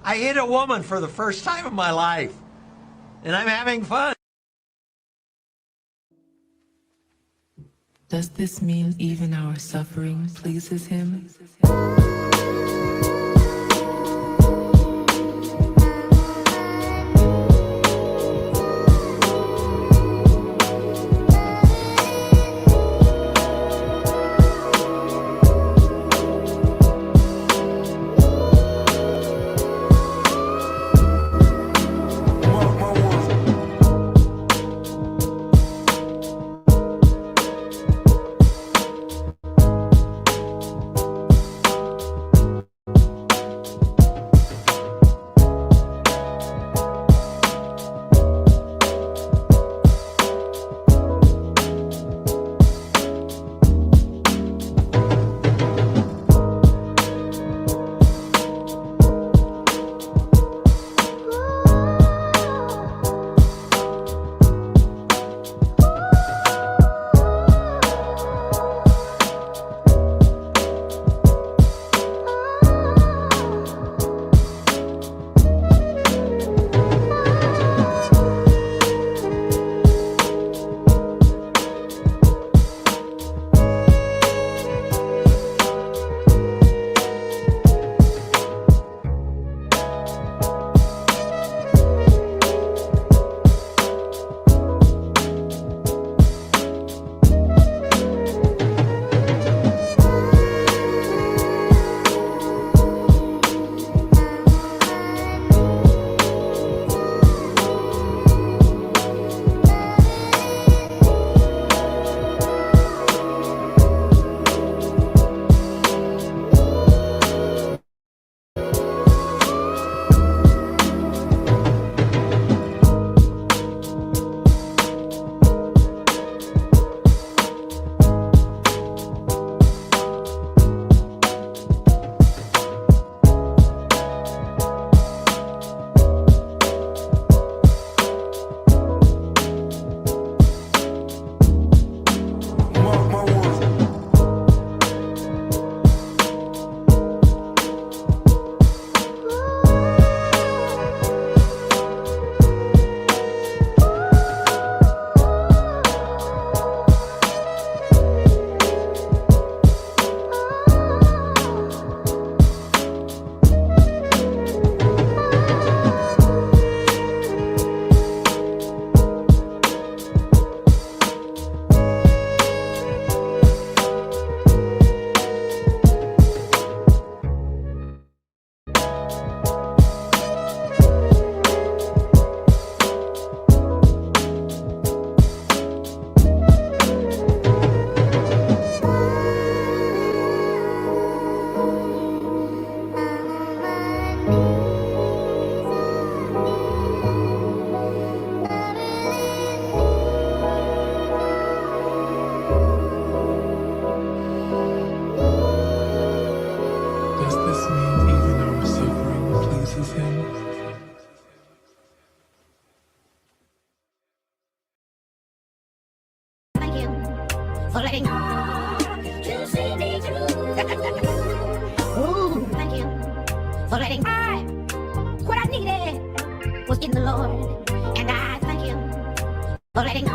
I hit a woman for the first time in my life, and I'm having fun. Does this mean even our suffering pleases him? Does this mean even our suffering pleases him? Thank you for letting to see me through. Ooh, thank you for letting what I needed was in the Lord, and I thank you for letting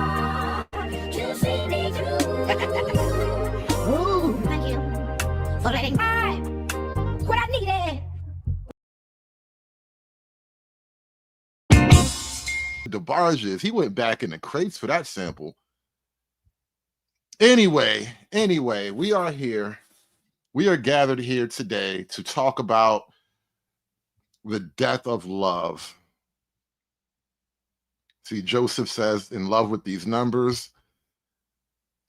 to see me through. Ooh, thank you for letting what I needed. DeBarges, he went back in the crates for that sample. Anyway, we are here. We are gathered here today to talk about the death of love. See, Joseph says, in love with these numbers.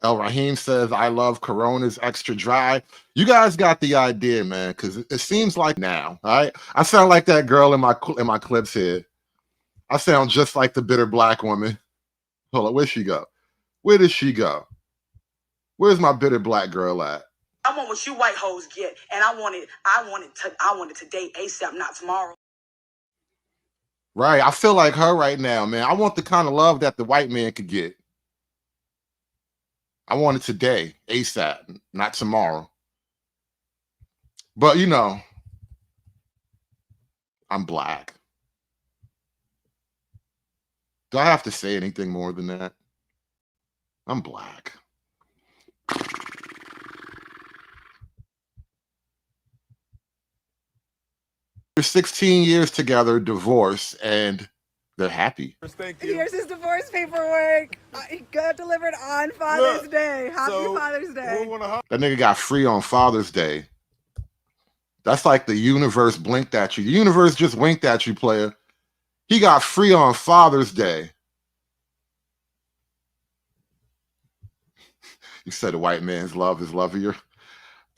El Rahim says, I love Coronas extra dry. You guys got the idea, man, because it seems like now, all right? I sound like that girl in my clips here. I sound just like the bitter black woman. Hold on, where'd she go? Where did she go? Where's my bitter black girl at? I want what you white hoes get, and I want it today, ASAP, not tomorrow. Right, I feel like her right now, man. I want the kind of love that the white man could get. I want it today, ASAP, not tomorrow. But you know, I'm black. Do I have to say anything more than that? I'm black. They're 16 years together, divorced, and they're happy. Thank you. Here's his divorce paperwork. He got delivered on Father's Day. Happy Father's Day. That nigga got free on Father's Day. That's like the universe blinked at you. The universe just winked at you, player. He got free on Father's Day. You said a white man's love is lovelier.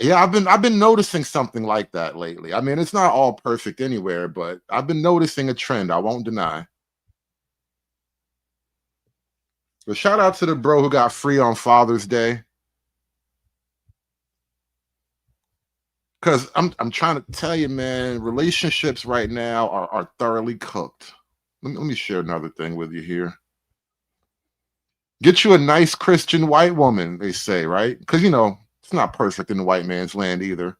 Yeah, I've been noticing something like that lately. I mean, it's not all perfect anywhere, but I've been noticing a trend. I won't deny. But shout out to the bro who got free on Father's Day. Because I'm trying to tell you, man, relationships right now are thoroughly cooked. Let me share another thing with you here. Get you a nice Christian white woman, they say, right? Because, you know, it's not perfect in the white man's land either.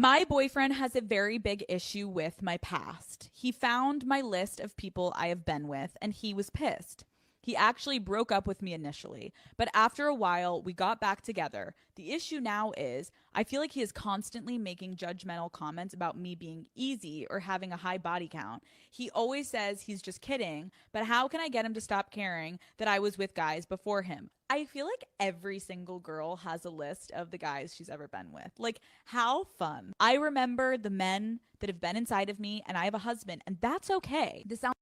My boyfriend has a very big issue with my past. He found my list of people I have been with, and he was pissed. He actually broke up with me initially, but after a while, we got back together. The issue now is I feel like he is constantly making judgmental comments about me being easy or having a high body count. He always says he's just kidding, but how can I get him to stop caring that I was with guys before him? I feel like every single girl has a list of the guys she's ever been with. Like, how fun. I remember the men that have been inside of me, and I have a husband, and that's okay. This sounds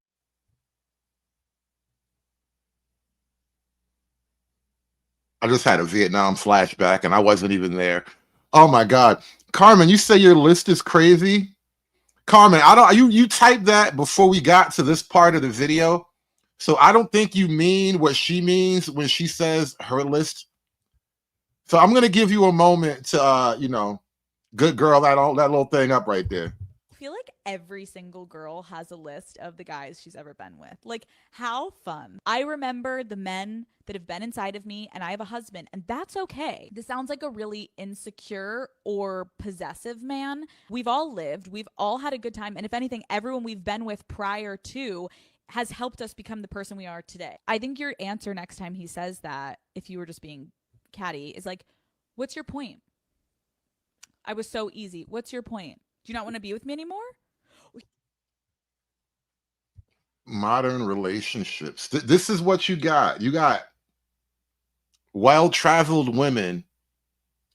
I just had a Vietnam flashback and I wasn't even there. Oh my God. Carmen, you say your list is crazy? Carmen, you typed that before we got to this part of the video. So I don't think you mean what she means when she says her list. So I'm gonna give you a moment to you know, good girl, that little thing up right there. I feel like every single girl has a list of the guys she's ever been with. Like, how fun. I remember the men that have been inside of me, and I have a husband, and that's okay. This sounds like a really insecure or possessive man. We've all lived, we've all had a good time, and if anything, everyone we've been with prior to has helped us become the person we are today. I think your answer next time he says that, if you were just being catty, is like, what's your point? I was so easy. What's your point? Do you not want to be with me anymore? Modern relationships. This is what you got. You got well-traveled women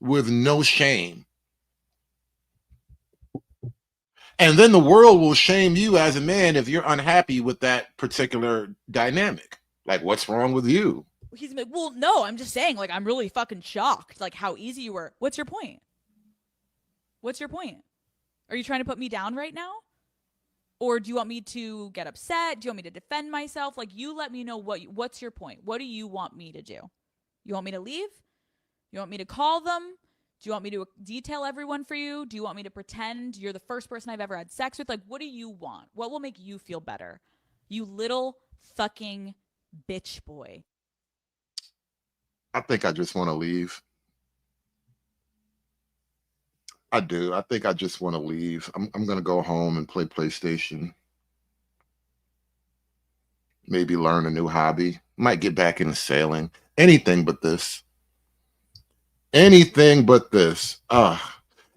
with no shame. And then the world will shame you as a man if you're unhappy with that particular dynamic. Like, what's wrong with you? He's like, well, no, I'm just saying, like, I'm really fucking shocked, like, how easy you were. What's your point? What's your point? Are you trying to put me down right now? Or do you want me to get upset? Do you want me to defend myself? Like, you let me know what's your point. What do you want me to do? You want me to leave? You want me to call them? Do you want me to detail everyone for you? Do you want me to pretend you're the first person I've ever had sex with? Like, what do you want? What will make you feel better? You little fucking bitch boy. I think I just want to leave. I do. I think I just want to leave. I'm going to go home and play PlayStation. Maybe learn a new hobby. Might get back into sailing. Anything but this. Anything but this. And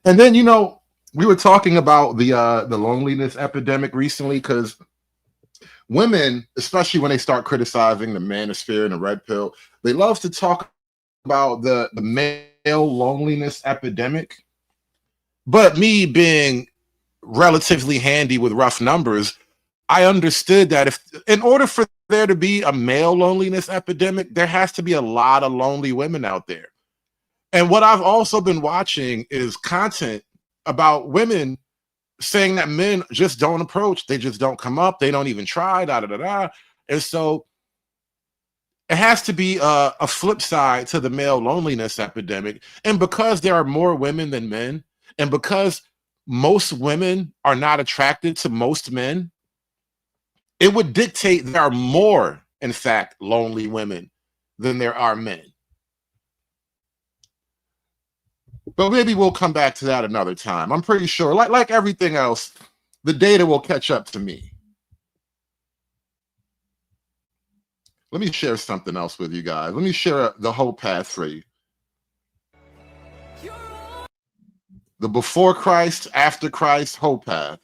then, you know, we were talking about the loneliness epidemic recently, because women, especially when they start criticizing the Manosphere and the red pill, they love to talk about the male loneliness epidemic. But me being relatively handy with rough numbers, I understood that if, in order for there to be a male loneliness epidemic, there has to be a lot of lonely women out there. And what I've also been watching is content about women saying that men just don't approach, they just don't come up, they don't even try, da da da da. And so it has to be a flip side to the male loneliness epidemic. And because there are more women than men, and because most women are not attracted to most men, it would dictate there are more, in fact, lonely women than there are men. But maybe we'll come back to that another time. I'm pretty sure, like everything else, The data will catch up to me. Let me share something else with you guys. Let me share the whole path for you. The before Christ, after Christ, whole path.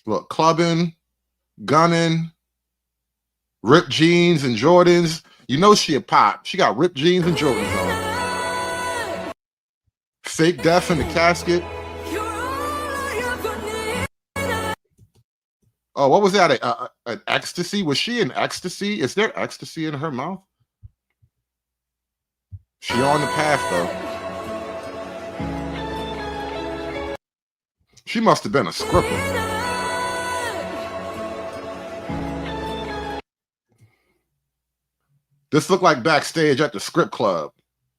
Look, clubbing, gunning, ripped jeans and Jordans. You know she a pop. She got ripped jeans and Jordans on. Fake death in the casket. Oh, what was that? An ecstasy? Was she in ecstasy? Is there ecstasy in her mouth? She on the path, though. She must have been a scripper. This looked like backstage at the script club.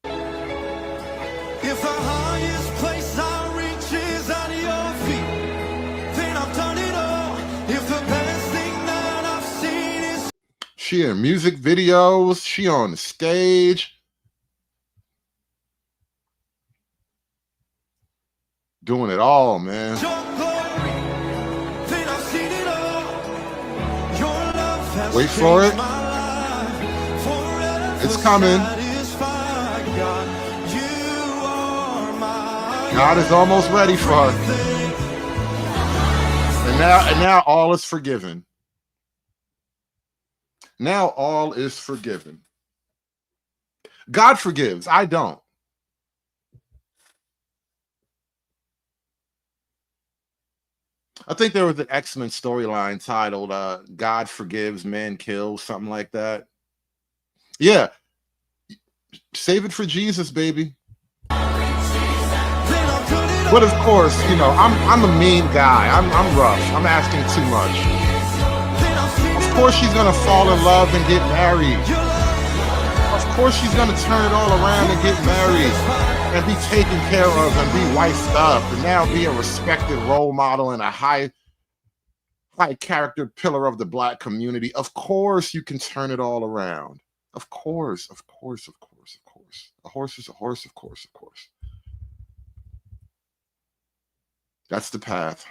If the highest place I reach is at your feet, then I've done it all. If the best thing that I've seen is... She in music videos. She on the stage. Doing it all, man. Then I've seen it all. Your love has Wait for it. changed my life. It's coming. God is almost ready for her. And now all is forgiven. Now all is forgiven. God forgives. I don't. I think there was an X-Men storyline titled God Forgives, Man Kills, something like that. Yeah. Save it for Jesus, baby. But of course, you know, I'm a mean guy. I'm rough. I'm asking too much. Of course she's gonna fall in love and get married. Of course she's gonna turn it all around and get married and be taken care of and be wifed up and now be a respected role model and a high character pillar of the Black community. Of course you can turn it all around. Of course, of course, of course, of course. A horse is a horse, of course, of course. That's the path.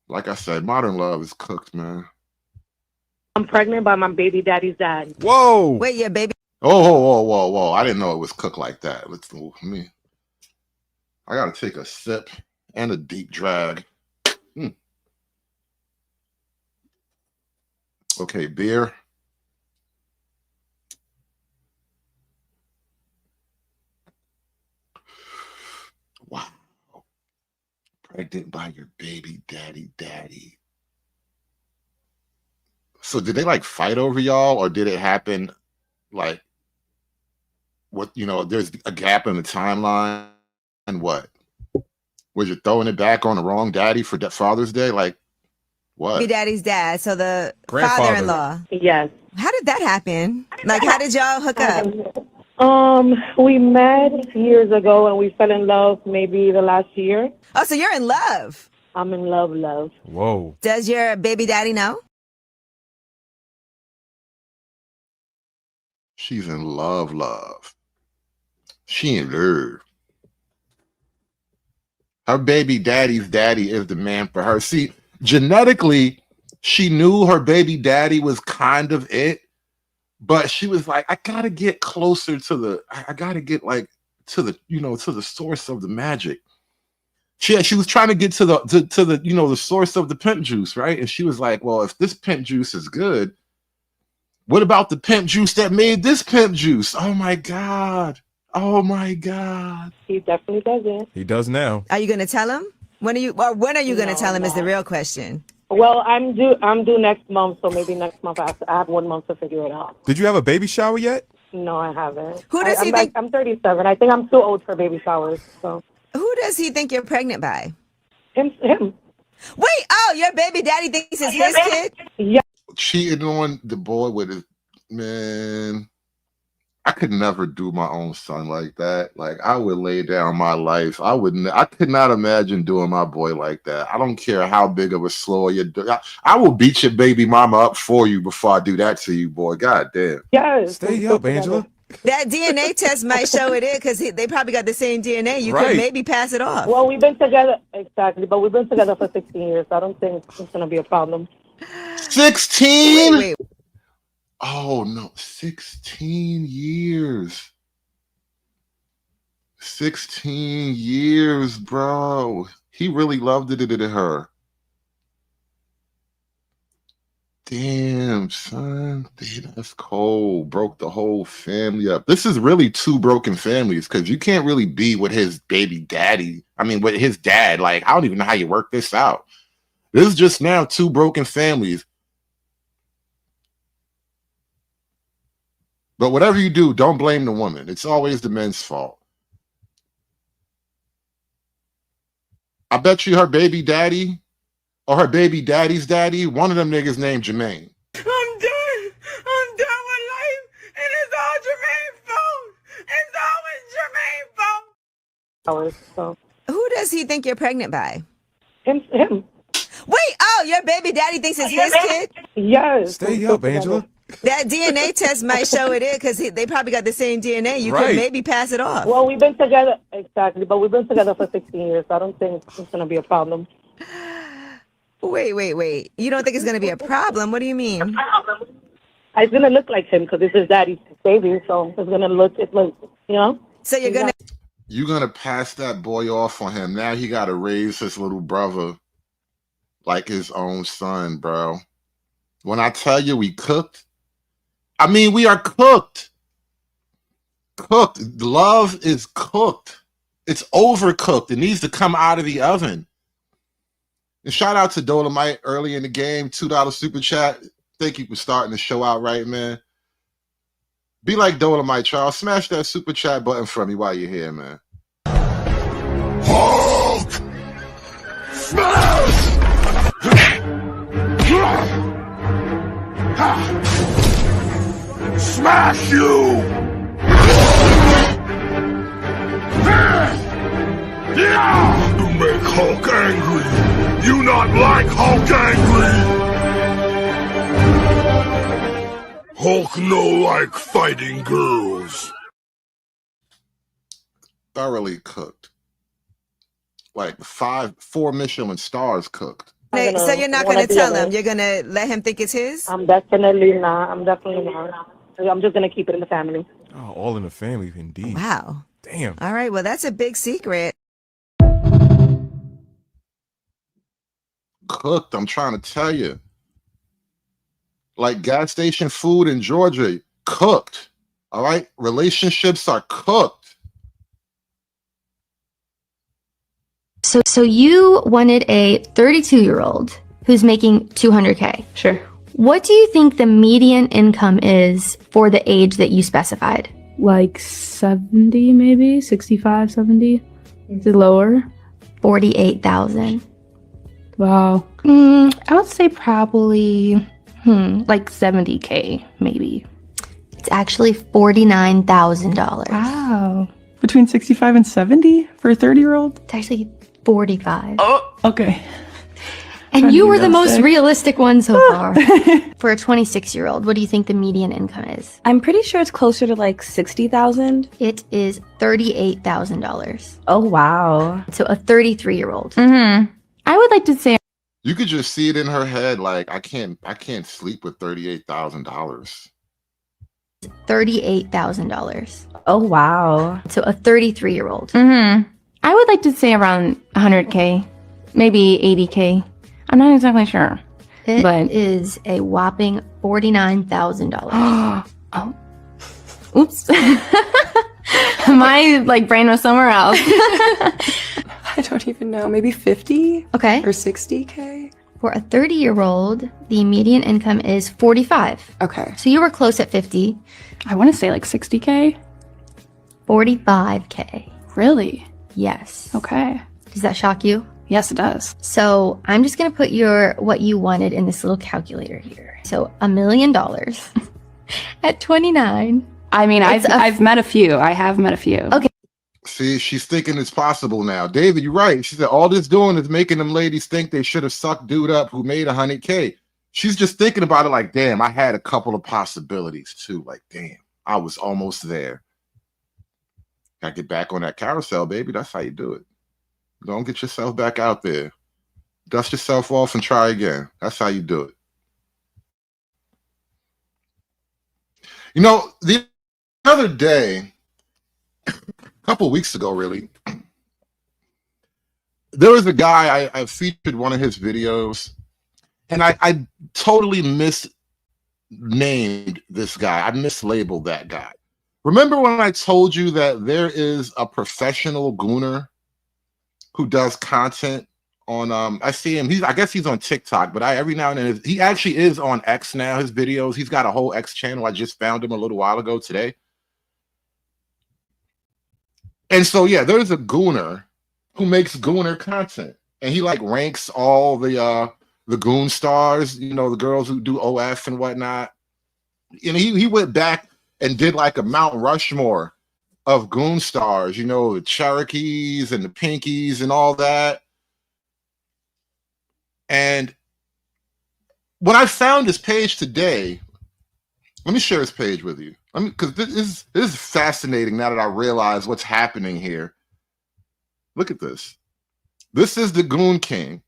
Like I said, modern love is cooked, man. I'm pregnant by my baby daddy's dad. Whoa. Wait, your baby. Oh, whoa, whoa, whoa, whoa. I didn't know it was cooked like that. Let's me. I gotta take a sip and a deep drag. Okay, beer. Wow. Pregnant by your baby daddy. So did they like fight over y'all, or did it happen like what, you know, there's a gap in the timeline and what? Was you throwing it back on the wrong daddy for Father's Day? Like what? Baby daddy's dad, so the Grandfather. father-in-law. Yes. How did that happen? Like, how did y'all hook up? We met years ago and we fell in love maybe the last year. Oh, so you're in love. I'm in love. Whoa. Does your baby daddy know? She's in love. She in love. Her baby daddy's daddy is the man for her. See, genetically, she knew her baby daddy was kind of it, but she was like, I gotta get closer to I gotta get like to the, you know, to the source of the magic. She was trying to get to the you know, the source of the pimp juice, right? And she was like, well, if this pimp juice is good, what about the pimp juice that made this pimp juice? Oh my God. Oh my God. He definitely does it. He does now. Are you gonna tell him? When are you gonna tell him is the real question. Well, I'm due next month, so maybe next month I have 1 month to figure it out. Did you have a baby shower yet? No, I haven't. Who does he think? I'm 37. I think I'm too old for baby showers. So Who does he think you're pregnant by? him. Wait, oh, your baby daddy thinks it's his kid? Yeah. Cheating on the boy with his man. I could never do my own son like that. Like, I would lay down my life. I could not imagine doing my boy like that. I don't care how big of a slow you do. I will beat your baby mama up for you before I do that to you, boy. God damn. Yes. Stay up, Angela. That DNA test might show it is because they probably got the same DNA. You could maybe pass it off. Well, we've been together, exactly, but we've been together for 16 years. So I don't think it's going to be a problem. 16? Wait. Oh, no. 16 years. 16 years, bro. He really loved it in her. Damn, son. Damn, that's cold. Broke the whole family up. This is really two broken families because you can't really be with his baby daddy. I mean, with his dad. Like, I don't even know how you work this out. This is just now two broken families. But whatever you do, don't blame the woman. It's always the men's fault. I bet you her baby daddy or her baby daddy's daddy, one of them niggas named Jermaine. I'm done with life, and it's all Jermaine's fault. It's always Jermaine's fault. So. Who does he think you're pregnant by? Him. Wait, your baby daddy thinks it's his kid? Yes. Stay up, Angela. That DNA test might show it is because they probably got the same DNA. You could maybe pass it off. Well, we've been together, exactly, but we've been together for 16 years. So I don't think it's going to be a problem. Wait. You don't think it's going to be a problem? What do you mean? It's going to look like him because it's his daddy's baby. So it's going to look, So you're going to... You're going to pass that boy off on him. Now he got to raise his little brother like his own son, bro. When I tell you we cooked, I mean, we are cooked. Cooked. Love is cooked. It's overcooked. It needs to come out of the oven. And shout out to Dolomite early in the game, $2 super chat. Thank you for starting the show out right, man. Be like Dolomite, Charles. Smash that super chat button for me while you're here, man. Hulk! Smash! Smash you! You make Hulk angry. You not like Hulk angry. Hulk no like fighting girls. Thoroughly cooked. Like 4 Michelin stars cooked. So you're not going to tell him? You're going to let him think it's his? I'm definitely not. I'm just going to keep it in the family. Oh, all in the family, indeed. Wow. Damn. All right. Well, that's a big secret. Cooked, I'm trying to tell you. Like gas station food in Georgia, cooked. All right? Relationships are cooked. So you wanted a 32-year-old who's making $200K. Sure. What do you think the median income is for the age that you specified? Like 70, maybe 65, 70. Is it lower? 48,000. Wow. I would say probably like 70K, maybe. It's actually $49,000. Wow. Between 65 and 70 for a 30-year-old? It's actually 45. Oh, okay. And you were the most realistic one so far. For a 26-year-old, what do you think the median income is? I'm pretty sure it's closer to like 60,000. It is $38,000. Oh, wow. So a 33-year-old. I would like to say You could just see it in her head, like I can't sleep with $38,000. $38,000. Oh, wow. So a 33-year-old. I would like to say around 100K, maybe 80K. I'm not exactly sure. It but is a whopping $49,000. Oh. Oops. My brain was somewhere else. I don't even know. Maybe 50? Okay. Or 60K? For a 30-year-old, the median income is 45. Okay. So you were close at 50. I want to say like 60K. 45K. Really? Yes. Okay. Does that shock you? Yes, it does. So I'm just going to put what you wanted in this little calculator here. So $1 million at 29. I mean, I've met a few. I have met a few. Okay. See, she's thinking it's possible now. David, you're right. She said all this doing is making them ladies think they should have sucked dude up who made 100K. She's just thinking about it like, damn, I had a couple of possibilities too. Like, damn, I was almost there. Gotta get back on that carousel, baby. That's how you do it. Don't get yourself back out there. Dust yourself off and try again. That's how you do it. You know, the other day, a couple weeks ago, really, there was a guy, I featured one of his videos, and I totally misnamed this guy. I mislabeled that guy. Remember when I told you that there is a professional gooner who does content on I see him, I guess he's on TikTok, but every now and then he actually is on X now, his videos. He's got a whole X channel. I just found him a little while ago today. And so yeah, there's a gooner who makes gooner content, and he like ranks all the goon stars, you know, the girls who do OF and whatnot. And he went back and did like a Mount Rushmore of goon stars, you know, the Cherokees and the Pinkies and all that. And when I found his page today, let me share his page with you. I mean, because this is fascinating now that I realize what's happening here. Look at this. This is the Goon King.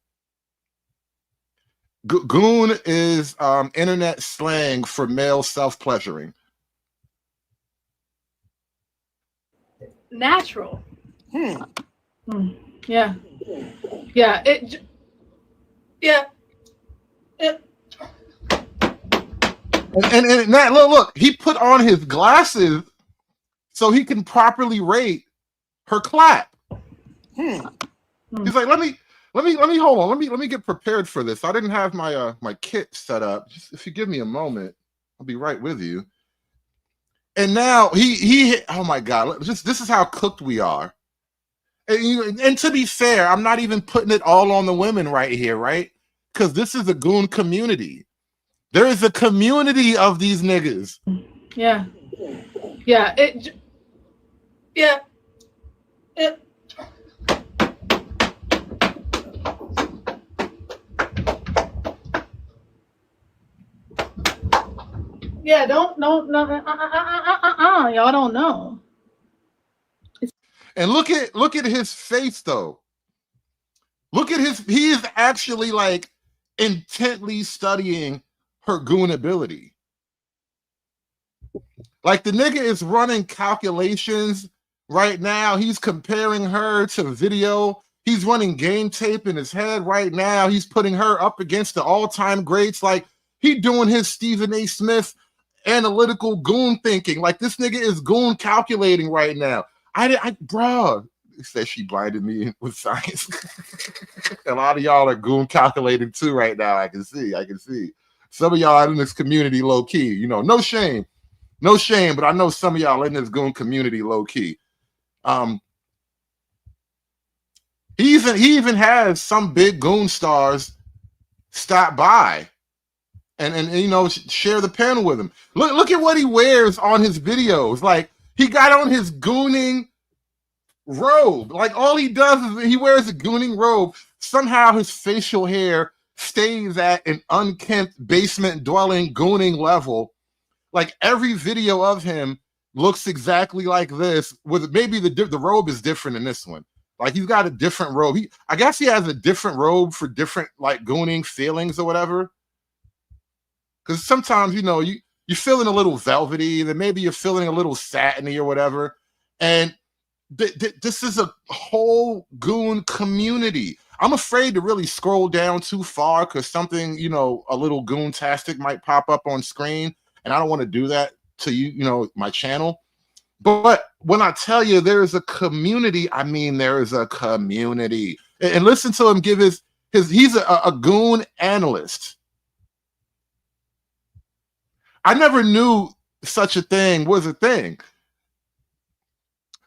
Goon is internet slang for male self-pleasuring. Natural. Yeah. Yeah. Yeah. And that look, he put on his glasses so he can properly rate her clap. He's like, let me hold on. Let me get prepared for this. I didn't have my my kit set up. Just if you give me a moment, I'll be right with you. And now he oh my God, this is how cooked we are. And to be fair, I'm not even putting it all on the women right here, right? Because this is a goon community. There is a community of these niggas. Yeah. Yeah. Yeah. Yeah, no, y'all don't know. And look at his face though. Look at he is actually like intently studying her goon ability. Like the nigga is running calculations right now. He's comparing her to video. He's running game tape in his head right now. He's putting her up against the all-time greats. Like he doing his Stephen A. Smith analytical goon thinking. Like this nigga is goon calculating right now. Bro, it says she blinded me with science. A lot of y'all are goon calculating too right now. I can see. Some of y'all are in this community low key. You know, no shame, but I know some of y'all in this goon community low key. He even has some big goon stars stop by and you know, share the panel with him. Look at what he wears on his videos. Like he got on his gooning robe. Like all he does is he wears a gooning robe. Somehow his facial hair stays at an unkempt basement dwelling gooning level. Like every video of him looks exactly like this, with maybe the robe is different in this one. Like he's got a different robe. I guess he has a different robe for different like gooning feelings or whatever. Because sometimes, you know, you're feeling a little velvety, then maybe you're feeling a little satiny or whatever. And this is a whole goon community. I'm afraid to really scroll down too far because something, you know, a little goon-tastic might pop up on screen. And I don't want to do that to you know, my channel. But when I tell you there is a community, I mean there is a community. And listen to him give he's a goon analyst. I never knew such a thing was a thing.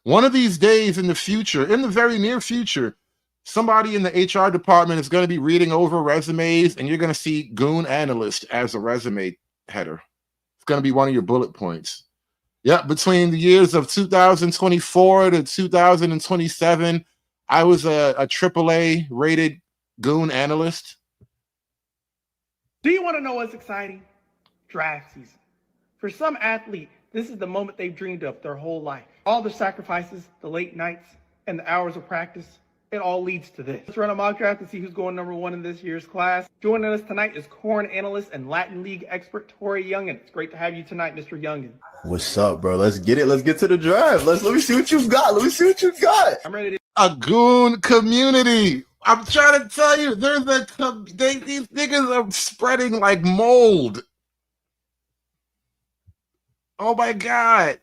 One of these days in the future, in the very near future, somebody in the HR department is going to be reading over resumes and you're going to see goon analyst as a resume header. It's going to be one of your bullet points. Yeah, between the years of 2024 to 2027, I was a AAA rated goon analyst. Do you want to know what's exciting? Draft season. For some athlete, This is the moment they've dreamed of their whole life. All the sacrifices, the late nights, and the hours of practice, it all leads to this. Let's run a mock draft and see who's going #1 in this year's class. Joining us tonight is corn analyst and Latin League expert Tori Youngin. It's great to have you tonight, Mr. Youngin. What's up, bro? Let's get it. Let's get to the draft. Let me see what you got. Let me see what you got. I'm ready to. A goon community. I'm trying to tell you, these niggas are spreading like mold. Oh my God.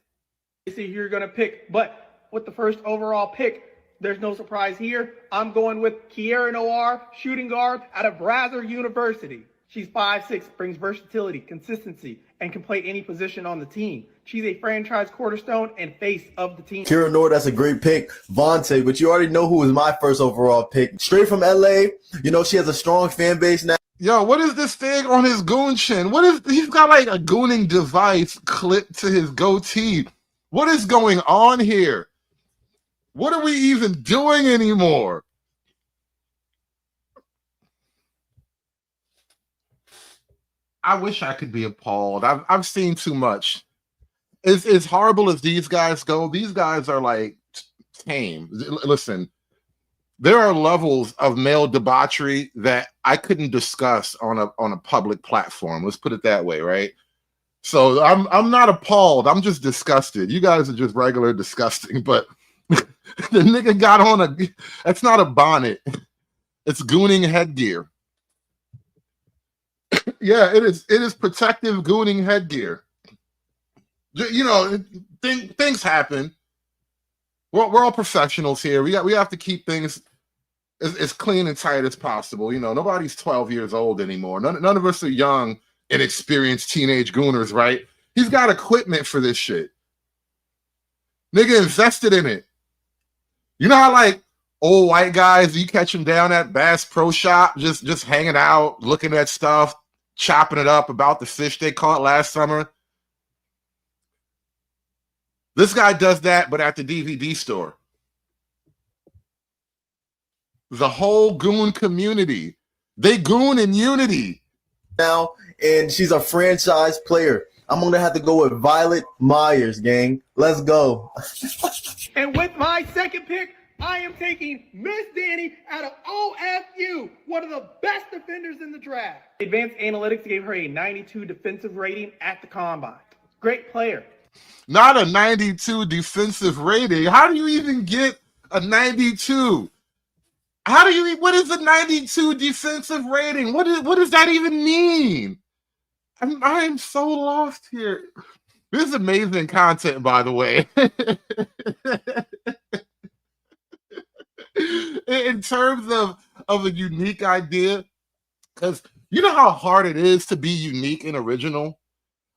See who you're going to pick, but with the first overall pick, there's no surprise here. I'm going with Kiera Noir, shooting guard out of Brazzer University. She's 5'6", brings versatility, consistency, and can play any position on the team. She's a franchise cornerstone and face of the team. Kiera Noir, that's a great pick. Vontae, but you already know who was my first overall pick. Straight from LA. You know, she has a strong fan base now. Yo, what is this thing on his goon chin? He's got like a gooning device clipped to his goatee. What is going on here? What are we even doing anymore? I wish I could be appalled. I've seen too much. As horrible as these guys go, these guys are like tame. Listen, there are levels of male debauchery that I couldn't discuss on a public platform. Let's put it that way, right? So I'm not appalled. I'm just disgusted. You guys are just regular disgusting. But the nigga got on that's not a bonnet. It's gooning headgear. Yeah, it is. It is protective gooning headgear. You know, things happen. We're all professionals here. We have to keep things as clean and tight as possible. You know, nobody's 12 years old anymore. None of us are young, inexperienced teenage gooners, right? He's got equipment for this shit. Nigga invested in it. You know how like old white guys, you catch them down at Bass Pro Shop, just hanging out, looking at stuff, chopping it up about the fish they caught last summer. This guy does that, but at the DVD store. The whole goon community, they goon in unity. Now, and she's a franchise player. I'm going to have to go with Violet Myers, gang. Let's go. And with my second pick, I am taking Miss Danny out of OFU, one of the best defenders in the draft. Advanced Analytics gave her a 92 defensive rating at the Combine. Great player. Not a 92 defensive rating. How do you even get a 92? What is a 92 defensive rating? What does that even mean? I am so lost here. This is amazing content, by the way. In terms of a unique idea, because you know how hard it is to be unique and original?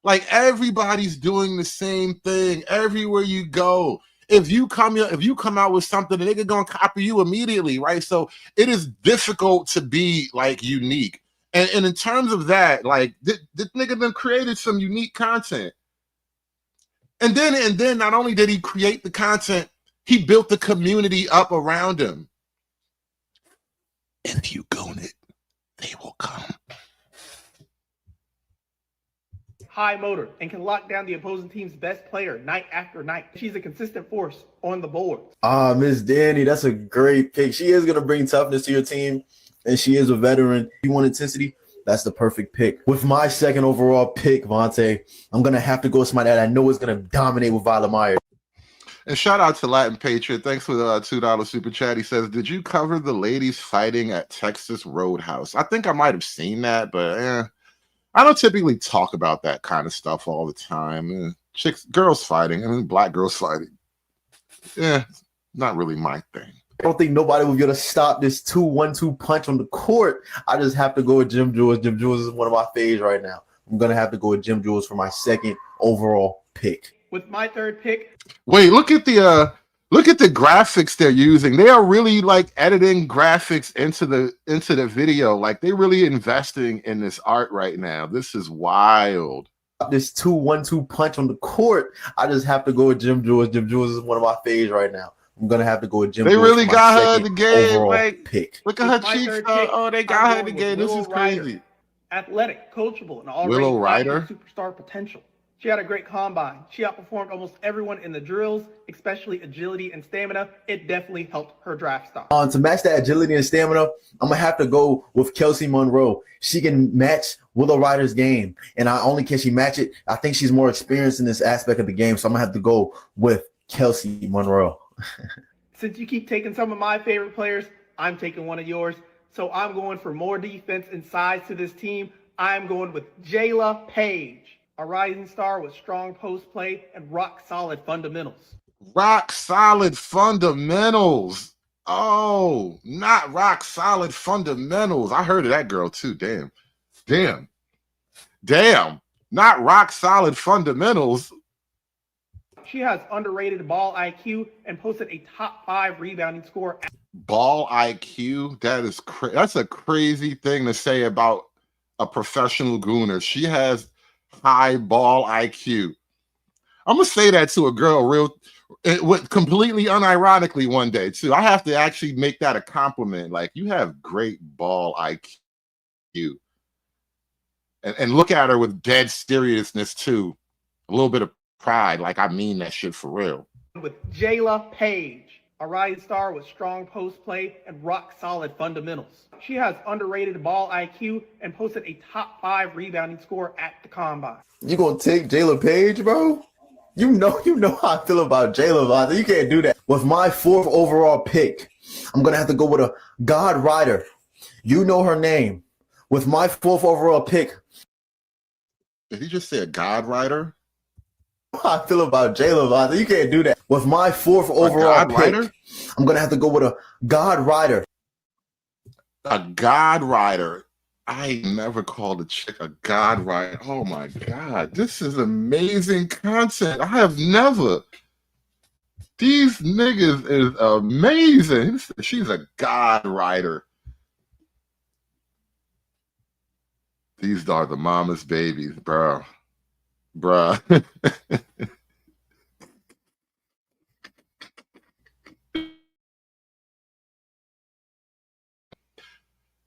Like everybody's doing the same thing everywhere you go. If you come out with something, the nigga gonna copy you immediately, right? So it is difficult to be like unique. And in terms of that, like this nigga done created some unique content. And then not only did he create the content, he built the community up around him. If you goon it, they will come. High motor and can lock down the opposing team's best player night after night. She's a consistent force on the board. Miss Danny, that's a great pick. She is going to bring toughness to your team, and she is a veteran. You want intensity? That's the perfect pick. With my second overall pick, Vontae, I'm going to have to go with somebody that I know is going to dominate with Violet Myers. And shout out to Latin Patriot. Thanks for the $2 super chat. He says, did you cover the ladies fighting at Texas Roadhouse? I think I might have seen that, but I don't typically talk about that kind of stuff all the time. Girls fighting, black girls fighting. Yeah, not really my thing. I don't think nobody will be able to stop this 2-1-2 punch on the court. I just have to go with Jim Jules. Jim Jules is one of my faves right now. I'm going to have to go with Jim Jules for my second overall pick. With my third pick. Wait, look at the graphics they're using. They are really like editing graphics into the video. Like they're really investing in this art right now. This is wild. This 2-1-2 punch on the court. I just have to go with Jim Jules. Jim Jules is one of my faves right now. I'm gonna have to go with Jim. They Jules really got her in the game. Like, pick. Look at her cheeks. Oh, they got her in the game. This is crazy. Athletic, coachable, and already Willow Ryder. superstar potential. She had a great combine. She outperformed almost everyone in the drills, especially agility and stamina. It definitely helped her draft stock. To match that agility and stamina, I'm gonna have to go with Kelsey Monroe. She can match Willow Ryder's game, and not only can she match it, I think she's more experienced in this aspect of the game. So I'm gonna have to go with Kelsey Monroe. Since you keep taking some of my favorite players, I'm taking one of yours. So I'm going for more defense and size to this team. I'm going with Jayla Page, a rising star with strong post play and rock solid fundamentals. Rock solid fundamentals. Oh, not rock solid fundamentals. I heard of that girl too. Damn. Not rock solid fundamentals. She has underrated ball IQ and posted a top 5 rebounding score. Ball IQ. That's a crazy thing to say about a professional gooner. She has high ball IQ. I'm gonna say that to a girl completely unironically one day too. I have to actually make that a compliment. Like, you have great ball IQ. And look at her with dead seriousness too. A little bit of pride. Like, I mean that shit for real. With Jayla Page, a rising star with strong post play and rock solid fundamentals. She has underrated ball IQ and posted a top 5 rebounding score at the combine. You gonna take Jayla Page, bro? You know how I feel about Jayla. You can't do that. With my 4th overall pick, I'm gonna have to go with a God Rider. You know her name. With my 4th overall pick. Did he just say a God Rider? I feel about Jayla. You can't do that. With my 4th overall pick, I'm gonna have to go with a God Rider. A God Rider. I never called a chick a God Rider. Oh my God, this is amazing content. I have never. These niggas is amazing. She's a God Rider. These are the mama's babies, bro. Bruh.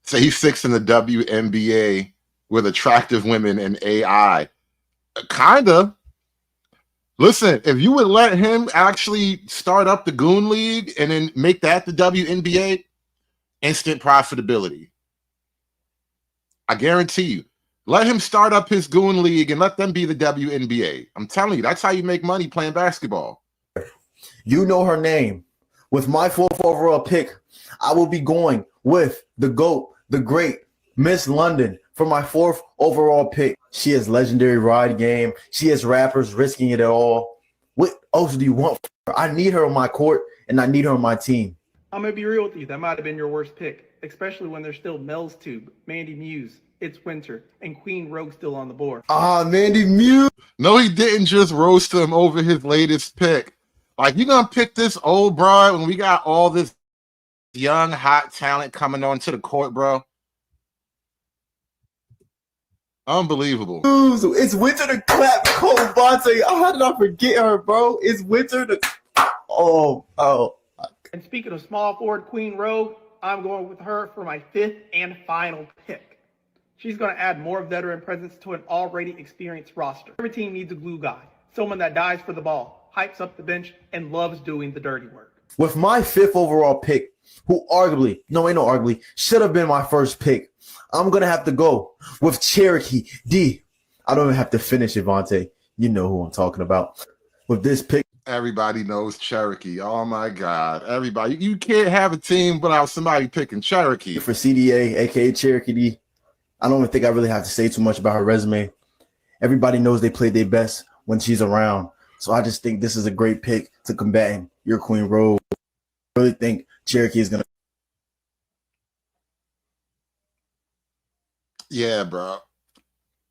So he's 6 in the WNBA with attractive women and AI. Kinda. Listen, if you would let him actually start up the Goon League and then make that the WNBA, instant profitability. I guarantee you. Let him start up his Goon League and let them be the WNBA. I'm telling you, that's how you make money playing basketball. You know her name. With my 4th overall pick, I will be going with the GOAT, the great Miss London for my 4th overall pick. She has legendary ride game. She has rappers risking it all. What else do you want? I need her on my court, and I need her on my team. I'm going to be real with you. That might have been your worst pick, especially when there's still Mel's Tube, Mandy Muse, It's Winter, and Queen Rogue still on the board. Mandy Muse. No, he didn't just roast him over his latest pick. Like, you gonna pick this old broad when we got all this young, hot talent coming onto the court, bro? Unbelievable. It's Winter to clap Cole Bonte. How did I forget her, bro? It's Winter to... Oh. And speaking of small forward Queen Rogue, I'm going with her for my 5th and final pick. She's going to add more veteran presence to an already experienced roster. Every team needs a glue guy, someone that dies for the ball, hypes up the bench, and loves doing the dirty work. With my 5th overall pick, who arguably should have been my first pick, I'm going to have to go with Cherokee D. I don't even have to finish it, Vontae. You know who I'm talking about. With this pick. Everybody knows Cherokee. Oh, my God. Everybody. You can't have a team without somebody picking Cherokee. For CDA, a.k.a. Cherokee D. I don't even think I really have to say too much about her resume. Everybody knows they play their best when she's around. So I just think this is a great pick to combat your Queen Rogue. I really think Cherokee is going to. Yeah, bro.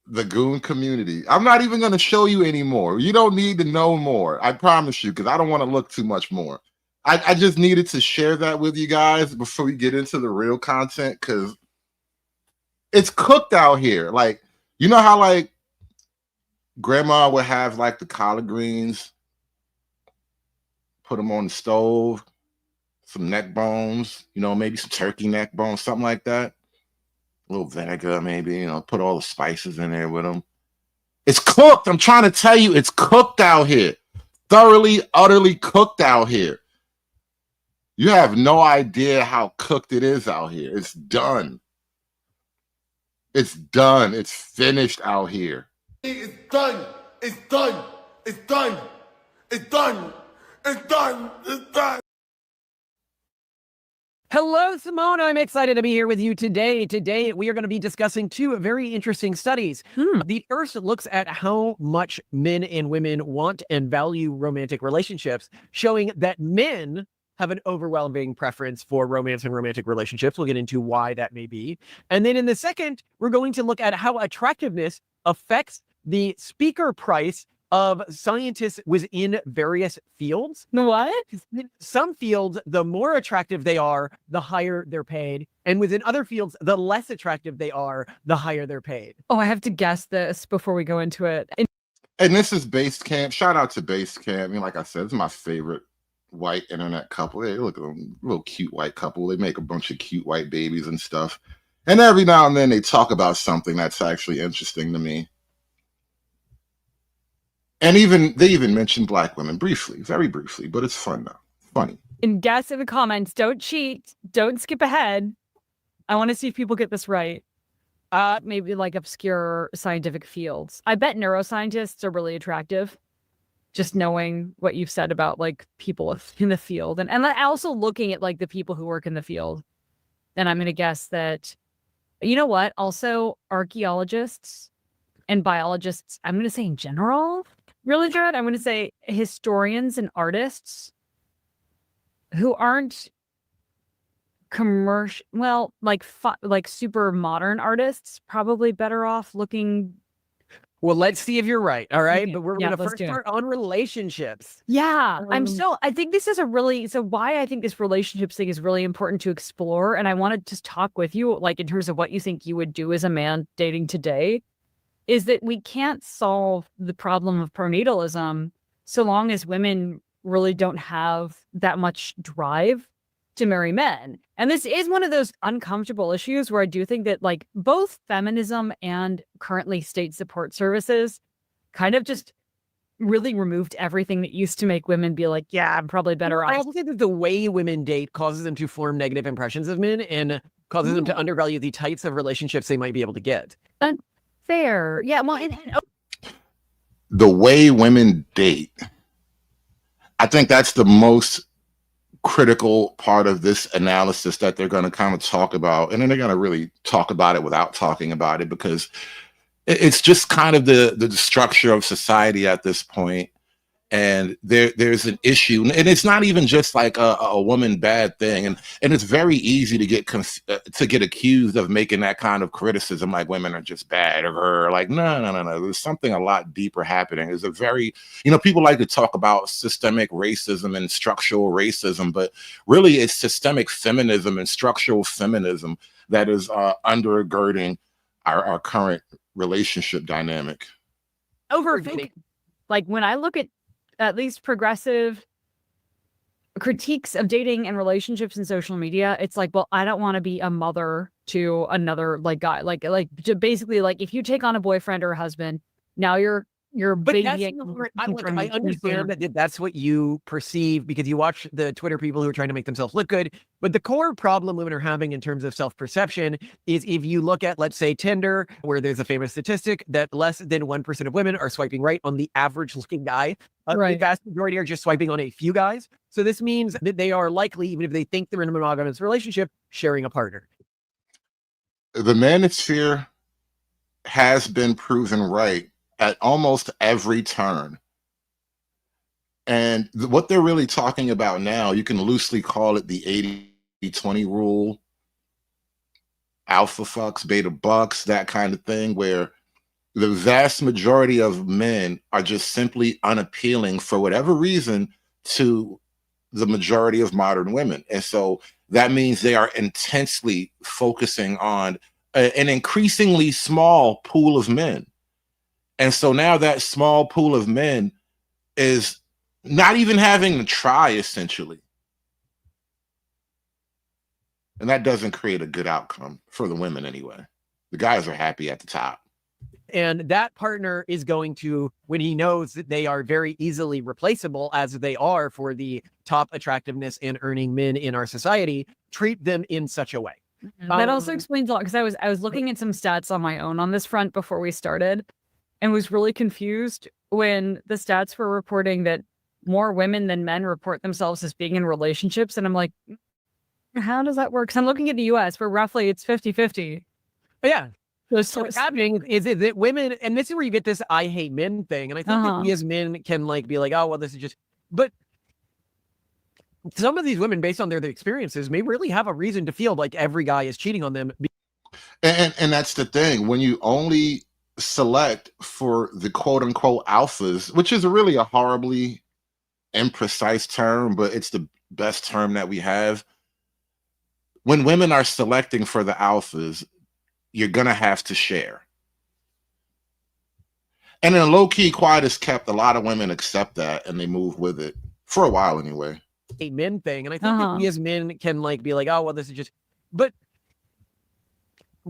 The Goon community. I'm not even going to show you anymore. You don't need to know more. I promise you, because I don't want to look too much more. I just needed to share that with you guys before we get into the real content, because it's cooked out here. Like, you know how, like, grandma would have, like, the collard greens, put them on the stove, some neck bones, you know, maybe some turkey neck bones, something like that. A little vinegar, maybe, you know, put all the spices in there with them. It's cooked. I'm trying to tell you, it's cooked out here. Thoroughly, utterly cooked out here. You have no idea how cooked it is out here. It's done. It's done. It's finished out here. It's done. It's done. It's done. It's done. It's done. It's done. Hello, Simone. I'm excited to be here with you today. Today, we are going to be discussing two very interesting studies. The first looks at how much men and women want and value romantic relationships, showing that men have an overwhelming preference for romance and romantic relationships. We'll get into why that may be. And then in the second, we're going to look at how attractiveness affects the speaker price of scientists within various fields. What? Some fields, the more attractive they are, the higher they're paid. And within other fields, the less attractive they are, the higher they're paid. Oh, I have to guess this before we go into it. And this is Basecamp. Shout out to Basecamp. I mean, like I said, it's my favorite white internet couple. They look a little cute white couple. They make a bunch of cute white babies and stuff. And every now and then they talk about something that's actually interesting to me. And they even mentioned black women briefly, very briefly, but it's fun though. Funny. And guess in the comments, don't cheat, don't skip ahead. I want to see if people get this right. Maybe like obscure scientific fields. I bet neuroscientists are really attractive. Just knowing what you've said about like people in the field, and also looking at like the people who work in the field. Then I'm going to guess that, you know what? Also, archaeologists and biologists, I'm going to say in general, really good. I'm going to say historians and artists who aren't commercial, well, like super modern artists, probably better off looking. Well, let's see if you're right. All right. But we're Yeah, going to let's first do it. start on relationships. Yeah, I think this is why I think this relationships thing is really important to explore. And I want to just talk with you, like in terms of what you think you would do as a man dating today, is that we can't solve the problem of pronatalism so long as women really don't have that much drive to marry men. And this is one of those uncomfortable issues where I do think that like both feminism and currently state support services kind of just really removed everything that used to make women be like, yeah, I'm probably better I off. also think that the way women date causes them to form negative impressions of men and causes them to undervalue the types of relationships they might be able to get. Fair. Yeah. Well, The way women date, I think that's the most critical part of this analysis that they're going to kind of talk about. And then they're going to really talk about it without talking about it, because it's just kind of the structure of society at this point. And there's an issue, and it's not even just like a woman bad thing, and it's very easy to get accused of making that kind of criticism, like women are just bad, or like no. There's something a lot deeper happening. There's a very, people like to talk about systemic racism and structural racism, but really it's systemic feminism and structural feminism that is undergirding our current relationship dynamic. Overthinking. Like when I look at least progressive critiques of dating and relationships in social media, it's like, well, I don't want to be a mother to another like guy, like basically like if you take on a boyfriend or a husband, now you're But babying. I understand that that's what you perceive because you watch the Twitter people who are trying to make themselves look good. But the core problem women are having in terms of self-perception is if you look at, let's say, Tinder, where there's a famous statistic that less than 1% of women are swiping right on the average looking guy. The vast majority are just swiping on a few guys. So this means that they are likely, even if they think they're in a monogamous relationship, sharing a partner. The Manosphere has been proven right at almost every turn. And what they're really talking about now, you can loosely call it the 80-20 rule, alpha fucks, beta bucks, that kind of thing, where the vast majority of men are just simply unappealing for whatever reason to the majority of modern women. And so that means they are intensely focusing on an increasingly small pool of men. And so now that small pool of men is not even having to try, essentially. And that doesn't create a good outcome for the women anyway. The guys are happy at the top. And that partner is going to, when he knows that they are very easily replaceable, as they are for the top attractiveness and earning men in our society, treat them in such a way. That also explains a lot, because I was looking at some stats on my own on this front before we started, and was really confused when the stats were reporting that more women than men report themselves as being in relationships. And I'm like, how does that work? Because I'm looking at the US where roughly it's 50-50. Yeah. So what's happening is that women, and this is where you get this I hate men thing. And I think that we as men can like be like, oh, well, this is just, but some of these women, based on their experiences, may really have a reason to feel like every guy is cheating on them. And that's the thing. When you only select for the quote unquote alphas, which is really a horribly imprecise term, but it's the best term that we have. When women are selecting for the alphas, you're going to have to share. And in a low-key, quiet as kept, a lot of women accept that and they move with it for a while anyway. A men thing. And I think that we as men can like be like, oh, well, this is just, but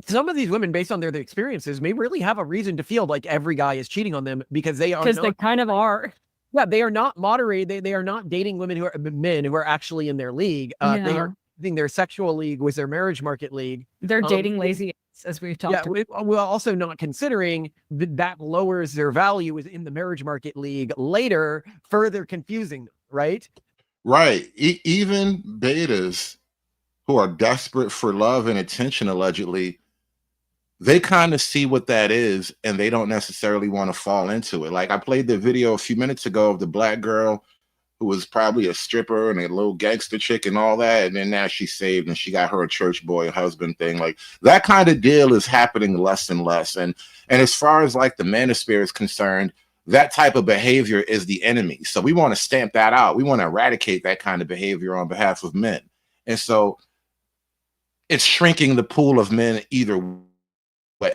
some of these women, based on their experiences, may really have a reason to feel like every guy is cheating on them because they are. Because they kind of are. Yeah, they are not moderated. They are not dating women who are men who are actually in their league. They are in their sexual league with their marriage market league. They're dating lazy, as we've talked about. We're also not considering that lowers their value within the marriage market league later, further confusing them, right? Right. Even betas who are desperate for love and attention, allegedly, they kind of see what that is and they don't necessarily want to fall into it. Like I played the video a few minutes ago of the black girl who was probably a stripper and a little gangster chick and all that. And then now she's saved and she got her a church boy husband thing. Like that kind of deal is happening less and less. And as far as like the manosphere is concerned, that type of behavior is the enemy. So we want to stamp that out. We want to eradicate that kind of behavior on behalf of men. And so it's shrinking the pool of men either way.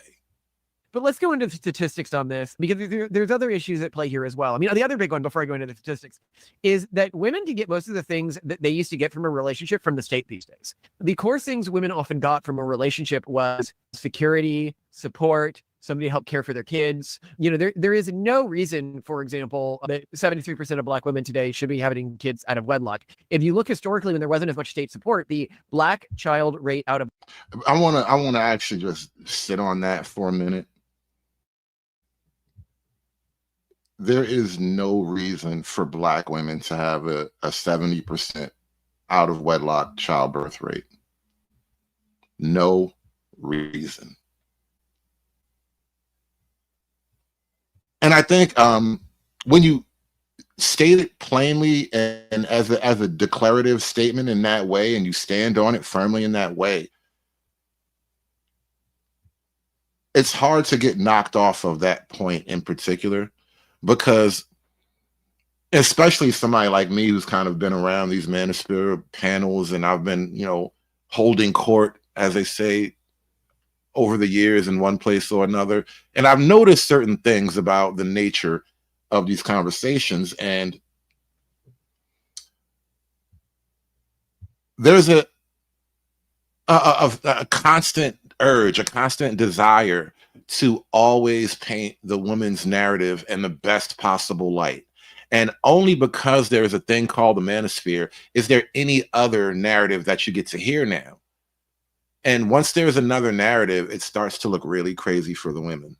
But let's go into the statistics on this, because there's other issues at play here as well. I mean, the other big one before I go into the statistics is that women can get most of the things that they used to get from a relationship from the state these days. The core things women often got from a relationship was security, support, somebody to help care for their kids. You know, there is no reason, for example, that 73% of Black women today should be having kids out of wedlock. If you look historically, when there wasn't as much state support, the Black child rate out of... I want to actually just sit on that for a minute. There is no reason for Black women to have a 70% out of wedlock childbirth rate. No reason. And I think when you state it plainly and as a declarative statement in that way, and you stand on it firmly in that way, it's hard to get knocked off of that point in particular, because especially somebody like me who's kind of been around these Manosphere panels, and I've been, you know, holding court, as they say, over the years in one place or another. And I've noticed certain things about the nature of these conversations. And there's a constant urge, a constant desire to always paint the woman's narrative in the best possible light. And only because there's a thing called the Manosphere is there any other narrative that you get to hear now. And once there's another narrative, it starts to look really crazy for the women.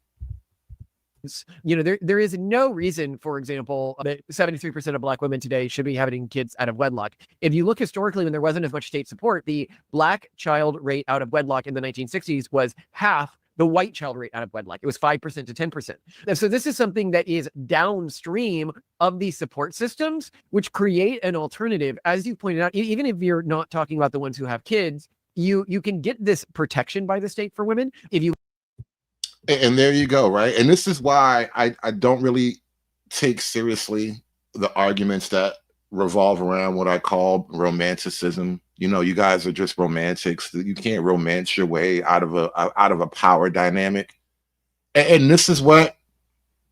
You know, there is no reason, for example, that 73% of Black women today should be having kids out of wedlock. If you look historically, when there wasn't as much state support, the Black child rate out of wedlock in the 1960s was half the white child rate out of wedlock. It was 5% to 10%. And so this is something that is downstream of these support systems, which create an alternative. As you pointed out, even if you're not talking about the ones who have kids, you can get this protection by the state for women if you... And there you go, right? And this is why I don't really take seriously the arguments that revolve around what I call romanticism. You know, you guys are just romantics. You can't romance your way out of a power dynamic. And this is what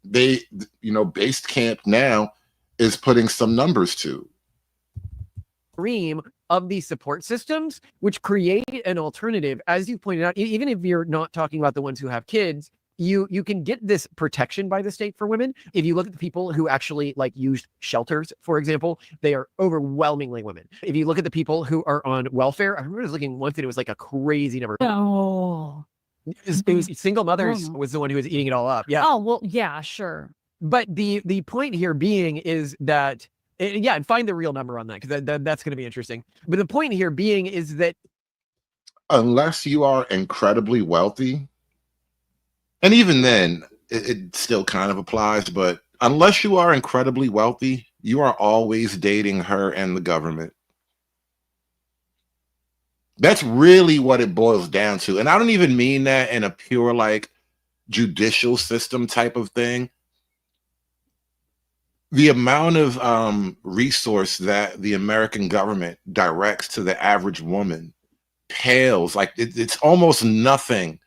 they, you know, Based Camp now is putting some numbers to. Of these support systems, which create an alternative. As you pointed out, even if you're not talking about the ones who have kids, you can get this protection by the state for women. If you look at the people who actually like used shelters, for example, they are overwhelmingly women. If you look at the people who are on welfare, I remember looking once and it was like a crazy number. No. It was single mothers was the one who was eating it all up. Yeah. Oh, well, yeah, sure. But the point here being is that, yeah, and find the real number on that, because that's going to be interesting. But the point here being is that unless you are incredibly wealthy, and even then, it still kind of applies, but unless you are incredibly wealthy, you are always dating her and the government. That's really what it boils down to. And I don't even mean that in a pure, like, judicial system type of thing. The amount of resource that the American government directs to the average woman pales, like it's almost nothing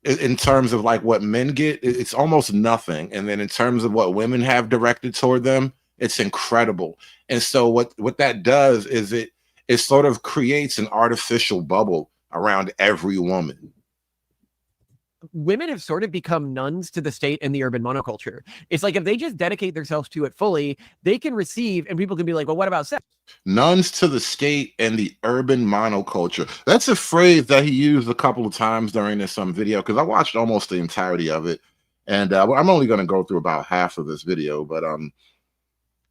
in terms of like what men get. It's almost nothing, and then in terms of what women have directed toward them, it's incredible. And so what that does is it sort of creates an artificial bubble around every woman. Women have sort of become nuns to the state and the urban monoculture. It's like if they just dedicate themselves to it fully, they can receive, and people can be like, well, what about sex? Nuns to the state and the urban monoculture. That's a phrase that he used a couple of times during this video, because I watched almost the entirety of it. And I'm only going to go through about half of this video, but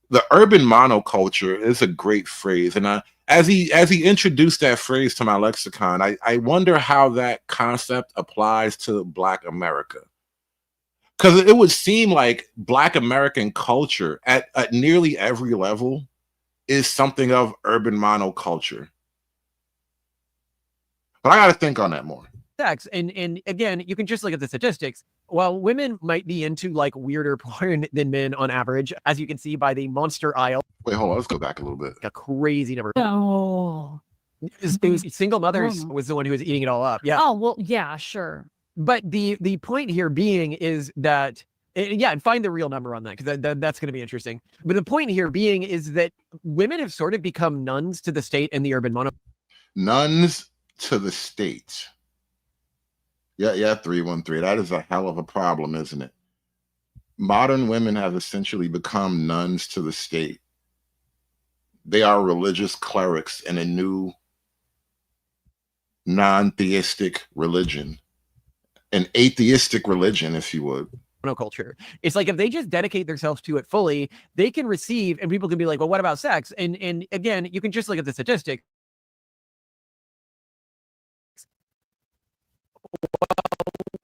the urban monoculture is a great phrase. And as he introduced that phrase to my lexicon, I wonder how that concept applies to Black America. Because it would seem like Black American culture at nearly every level is something of urban monoculture. But I got to think on that more. Sex, and again, you can just look at the statistics. While women might be into like weirder porn than men on average, as you can see by the monster aisle. Wait, hold on, let's go back a little bit. A crazy number. No. It was single mothers was the one who was eating it all up. Yeah. Oh, well, yeah, sure. But the point here being is that, yeah, and find the real number on that, because that's going to be interesting. But the point here being is that women have sort of become nuns to the state and the urban monoculture. Nuns to the state. Yeah, 313. That is a hell of a problem, isn't it? Modern women have essentially become nuns to the state. They are religious clerics in a new non-theistic religion, an atheistic religion, if you would. Monoculture. It's like if they just dedicate themselves to it fully, they can receive, and people can be like, well, what about sex? And again, you can just look at the statistics.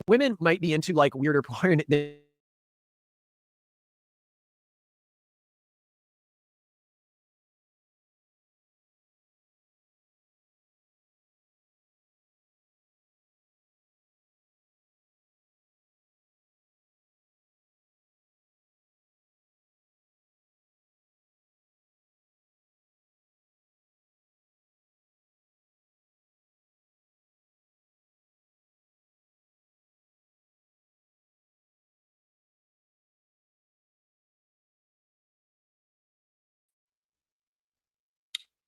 Women might be into like weirder porn than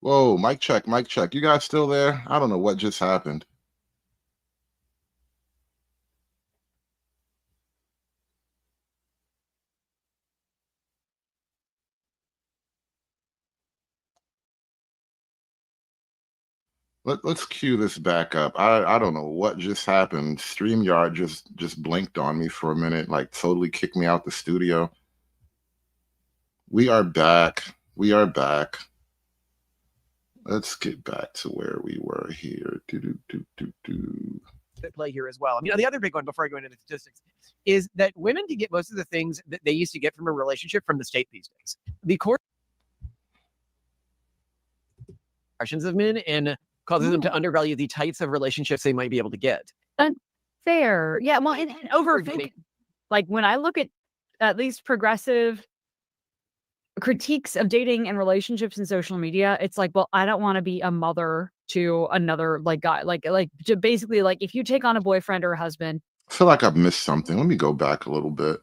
Whoa, mic check, mic check. You guys still there? I don't know what just happened. Let's cue this back up. I don't know what just happened. StreamYard just blinked on me for a minute, like totally kicked me out the studio. We are back. We are back. Let's get back to where we were here. Play here as well. I mean, the other big one before I go into the statistics is that women can get most of the things that they used to get from a relationship from the state these days. The court impressions of men and causes them to undervalue the types of relationships they might be able to get. Fair. Yeah, well, and overthinking. Like when I look at least progressive critiques of dating and relationships in social media, it's like, well, I don't want to be a mother to another like guy, like basically like if you take on a boyfriend or a husband. I feel like I've missed something. Let me go back a little bit.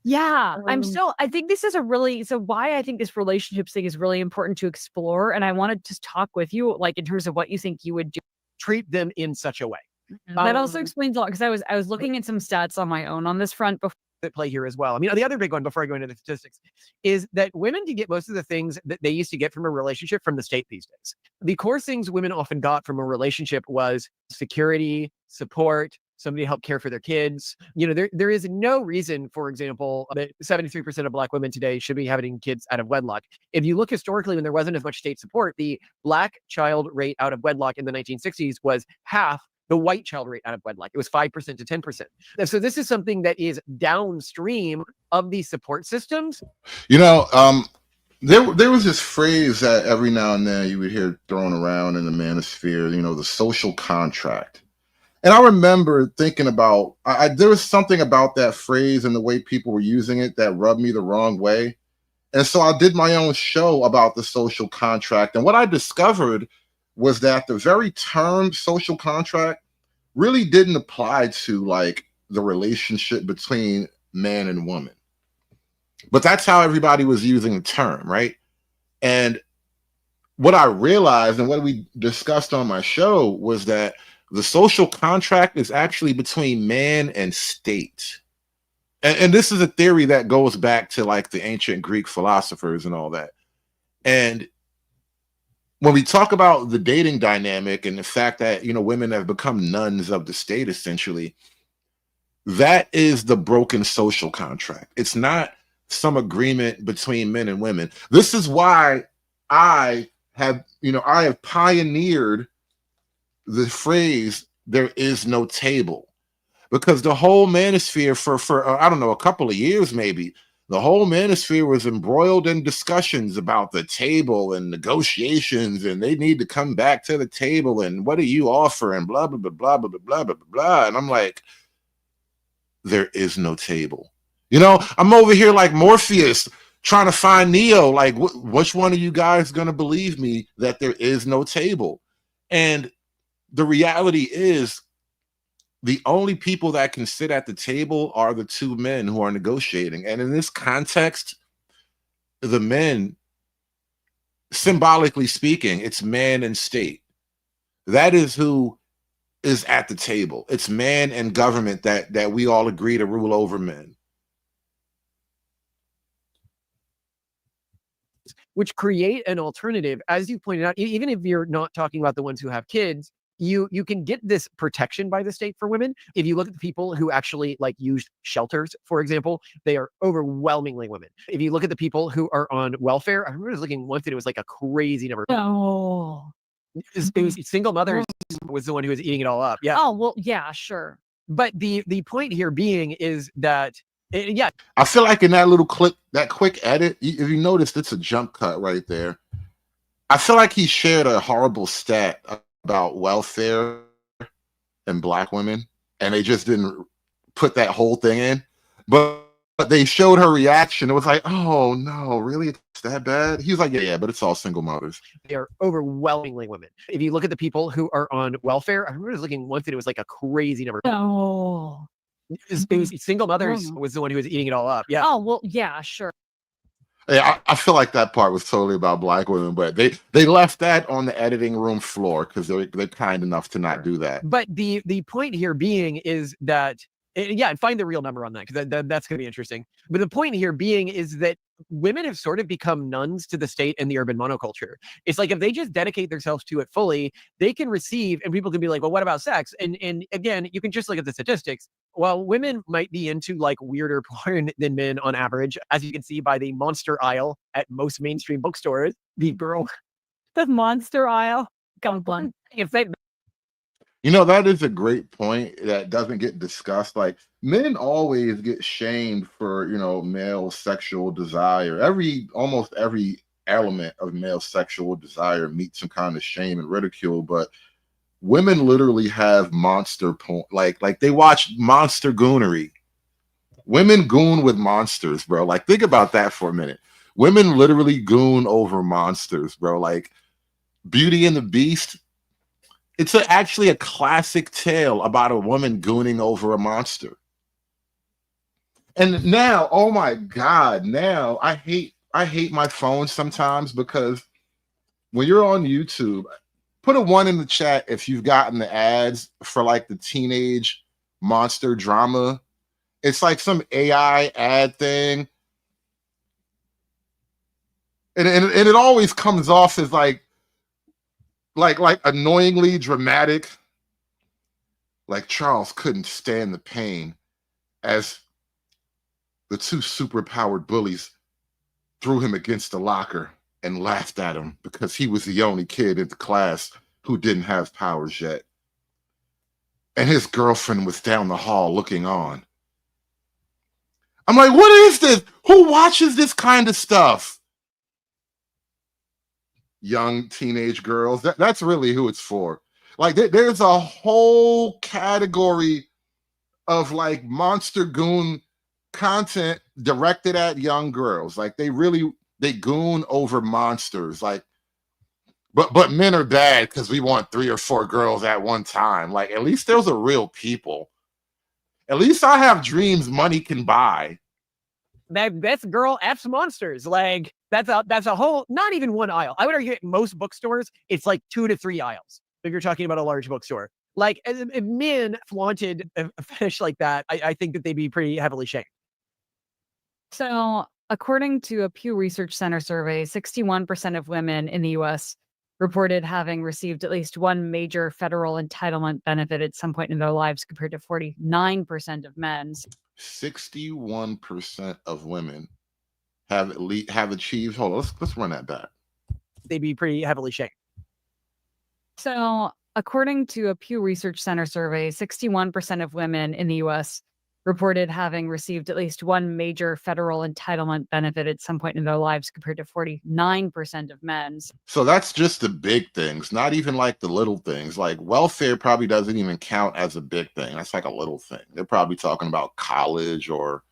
Yeah, I think this is why I think this relationships thing is really important to explore. And I want to just talk with you, like in terms of what you think you would do. Treat them in such a way. That also explains a lot because I was looking at some stats on my own on this front before. That play here as well. I mean, the other big one before I go into the statistics is that women can get most of the things that they used to get from a relationship from the state these days. The core things women often got from a relationship was security, support, somebody to help care for their kids. There is no reason, for example, that 73% of Black women today should be having kids out of wedlock. If you look historically, when there wasn't as much state support, the Black child rate out of wedlock in the 1960s was half the white child rate out of wedlock. It was 5% to 10%. And so this is something that is downstream of these support systems. There was this phrase that every now and then you would hear thrown around in the manosphere, the social contract. And I remember thinking about, there was something about that phrase and the way people were using it that rubbed me the wrong way. And so I did my own show about the social contract. And what I discovered was that the very term social contract really didn't apply to like the relationship between man and woman. But that's how everybody was using the term, right? And what I realized and what we discussed on my show was that the social contract is actually between man and state. And this is a theory that goes back to like the ancient Greek philosophers and all that. And when we talk about the dating dynamic and the fact that, women have become nuns of the state, essentially, that is the broken social contract. It's not some agreement between men and women. This is why I have pioneered the phrase, there is no table. Because the whole manosphere for I don't know, a couple of years maybe, the whole manosphere was embroiled in discussions about the table and negotiations, and they need to come back to the table, and what do you offer, and blah, blah, blah, blah, blah, blah, blah, blah. And I'm like, there is no table. I'm over here like Morpheus trying to find Neo, like, which one of you guys going to believe me that there is no table? And the reality is, the only people that can sit at the table are the two men who are negotiating. And in this context, the men, symbolically speaking, it's man and state. That is who is at the table. It's man and government that we all agree to rule over men. Which create an alternative, as you pointed out, even if you're not talking about the ones who have kids, you can get this protection by the state for women. If you look at the people who actually like used shelters, for example, they are overwhelmingly women. If you look at the people who are on welfare, I remember I was looking once and it was like a crazy number. Oh. It was single mothers was the one who was eating it all up. Yeah. Oh, well, yeah, sure. But the point here being is that, yeah. I feel like in that little clip, that quick edit, if you notice, it's a jump cut right there. I feel like he shared a horrible stat about welfare and Black women, and they just didn't put that whole thing in. But they showed her reaction. It was like, oh no, really? It's that bad? He was like, yeah, but it's all single mothers. They are overwhelmingly women. If you look at the people who are on welfare, I remember I was looking once and it was like a crazy number. Oh. It was single mothers was the one who was eating it all up. Yeah. Oh, well, yeah, sure. Yeah, I feel like that part was totally about Black women, but they left that on the editing room floor because they're kind enough to not do that. But the point here being is that, yeah, and find the real number on that because that's going to be interesting. But the point here being is that women have sort of become nuns to the state and the urban monoculture. It's like if they just dedicate themselves to it fully, they can receive, and people can be like, well, what about sex? And again, you can just look at the statistics. While women might be into like weirder porn than men on average, as you can see by the monster aisle at most mainstream bookstores, the monster aisle. Come on. That is a great point that doesn't get discussed. Like, men always get shamed for, male sexual desire. Almost every element of male sexual desire meets some kind of shame and ridicule, but women literally have monster porn. Like they watch monster goonery. Women goon with monsters, bro. Like, think about that for a minute. Women literally goon over monsters, bro. Like Beauty and the Beast. It's actually a classic tale about a woman gooning over a monster. And now, oh my God, now I hate my phone sometimes because when you're on YouTube, Put a 1 in the chat if you've gotten the ads for like the teenage monster drama. It's like some AI ad thing. And it always comes off as like annoyingly dramatic. Like Charles couldn't stand the pain as the two superpowered bullies threw him against the locker and laughed at him because he was the only kid in the class who didn't have powers yet. And his girlfriend was down the hall looking on. I'm like, what is this? Who watches this kind of stuff? Young teenage girls. That's really who it's for. Like, there's a whole category of like Monster Goon content directed at young girls. Like, they goon over monsters. Like, but men are bad because we want 3 or 4 girls at one time. Like, at least those are real people. At least I have dreams money can buy. That's girl F's monsters. Like, that's a whole, not even one aisle. I would argue at most bookstores, it's like 2 to 3 aisles. If you're talking about a large bookstore. Like, if men flaunted a fetish like that, I think that they'd be pretty heavily shamed. So, according to a Pew Research Center survey, 61% of women in the U.S. reported having received at least one major federal entitlement benefit at some point in their lives, compared to 49% of men. 61% of women have achieved. Hold on, let's run that back. They'd be pretty heavily shamed. So, according to a Pew Research Center survey, 61% of women in the U.S. reported having received at least one major federal entitlement benefit at some point in their lives, compared to 49% of men. So that's just the big things, not even like the little things. Like, welfare probably doesn't even count as a big thing. That's like a little thing. They're probably talking about college, or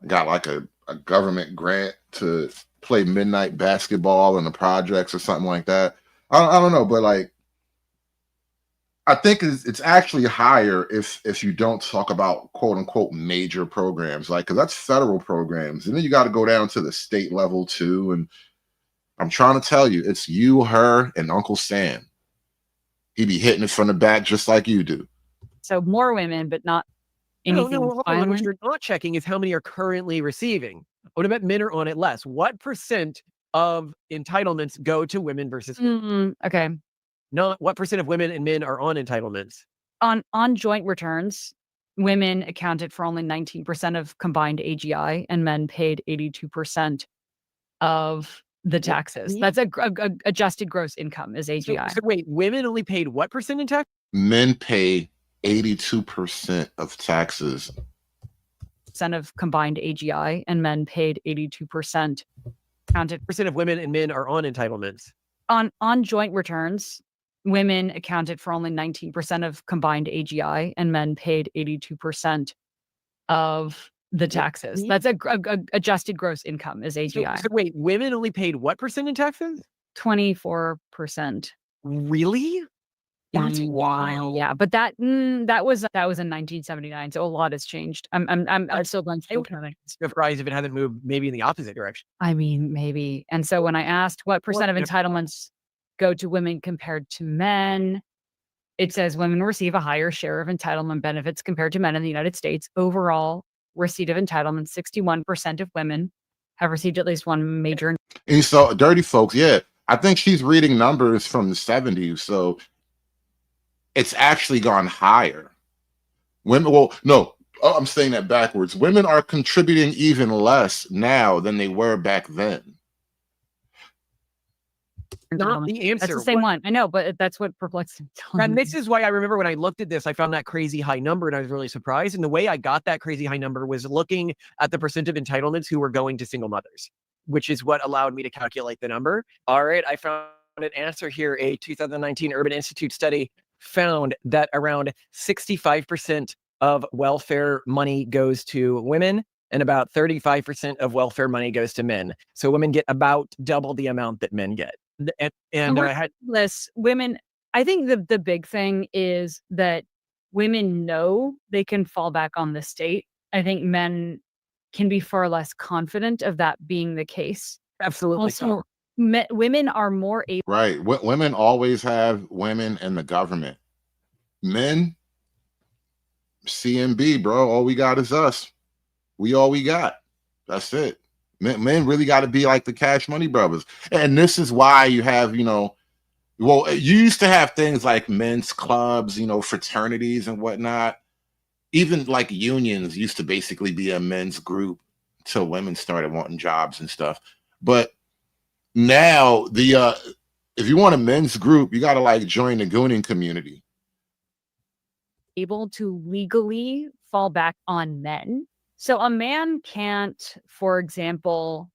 got like a government grant to play midnight basketball in the projects or something like that. I don't know, but like, I think it's actually higher if you don't talk about quote unquote major programs, like, because that's federal programs, and then you got to go down to the state level too. And I'm trying to tell you, it's you, her, and Uncle Sam. He be hitting it from the back just like you do. So more women, but not anything. No, what you're not checking is how many are currently receiving. What about men are on it less? What percent of entitlements go to women versus? Okay. Not what percent of women and men are on entitlements. On joint returns, women accounted for only 19% of combined AGI, and men paid 82% of the taxes. That's a adjusted gross income is AGI. So wait, women only paid what percent in tax? Men pay 82% of taxes. Of combined AGI, and men paid 82%. Counted percent of women and men are on entitlements. On joint returns, women accounted for only 19% of combined AGI, and men paid 82% of the taxes. That's a adjusted gross income is AGI. So wait, women only paid what percent in taxes? 24%. Really? That's wild. Yeah, but that was in 1979, so a lot has changed. I'm still going through counting. Surprised if it hasn't moved maybe in the opposite direction. I mean, maybe. And so when I asked what percent of entitlements go to women compared to men, it says women receive a higher share of entitlement benefits compared to men in the United States. Overall receipt of entitlements, 61% of women have received at least one major. And so, dirty folks, yeah, I think she's reading numbers from the 70s, so it's actually gone higher. Women, well, no, I'm saying that backwards. Women are contributing even less now than they were back then. Not the answer. That's the same one. I know, but that's what perplexes me. And this is why I remember when I looked at this, I found that crazy high number and I was really surprised. And the way I got that crazy high number was looking at the percent of entitlements who were going to single mothers, which is what allowed me to calculate the number. All right, I found an answer here. A 2019 Urban Institute study found that around 65% of welfare money goes to women and about 35% of welfare money goes to men. So women get about double the amount that men get. And I had less women. I think the big thing is that women know they can fall back on the state. I think men can be far less confident of that being the case. Absolutely. Also, women are more able. Right. Women always have women in the government. Men, CMB, bro. All we got is us. We all we got. That's it. Men really got to be like the Cash Money Brothers. And this is why you have, well, you used to have things like men's clubs, fraternities and whatnot. Even like unions used to basically be a men's group till women started wanting jobs and stuff. But now if you want a men's group, you got to like join the gooning community. Able to legally fall back on men. So a man can't, for example,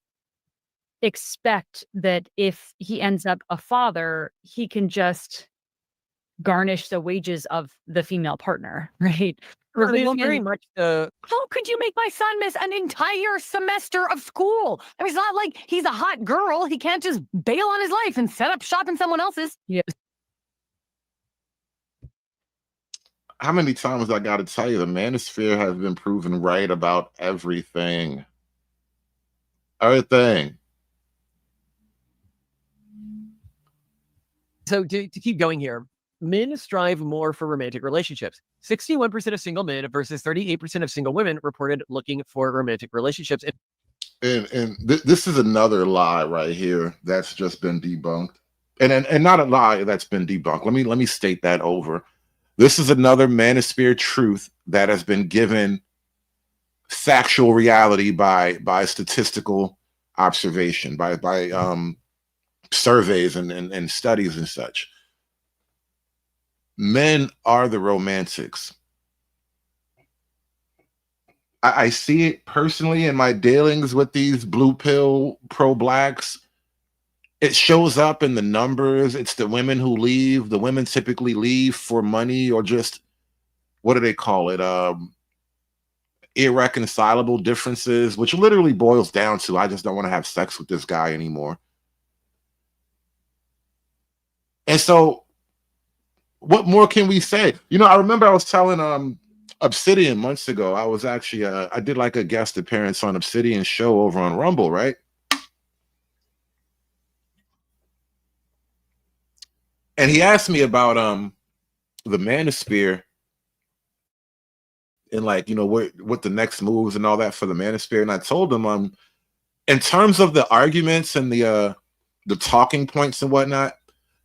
expect that if he ends up a father, he can just garnish the wages of the female partner, right? For the woman, very much the how could you make my son miss an entire semester of school? I mean, it's not like he's a hot girl. He can't just bail on his life and set up shop in someone else's. Yeah. How many times I got to tell you, the Manosphere has been proven right about everything. Everything. So to keep going here, men strive more for romantic relationships. 61% of single men versus 38% of single women reported looking for romantic relationships. And this is another lie right here that's just been debunked. And not a lie that's been debunked. Let me state that over. This is another Manosphere truth that has been given factual reality by statistical observation, by surveys and studies and such. Men are the romantics. I see it personally in my dealings with these blue pill pro-blacks. It shows up in the numbers. It's the women who leave. The women typically leave for money or just, what do they call it? Irreconcilable differences, which literally boils down to, I just don't want to have sex with this guy anymore. And so what more can we say? I remember I was telling Obsidian months ago, I was actually, I did like a guest appearance on Obsidian's show over on Rumble, right? And he asked me about the Manosphere and like, what the next moves and all that for the Manosphere. And I told him, in terms of the arguments and the talking points and whatnot,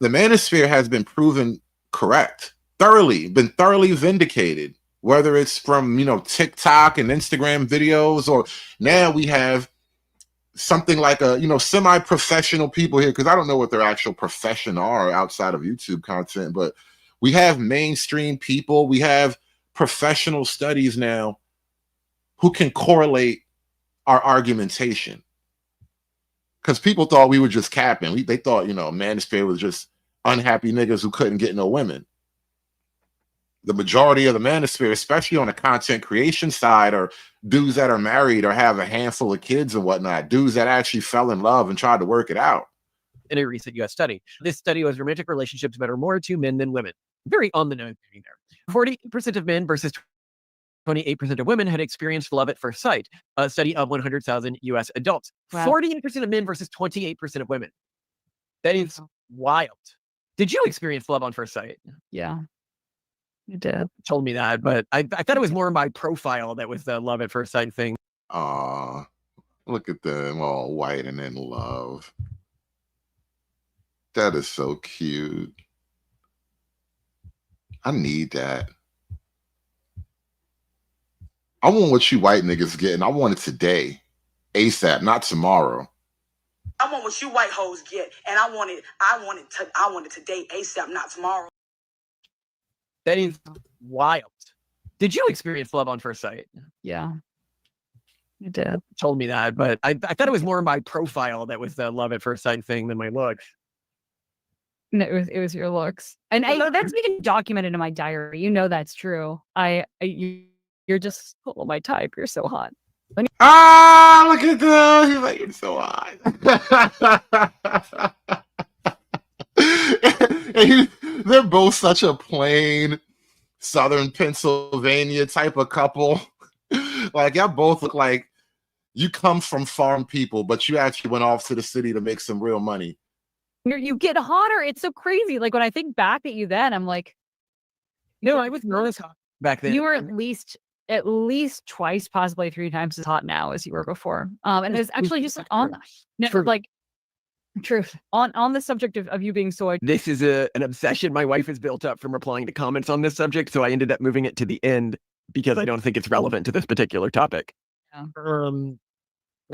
the Manosphere has been proven correct, been thoroughly vindicated, whether it's from, TikTok and Instagram videos, or now we have something like a, semi-professional people here, because I don't know what their actual profession are outside of YouTube content, but we have mainstream people, we have professional studies now who can correlate our argumentation. Because people thought we were just capping. They thought, Manosphere was just unhappy niggas who couldn't get no women. The majority of the Manosphere, especially on the content creation side, are dudes that are married or have a handful of kids and whatnot, dudes that actually fell in love and tried to work it out. In a recent US study, this study was romantic relationships matter more to men than women. Very on the nose there. 40% of men versus 28% of women had experienced love at first sight. A study of 100,000 US adults. Wow. 48% of men versus 28% of women. That is wild. Did you experience love on first sight? Yeah. You did. Told me that, but I thought it was more my profile that was the love at first sight thing. Aw, look at them all white and in love. That is so cute. I need that. I want what you white niggas getting. I want it today, ASAP, not tomorrow. I want what you white hoes get, and I want it today, ASAP, not tomorrow. That is wild. Did you experience love on first sight? Yeah. You did. Told me that, but I thought it was more my profile that was the love at first sight thing than my looks. No, it was your looks. And that's being documented in my diary. That's true. You're just my type. You're so hot. Look at that. He's like, you're so hot. They're both such a plain Southern Pennsylvania type of couple. Like, y'all both look like you come from farm people, but you actually went off to the city to make some real money. You get hotter. It's so crazy. Like when I think back at you then, I'm like, no, I was not as hot back then. You were at least twice, possibly 3 times as hot now as you were before. And it's actually just on truth on the subject of you being soy. This is an obsession my wife has built up from replying to comments on this subject, so I ended up moving it to the end because I don't think it's relevant to this particular topic. Yeah.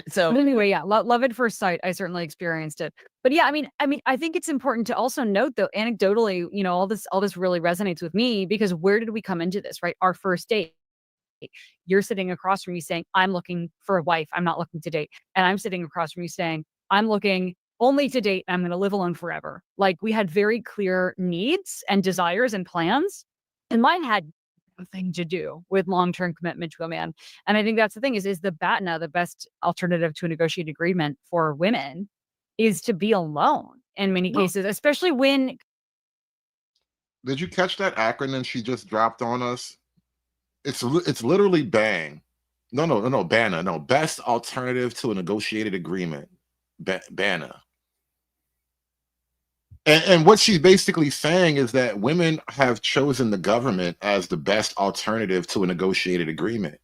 So but anyway, yeah, love at first sight. I certainly experienced it. But yeah, I mean, I think it's important to also note, though, anecdotally, all this really resonates with me because where did we come into this, right? Our first date. You're sitting across from me saying, I'm looking for a wife. I'm not looking to date. And I'm sitting across from you saying, I'm looking only to date. I'm going to live alone forever. Like we had very clear needs and desires and plans. And mine had nothing to do with long-term commitment to a man. And I think that's the thing is the BATNA, the best alternative to a negotiated agreement for women, is to be alone in many cases, especially when. Did you catch that acronym she just dropped on us? It's literally BANG. No, BANA. No, best alternative to a negotiated agreement. BANA. And what she's basically saying is that women have chosen the government as the best alternative to a negotiated agreement.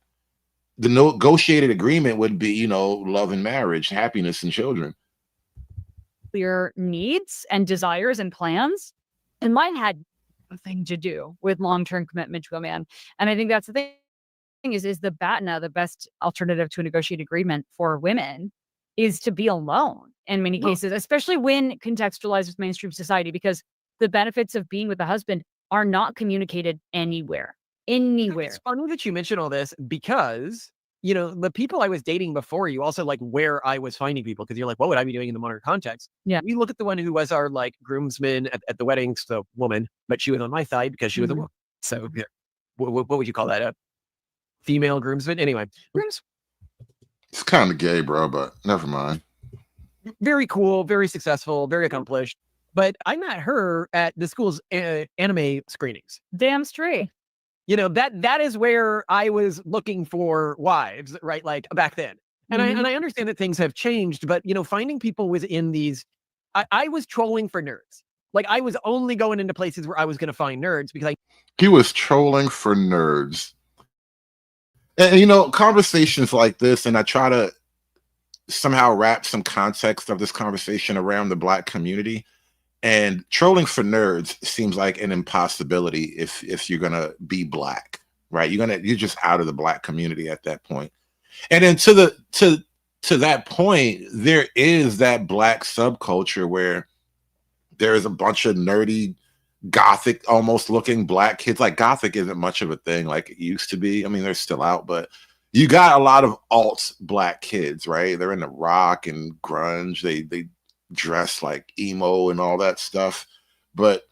The negotiated agreement would be, love and marriage, happiness and children. Clear needs and desires and plans. And mine had nothing to do with long-term commitment to a man. And I think that's the thing is the BATNA, the best alternative to a negotiated agreement for women, is to be alone in many cases, especially when contextualized with mainstream society, because the benefits of being with a husband are not communicated anywhere. It's funny that you mention all this because, the people I was dating before you also like where I was finding people because you're like, what would I be doing in the modern context? Yeah. We look at the one who was our like groomsman at the wedding, so woman, but she was on my side because she was a woman. So yeah. What would you call that? A female groomsman? Anyway, it's kind of gay, bro, but never mind. Very cool, very successful, very accomplished. But I met her at the school's anime screenings. Damn straight. That is where I was looking for wives, right? Like back then. And I understand that things have changed, but finding people within these, I was trolling for nerds. Like I was only going into places where I was going to find nerds because he was trolling for nerds. And conversations like this, and I try to somehow wrap some context of this conversation around the Black community. And trolling for nerds seems like an impossibility if you're gonna be Black, right? You're just out of the Black community at that point. And then to that point, there is that Black subculture where there is a bunch of nerdy, Gothic almost looking Black kids. Like Gothic isn't much of a thing like it used to be. I mean, they're still out, but you got a lot of alt Black kids, right? They're into rock and grunge. They dress like emo and all that stuff, but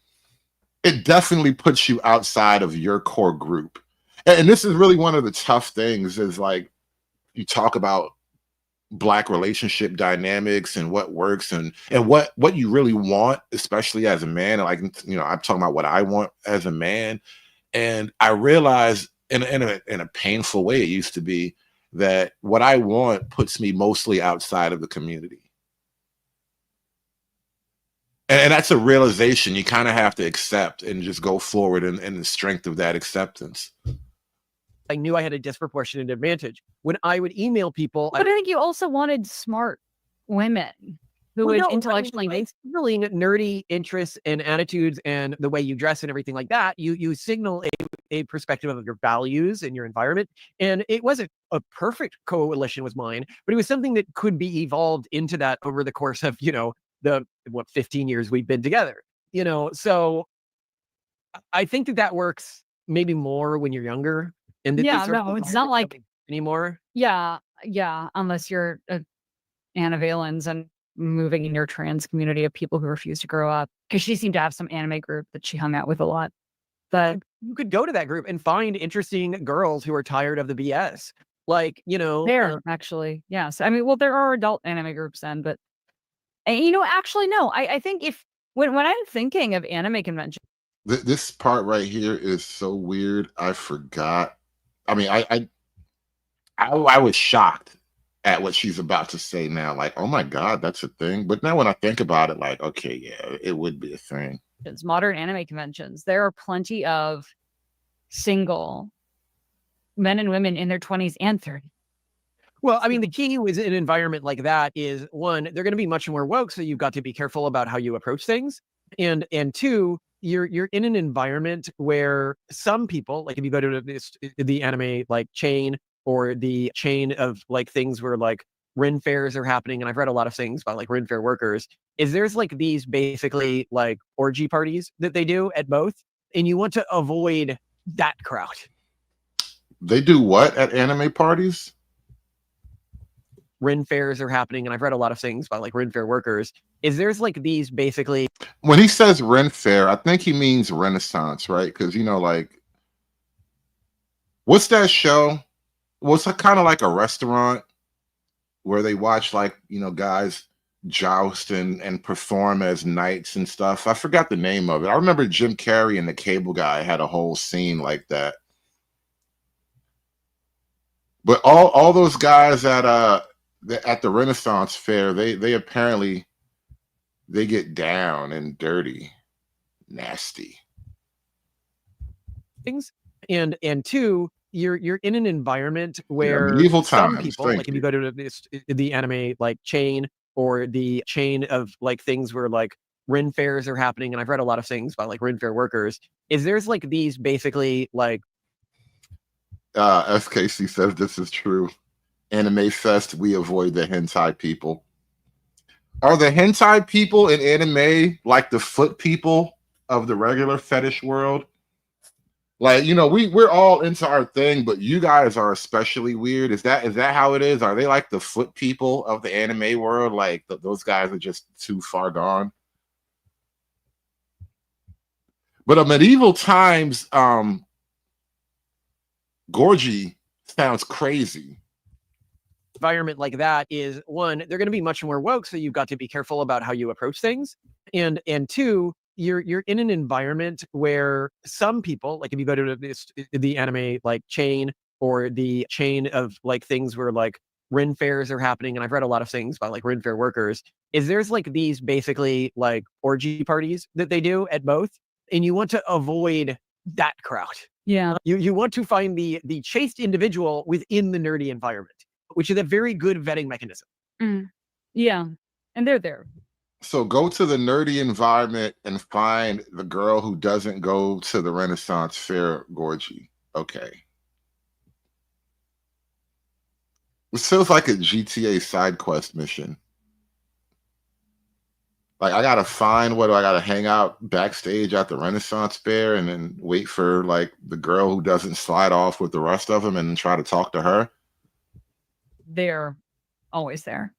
it definitely puts you outside of your core group. And this is really one of the tough things is like you talk about Black relationship dynamics and what works and what you really want, especially as a man. Like, I'm talking about what I want as a man. And I realized in a painful way, it used to be that what I want puts me mostly outside of the community. And that's a realization you kind of have to accept and just go forward in the strength of that acceptance. I knew I had a disproportionate advantage. When I would email people... But I think you also wanted smart women who would intellectually... Signaling nerdy interests and attitudes and the way you dress and everything like that, you signal a perspective of your values and your environment. And it wasn't a perfect coalition with mine, but it was something that could be evolved into that over the course of, the 15 years we've been together, so I think that works maybe more when you're younger. And no, it's not like anymore. Yeah, unless you're Anna Valens and moving in your trans community of people who refuse to grow up, because she seemed to have some anime group that she hung out with a lot. But you could go to that group and find interesting girls who are tired of the BS. Like, there actually, yes. I mean, well, there are adult anime groups then, but. And, actually, no. I think when I'm thinking of anime convention, this part right here is so weird. I forgot. I mean, I was shocked at what she's about to say now. Like, oh my God, that's a thing. But now when I think about it, like, okay, yeah, it would be a thing. It's modern anime conventions. There are plenty of single men and women in their 20s and 30s. Well, I mean, the key with an environment like that is, one, they're going to be much more woke, so you've got to be careful about how you approach things, and two, you're in an environment where some people, like if you go to the anime like chain or the chain of like things where like Ren fairs are happening, and I've read a lot of things about like Ren fair workers, is there's like these basically like orgy parties that they do at both, and you want to avoid that crowd. They do what at anime parties? Ren fairs are happening, and I've read a lot of things about like Ren fair workers, is there's like these basically. When he says Ren fair, I think he means Renaissance, right? Because, you know, like, what's that show? Well, it's kind of like a restaurant where they watch, like, you know, guys joust and perform as knights and stuff. I forgot the name of it. I remember Jim Carrey and the Cable Guy had a whole scene like that. But all those guys at the Renaissance fair, they apparently they get down and dirty, nasty things, and two, you're in an environment where medieval some times, people, like if you go to the anime like chain or the chain of like things where like Ren fairs are happening, and I've read a lot of things about like Ren fair workers, is there's like these basically like. SKC says this is true. Anime fest, we avoid the hentai people. Are the hentai people in anime like the foot people of the regular fetish world? Like, you know, we're all into our thing, but you guys are especially weird. Is that how it is? Are they like the foot people of the anime world? Like those guys are just too far gone. But a medieval times Gorgie sounds crazy. Environment like that is, one, they're going to be much more woke, so you've got to be careful about how you approach things, and two, you're in an environment where some people, like if you go to the anime like chain or the chain of like things where like Ren fairs are happening, and I've read a lot of things about like Ren fair workers, is there's like these basically like orgy parties that they do at both, and you want to avoid that crowd. Yeah. You want to find the chaste individual within the nerdy environment, which is a very good vetting mechanism. Yeah. And they're there. So go to the nerdy environment and find the girl who doesn't go to the Renaissance fair, Gorgie. Okay. This feels like a GTA side quest mission. Like, I gotta find what do I gotta hang out backstage at the Renaissance fair and then wait for like the girl who doesn't slide off with the rest of them and try to talk to her. They're always there.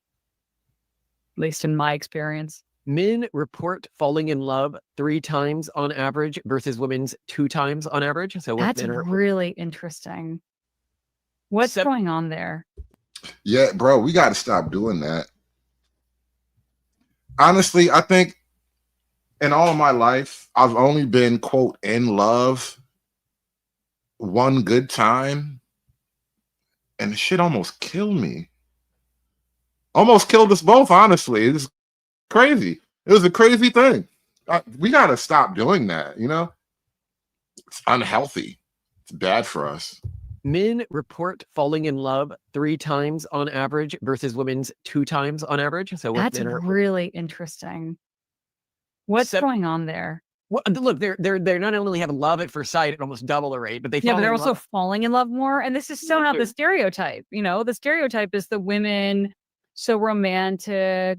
At least in my experience. Men report falling in love 3 times on average versus women's 2 times on average. So that's really interesting. What's going on there? Yeah, bro, we got to stop doing that. Honestly, I think in all of my life, I've only been, quote, in love one good time, and the shit almost killed me. Almost killed us both, honestly. It's crazy. It was a crazy thing. We got to stop doing that, you know? It's unhealthy. It's bad for us. Men report falling in love 3 times on average versus women's 2 times on average. So that's really interesting. What's going on there? Well, look, they're not only having love at first sight at almost double the rate, but but they're also falling in love more. And this is so not the stereotype. You know, the stereotype is the women so romantic,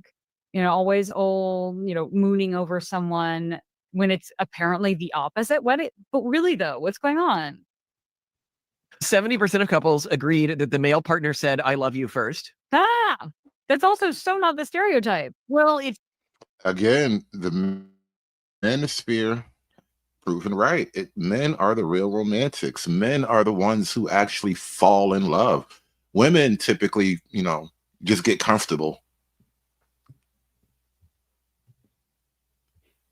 you know, always old, you know, mooning over someone, when it's apparently the opposite. But really though, what's going on? 70% of couples agreed that the male partner said, "I love you" first. That's also so not the stereotype. Well, it's again, the Manosphere proven right. Men are the real romantics. Men are the ones who actually fall in love. Women typically, you know, just get comfortable.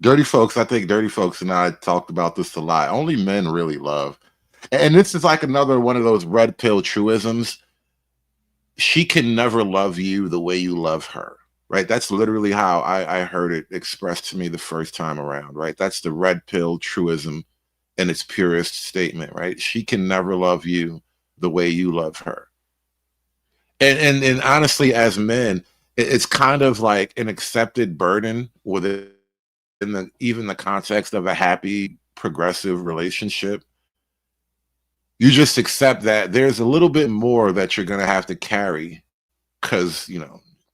Dirty Folks, I think Dirty Folks and I talked about this a lot. Only men really love. And this is like another one of those red pill truisms. she can never love you the way you love her. Right. That's literally how I heard it expressed to me the first time around. Right. That's the red pill truism in its purest statement. Right. She can never love you the way you love her. And honestly, as men, it's kind of like an accepted burden within even the context of a happy, progressive relationship. You just accept that there's a little bit more that you're going to have to carry because,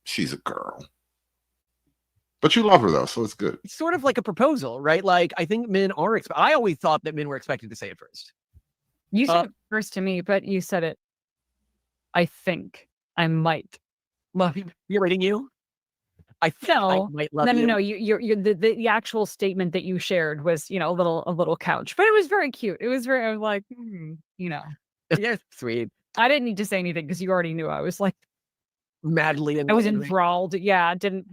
she's a girl. But you love her though, so it's good. It's sort of like a proposal, right? Like, I think men are. I always thought that men were expected to say it first. You said it first to me, but you said it. I think I might love you. You're rating you. I might love you. No. You're the actual statement that you shared was a little couch, but it was very cute. It was very. I was like, Yeah, sweet. I didn't need to say anything because you already knew. I was like madly. I was enthralled. Yeah, it didn't.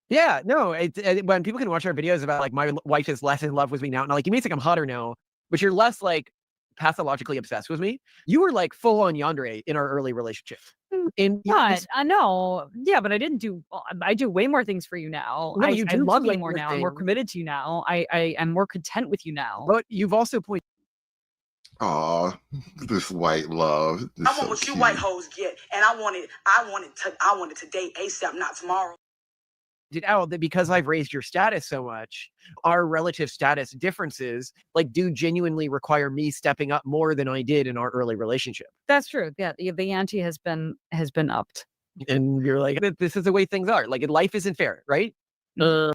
Yeah, no. When people can watch our videos about like my wife is less in love with me now, and like you may think I'm hotter now, but you're less like pathologically obsessed with me. You were like full on yandere in our early relationship. I know. Yeah, but I didn't do. I do way more things for you now. No, I love you more now. I'm more committed to you now. I am more content with you now. But you've also pointed. Aw, this white love. I want what you white hoes get, and I wanted today ASAP, not tomorrow. Out that because I've raised your status so much, our relative status differences like do genuinely require me stepping up more than I did in our early relationship. That's true. Yeah, the ante has been upped. And you're like, this is the way things are. Like life isn't fair, right? And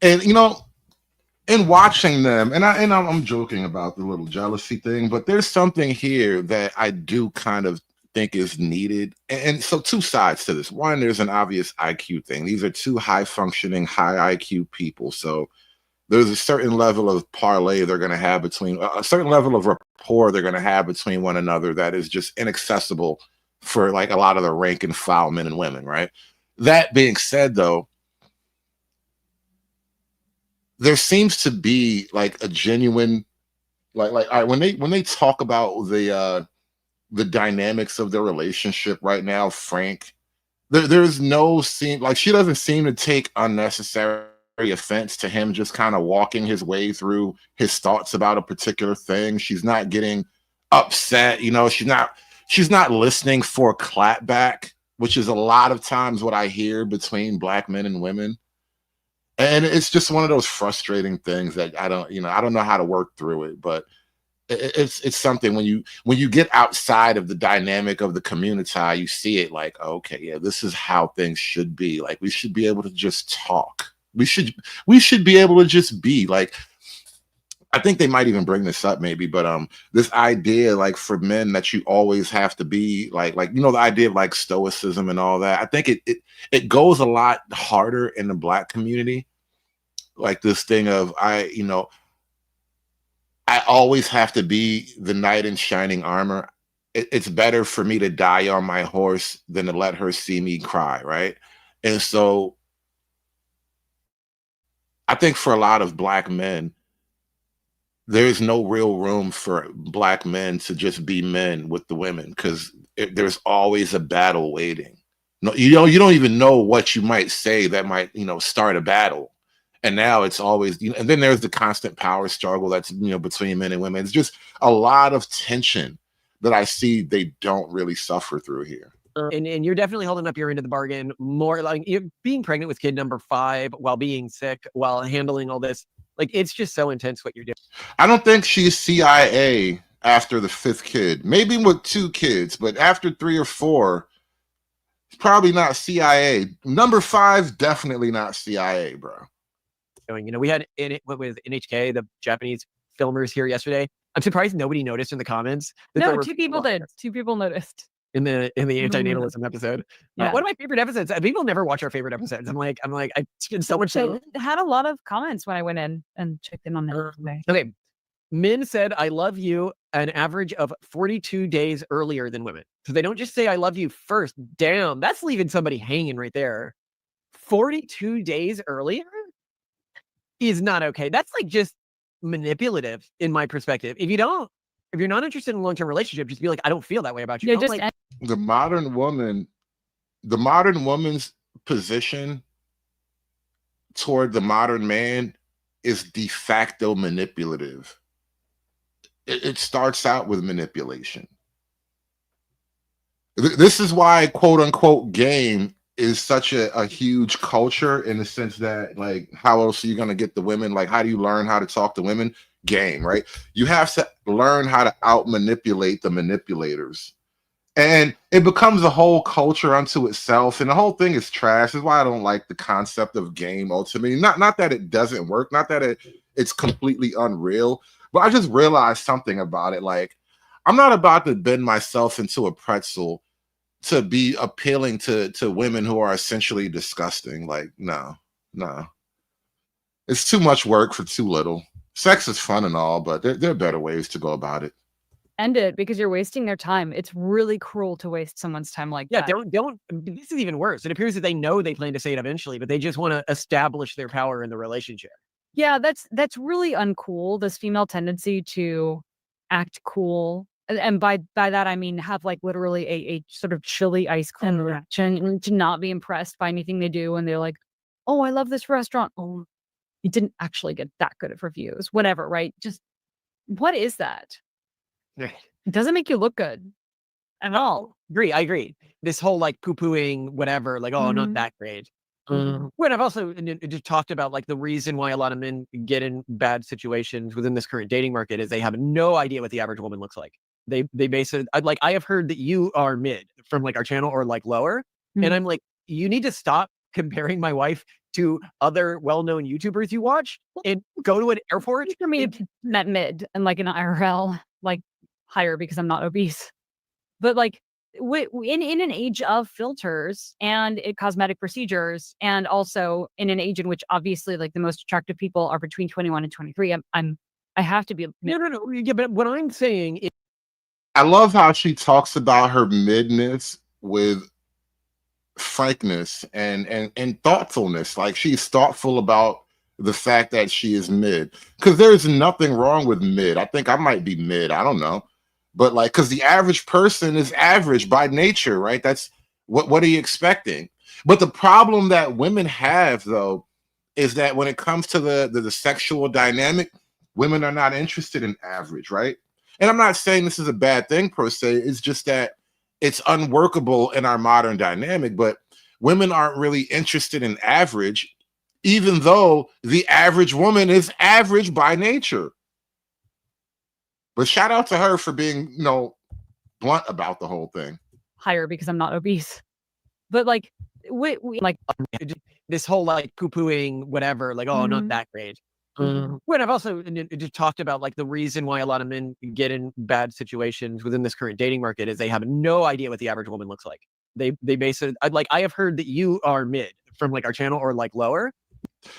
in watching them, and I'm joking about the little jealousy thing, but there's something here that I do kind of think is needed. And so two sides to this. One, there's an obvious IQ thing. These are two high functioning, high IQ people. So there's a certain level of parlay they're going to have between a certain level of rapport they're going to have between one another that is just inaccessible for like a lot of the rank and file men and women, right? That being said, though, there seems to be like a genuine all right, when they talk about the dynamics of their relationship right now, Frank, there's no seem like she doesn't seem to take unnecessary offense to him just kind of walking his way through his thoughts about a particular thing. She's not getting upset, she's not listening for clapback, which is a lot of times what I hear between black men and women. And it's just one of those frustrating things that I don't know how to work through it, but it's something when you get outside of the dynamic of the community, you see it like, okay, yeah, this is how things should be. Like we should be able to just talk. We should be able to just be like, I think they might even bring this up maybe, but this idea like for men that you always have to be like the idea of like stoicism and all that. I think it goes a lot harder in the black community. Like this thing of I always have to be the knight in shining armor. It's better for me to die on my horse than to let her see me cry, right? And so I think for a lot of black men, there's no real room for black men to just be men with the women because there's always a battle waiting. No, you don't even know what you might say that might start a battle. And now it's always, and then there's the constant power struggle that's, between men and women. It's just a lot of tension that I see they don't really suffer through here. And you're definitely holding up your end of the bargain more. Like you're being pregnant with kid number 5 while being sick, while handling all this. Like, it's just so intense what you're doing. I don't think she's CIA after the 5th kid. Maybe with 2 kids, but after 3 or 4, probably not CIA. Number 5, definitely not CIA, bro. We had what was NHK, the Japanese filmers here yesterday. I'm surprised nobody noticed in the comments. No, 2 people did. 2 people noticed in the antinatalism episode. Yeah. One of my favorite episodes. People never watch our favorite episodes. I'm like, I spend so much time. It had a lot of comments when I went in and checked in on it today. Okay, men said I love you an average of 42 days earlier than women. So they don't just say I love you first. Damn, that's leaving somebody hanging right there. 42 days earlier is not okay. That's like just manipulative in my perspective. If you don't If you're not interested in a long-term relationship, just be like, I don't feel that way about you. Yeah, Don't, just like, end- The modern woman's position toward the modern man is de facto manipulative. It starts out with manipulation. This is why quote unquote game is such a huge culture, in the sense that, like, how else are you going to get the women? Like, how do you learn how to talk to women? Game, right? You have to learn how to out manipulate the manipulators. And it becomes a whole culture unto itself, and the whole thing is trash. That's why I don't like the concept of game ultimately. Not that it doesn't work, not that it's completely unreal, but I just realized something about it. Like, I'm not about to bend myself into a pretzel to be appealing to women who are essentially disgusting. Like, no. It's too much work for too little. Sex is fun and all, but there are better ways to go about it. End it, because you're wasting their time. It's really cruel to waste someone's time like yeah, that. don't. This is even worse. It appears that they know they plan to say it eventually, but they just want to establish their power in the relationship. Yeah, that's really uncool. This female tendency to act cool, and by that I mean have like literally a sort of chilly ice cold reaction, and to not be impressed by anything they do, and they're like, "Oh, I love this restaurant." Oh, it didn't actually get that good of reviews. Whatever, right? Just what is that? It doesn't make you look good at all. I agree. This whole like poo-pooing whatever, like, oh, not that great. When I've also just talked about like the reason why a lot of men get in bad situations within this current dating market is they have no idea what the average woman looks like. They base it like, I have heard that you are mid from like our channel or like lower, and I'm like, you need to stop comparing my wife to other well-known YouTubers you watch and go to an airport. For me, met mid and like an IRL, like higher because I'm not obese. But like in an age of filters and cosmetic procedures, and also in an age in which obviously like the most attractive people are between 21 and 23, I have to be. No. Yeah, but what I'm saying is, I love how she talks about her midness with frankness and thoughtfulness. Like, she's thoughtful about the fact that she is mid, because there's nothing wrong with mid. I think I might be mid, I don't know, but like, because the average person is average by nature, right? That's what are you expecting? But the problem that women have, though, is that when it comes to the sexual dynamic, women are not interested in average, right? And I'm not saying this is a bad thing per se, it's just that it's unworkable in our modern dynamic. But women aren't really interested in average, even though the average woman is average by nature. But shout out to her for being, blunt about the whole thing. Higher because I'm not obese. But like, we like this whole like poo-pooing whatever, like, oh, not that great. When I've also just talked about like the reason why a lot of men get in bad situations within this current dating market is they have no idea what the average woman looks like. They base it like, I have heard that you are mid from like our channel or like lower.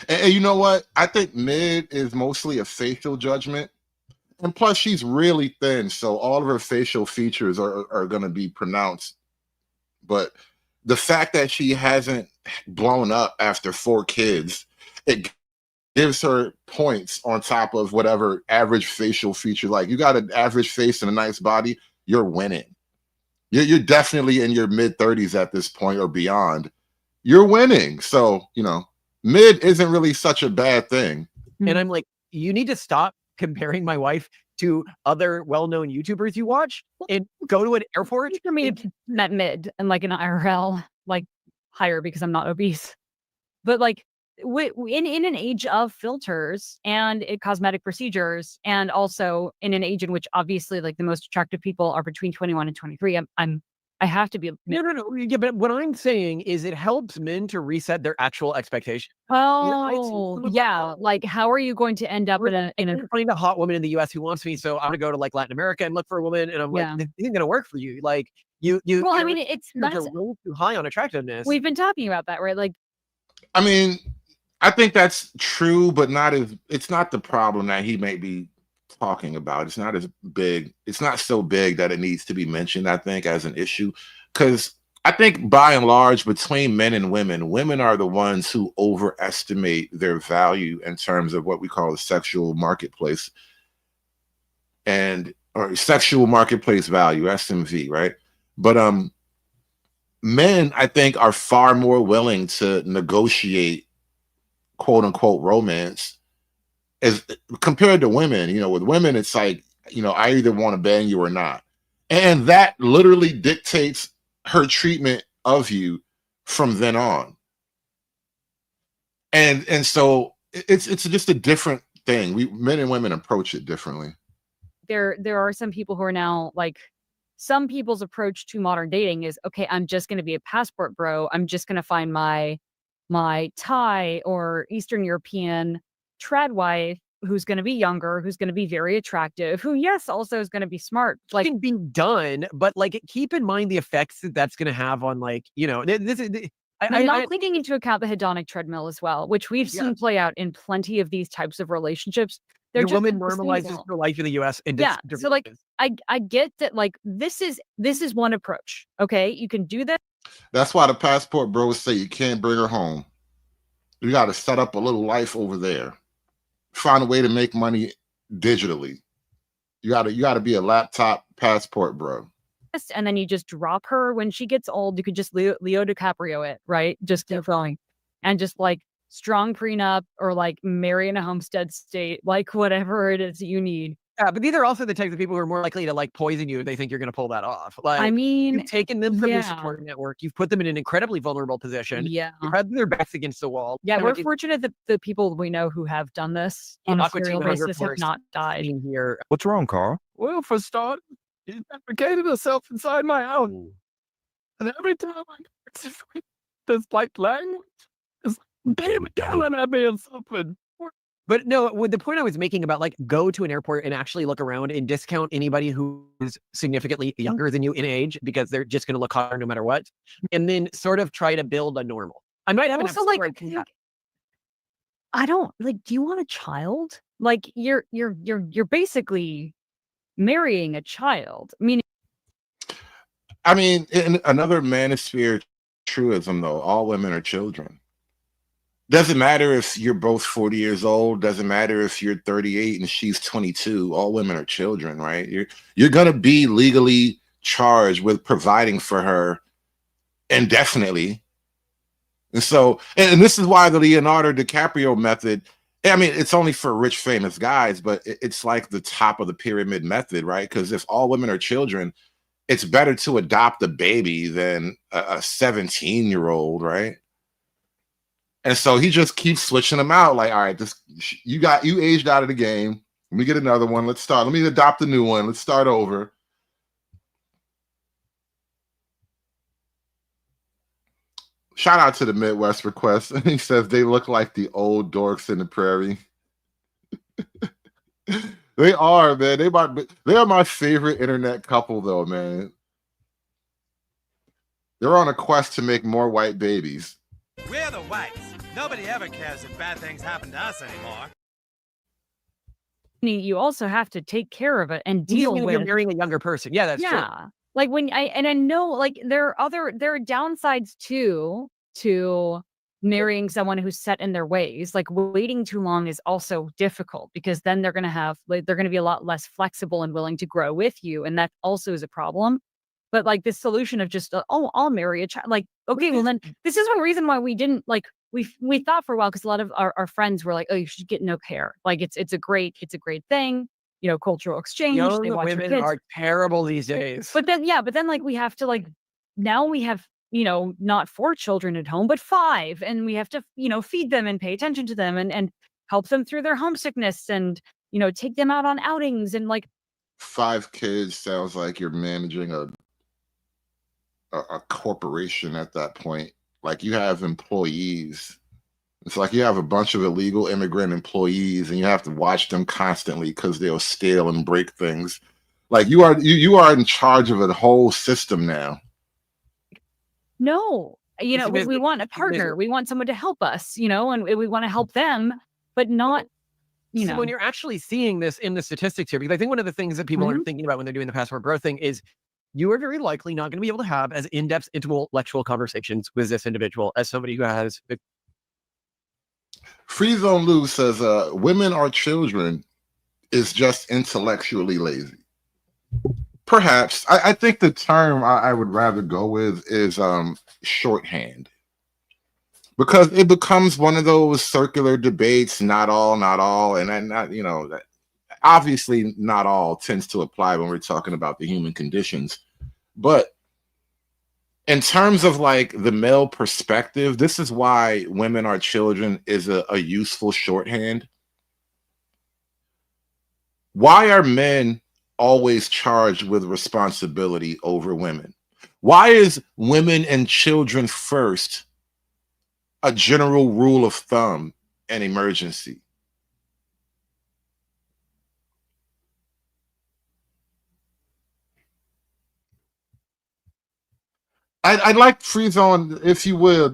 And you know what? I think mid is mostly a facial judgment. And plus, she's really thin, so all of her facial features are going to be pronounced. But the fact that she hasn't blown up after 4 kids, it gives her points on top of whatever average facial feature. Like, you got an average face and a nice body, you're winning. You're definitely in your mid-30s at this point or beyond. You're winning. So, mid isn't really such a bad thing. And I'm like, you need to stop comparing my wife to other well-known YouTubers you watch and go to an airport. For me, met mid and like an IRL, like higher because I'm not obese. But like, in an age of filters and cosmetic procedures, and also in an age in which obviously like the most attractive people are between 21 and 23, I have to be. No. Yeah, but what I'm saying is it helps men to reset their actual expectation. Oh, yeah. Like, how are you going to end up in a find a hot woman in the US who wants me, so I'm gonna go to like Latin America and look for a woman, and I'm like, this isn't gonna work for you. Like, you. Well, I mean, it's a little too high on attractiveness. We've been talking about that, right? Like, I mean, I think that's true, but it's not the problem that he may be talking about. It's not as big. It's not so big that it needs to be mentioned, I think, as an issue. Because I think by and large, between men and women are the ones who overestimate their value in terms of what we call the sexual marketplace. And or sexual marketplace value, SMV, right? But men, I think, are far more willing to negotiate quote unquote romance as compared to women. You know, with women, it's like, you know, I either want to bang you or not. And that literally dictates her treatment of you from then on. And so it's just a different thing. Men and women approach it differently. There are some people who are now like, some people's approach to modern dating is, okay, I'm just going to be a passport bro. I'm just going to find my Thai or Eastern European trad wife who's going to be younger, who's going to be very attractive, who, yes, also is going to be smart. Like, can be done, but like, keep in mind the effects that that's going to have on, like, you know, this is. I'm not taking into account the hedonic treadmill as well, which we've seen play out in plenty of these types of relationships. The woman normalizes her life in the U.S. and so like I get that, like, this is one approach. Okay, you can do that. That's why the passport bros say you can't bring her home. You got to set up a little life over there. Find a way to make money digitally. You got to be a laptop passport bro. And then you just drop her when she gets old. You could just Leo DiCaprio it, right? Just keep going, and just like strong prenup, or like marry in a homestead state, like whatever it is you need. Yeah, but these are also the types of people who are more likely to like poison you if they think you're going to pull that off. Like, I mean, you've taken them from your support network, you've put them in an incredibly vulnerable position. Yeah, you've had their backs against the wall. Yeah, we're fortunate that the people we know who have done this on a serial basis have not died. Here. What's wrong, Carl? Well, for start, she defecated herself inside my house. And every time I this like language, it's like, damn it, yelling at me and something. But no, the point I was making about like go to an airport and actually look around and discount anybody who is significantly younger than you in age because they're just going to look hotter no matter what, and then sort of try to build a normal. I might have also like, I don't like. Do you want a child? Like you're basically marrying a child. I mean, in another manosphere truism, though, all women are children. Doesn't matter if you're both 40 years old. Doesn't matter if you're 38 and she's 22. All women are children, right? You're gonna be legally charged with providing for her indefinitely. And so, and this is why the Leonardo DiCaprio method. I mean, it's only for rich, famous guys, but it's like the top of the pyramid method, right? Because if all women are children, it's better to adopt a baby than a 17-year-old, right? And so he just keeps switching them out. Like, all right, you aged out of the game. Let me get another one. Let's start. Let me adopt a new one. Let's start over. Shout out to the Midwest Request. He says they look like the old dorks in the prairie. They are, man. They are my favorite internet couple, though, man. They're on a quest to make more white babies. We're the whites. Nobody ever cares if bad things happen to us anymore. You also have to take care of it and deal with. You're marrying a younger person. Yeah, that's true. Like when I know, like there are downsides too to marrying someone who's set in their ways. Like waiting too long is also difficult because then they're going to be a lot less flexible and willing to grow with you, and that also is a problem. But like this solution of just I'll marry a child. Like, okay, well then this is one reason why we didn't like we thought for a while, because a lot of our friends were like, oh, you should get no care. Like it's a great thing. You know, cultural exchange. Young they watch women are terrible these days. But then like we have to like, now we have, you know, not 4 children at home, but 5. And we have to, you know, feed them and pay attention to them and help them through their homesickness and, you know, take them out on outings and like. 5 kids sounds like you're managing a corporation at that point. Like you have employees. It's like you have a bunch of illegal immigrant employees and you have to watch them constantly because they'll steal and break things. Like you are in charge of a whole system now. No, you know, we want a partner. We want someone to help us, you know, and we want to help them, but not, you know. So when you're actually seeing this in the statistics here, because I think one of the things that people aren't thinking about when they're doing the passport bro thing is you are very likely not going to be able to have as in-depth intellectual conversations with this individual as somebody who has. Free Zone Lou says, women are children is just intellectually lazy. Perhaps. I think the term I would rather go with is shorthand, because it becomes one of those circular debates. Not all, not all, and not, that obviously not all tends to apply when we're talking about the human conditions. But in terms of like the male perspective, this is why women are children is a useful shorthand. Why are men always charged with responsibility over women? Why is women and children first a general rule of thumb in emergency? I'd like Free Zone, if you would,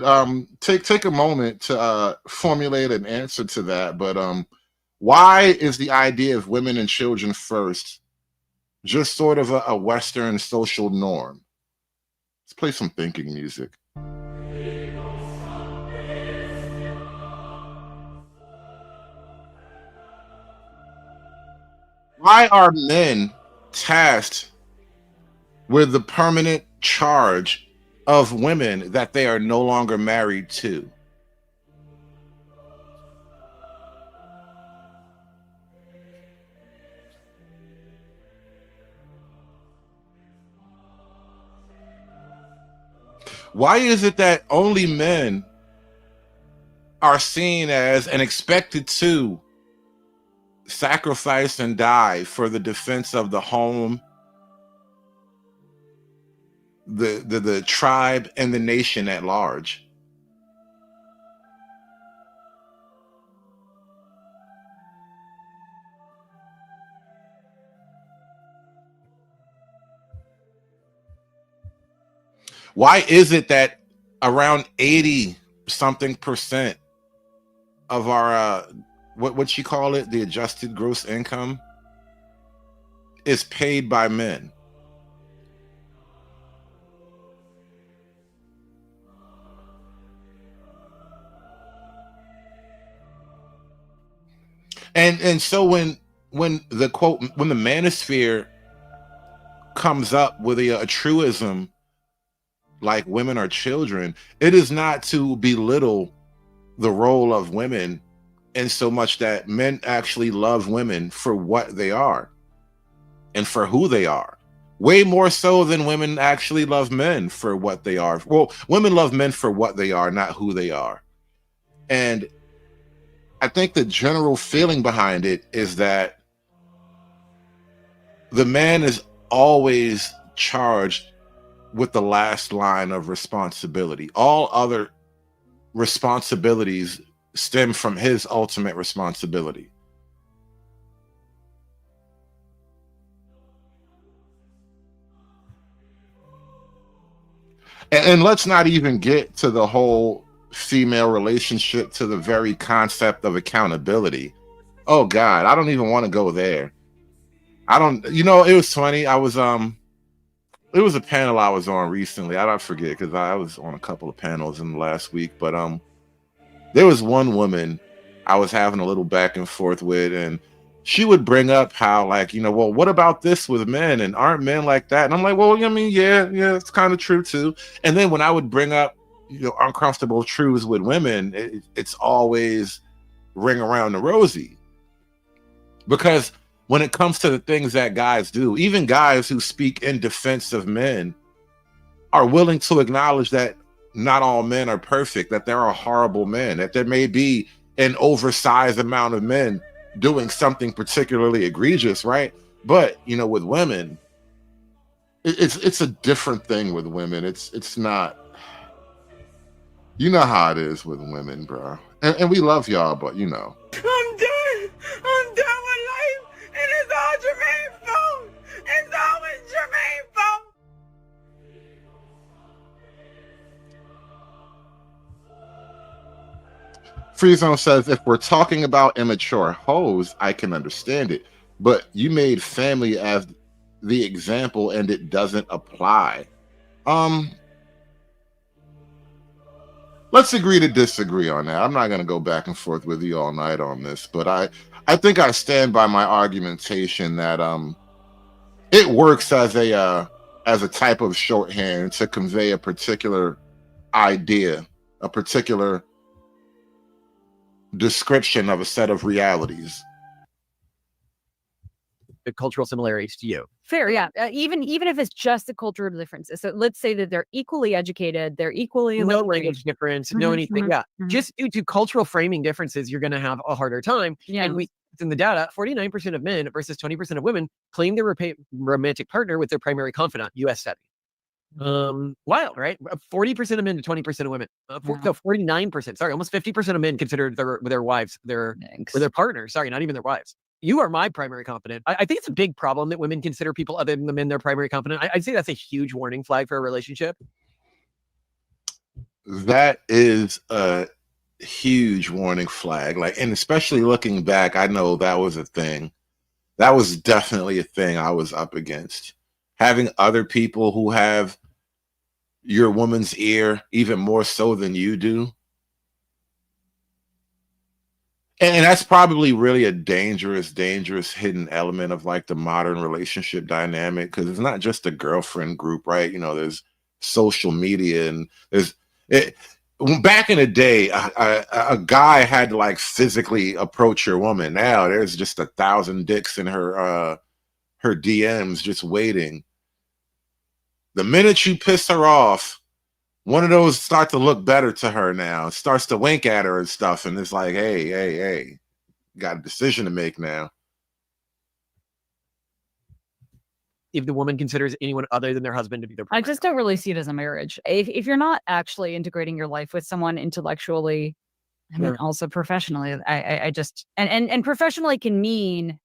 take a moment to formulate an answer to that. But why is the idea of women and children first just sort of a Western social norm? Let's play some thinking music. Why are men tasked with the permanent charge of women that they are no longer married to? Why is it that only men are seen as and expected to sacrifice and die for the defense of the home, the tribe, and the nation at large? Why is it that around 80 something percent of our what you call it, the adjusted gross income, is paid by men? And so when the quote, when the Manosphere comes up with a truism like women are children, it is not to belittle the role of women, in so much that men actually love women for what they are and for who they are, way more so than women actually love men for what they are. Well, women love men for what they are, not who they are. And I think the general feeling behind it is that the man is always charged with the last line of responsibility. All other responsibilities stem from his ultimate responsibility. And let's not even get to the whole female relationship, to the very concept of accountability. Oh God, I don't even want to go there. I don't, it was funny. It was a panel I was on recently. I don't forget, because I was on a couple of panels in the last week, but there was one woman I was having a little back and forth with, and she would bring up how, like, well, what about this with men, and aren't men like that? And I'm like, well, I mean, yeah, it's kind of true too. And then when I would bring up, uncomfortable truths with women, it's always ring around the rosy, because when it comes to the things that guys do, even guys who speak in defense of men are willing to acknowledge that not all men are perfect, that there are horrible men, that there may be an oversized amount of men doing something particularly egregious, right? But with women, it's a different thing with women. It's not, how it is with women, bro. And we love y'all, but I'm done. I'm done with life, and it's all Jermaine's fault. It's always Jermaine's fault. Free Zone says, if we're talking about immature hoes, I can understand it. But you made family as the example, and it doesn't apply. Let's agree to disagree on that. I'm not going to go back and forth with you all night on this, but I think I stand by my argumentation that it works as a type of shorthand to convey a particular idea, a particular description of a set of realities. The cultural similarities to you. Fair, yeah. Even if it's just the cultural differences. So let's say that they're equally educated, they're equally No language difference, no anything. Yeah. Just due to cultural framing differences, you're going to have a harder time. Yeah. And in the data, 49% of men versus 20% of women claim their romantic partner with their primary confidant. U.S. study. Wild, right? 40% of men to 20% of women. No, 49%. Sorry, almost 50% of men consider their wives their partners. Sorry, not even their wives. You are my primary confidant. I think it's a big problem that women consider people other than the men their primary confidant. I'd say that's a huge warning flag for a relationship. That is a huge warning flag. Like, and especially looking back, I know that was a thing. That was definitely a thing I was up against. Having other people who have your woman's ear even more so than you do. And that's probably really a dangerous hidden element of like the modern relationship dynamic, because it's not just a girlfriend group, right? You know, there's social media and back in the day, a guy had to like physically approach your woman. Now there's just 1,000 dicks in her DMs just waiting. The minute you piss her off, one of those start to look better to her now. Starts to wink at her and stuff. And it's like, hey, got a decision to make now. If the woman considers anyone other than their husband to be their I just don't really see it as a marriage. If you're not actually integrating your life with someone intellectually, I mean, also professionally, I just, and professionally can mean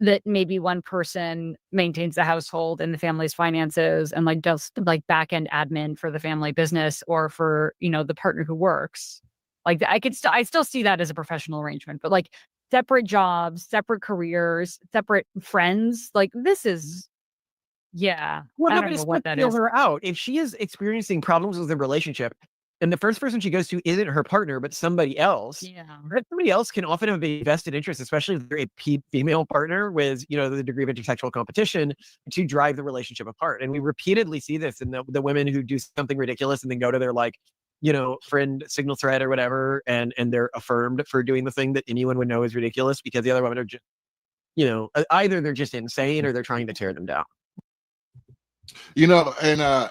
that maybe one person maintains the household and the family's finances and like does like back end admin for the family business or for, you know, the partner who works. Like I still see that as a professional arrangement, but like separate jobs, separate careers, separate friends, like this is, yeah. Well, I no, don't but know it's what not that feel is. her out. If she is experiencing problems with the relationship, and the first person she goes to isn't her partner, but somebody else. Yeah. Somebody else can often have a vested interest, especially if they're a female partner with, you know, the degree of intersexual competition to drive the relationship apart. And we repeatedly see this in the women who do something ridiculous and then go to their like, you know, friend signal thread or whatever, and they're affirmed for doing the thing that anyone would know is ridiculous because the other women are just, you know, either they're just insane or they're trying to tear them down. You know, and I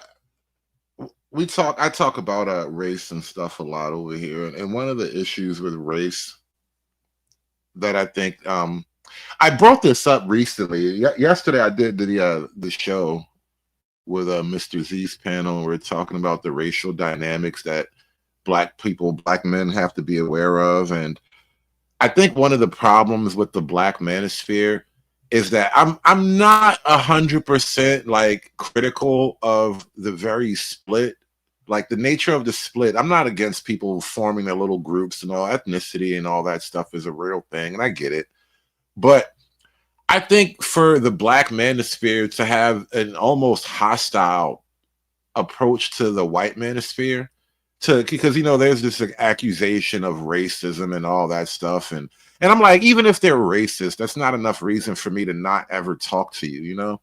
talk about race and stuff a lot over here, and one of the issues with race that I think I brought this up recently. Yesterday I did the show with Mr. Z's panel, and we're talking about the racial dynamics that black men have to be aware of. And I think one of the problems with the Black Manosphere is that I'm not 100% like critical of the very split, like the nature of the split. I'm not against people forming their little groups and all. Ethnicity and all that stuff is a real thing, and I get it. But I think for the Black Manosphere to have an almost hostile approach to the white manosphere, because you know there's this accusation of racism and all that stuff, and I'm like, even if they're racist, that's not enough reason for me to not ever talk to you, you know.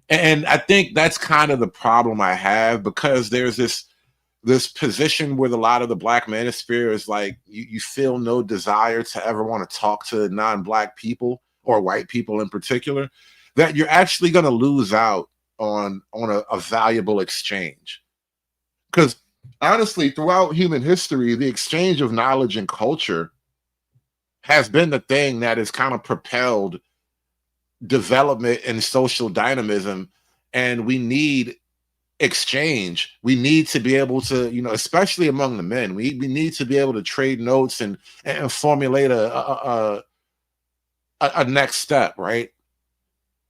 And I think that's kind of the problem I have, because there's this position with a lot of the Black Manosphere is like you feel no desire to ever want to talk to non-Black people or white people in particular, that you're actually going to lose out on a valuable exchange. Because honestly, throughout human history, the exchange of knowledge and culture has been the thing that has kind of propelled development and social dynamism. And we need exchange. We need to be able to, you know, especially among the men, we need to be able to trade notes and formulate a next step, right?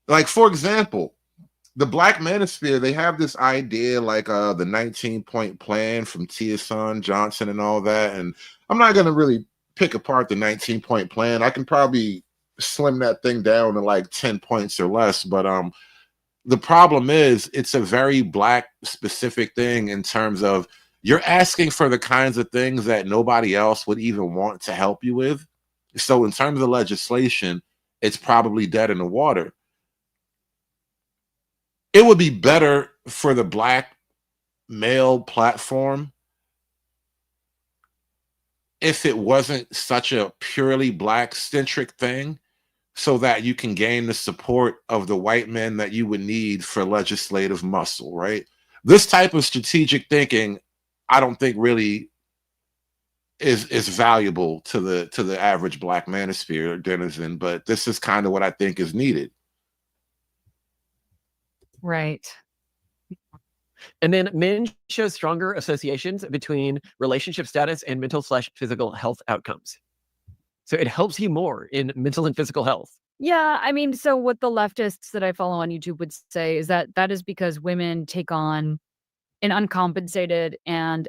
Like, for example, the Black Manosphere, they have this idea like the 19-point plan from T.S. Johnson and all that. And I'm not going to really pick apart the 19-point plan. I can probably slim that thing down to like 10 points or less. But the problem is it's a very Black specific thing in terms of you're asking for the kinds of things that nobody else would even want to help you with. So in terms of legislation, it's probably dead in the water. it would be better for the black male platform if it wasn't such a purely black centric thing, so that you can gain the support of the white men that you would need for legislative muscle, right? This type of strategic thinking, I don't think really is valuable to the average black manosphere denizen, but this is kind of what I think is needed. Right. And then men show stronger associations between relationship status and mental/physical health outcomes. So it helps you more in mental and physical health. Yeah, I mean, so what the leftists that I follow on YouTube would say is that that is because women take on an uncompensated and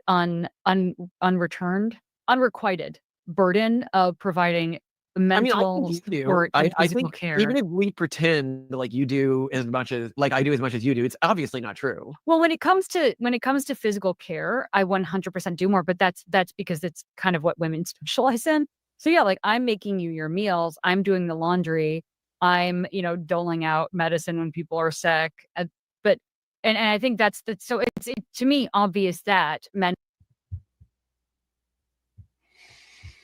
unrequited burden of providing I mean, I mental think you do. support and I physical think care. even if we pretend like you do as much as like I do as much as you do, it's obviously not true. Well, when it comes to physical care, I 100% do more, but that's because it's kind of what women specialize in. So yeah, like I'm making you your meals, I'm doing the laundry, I'm, doling out medicine when people are sick. But and I think that's so it's to me obvious that men.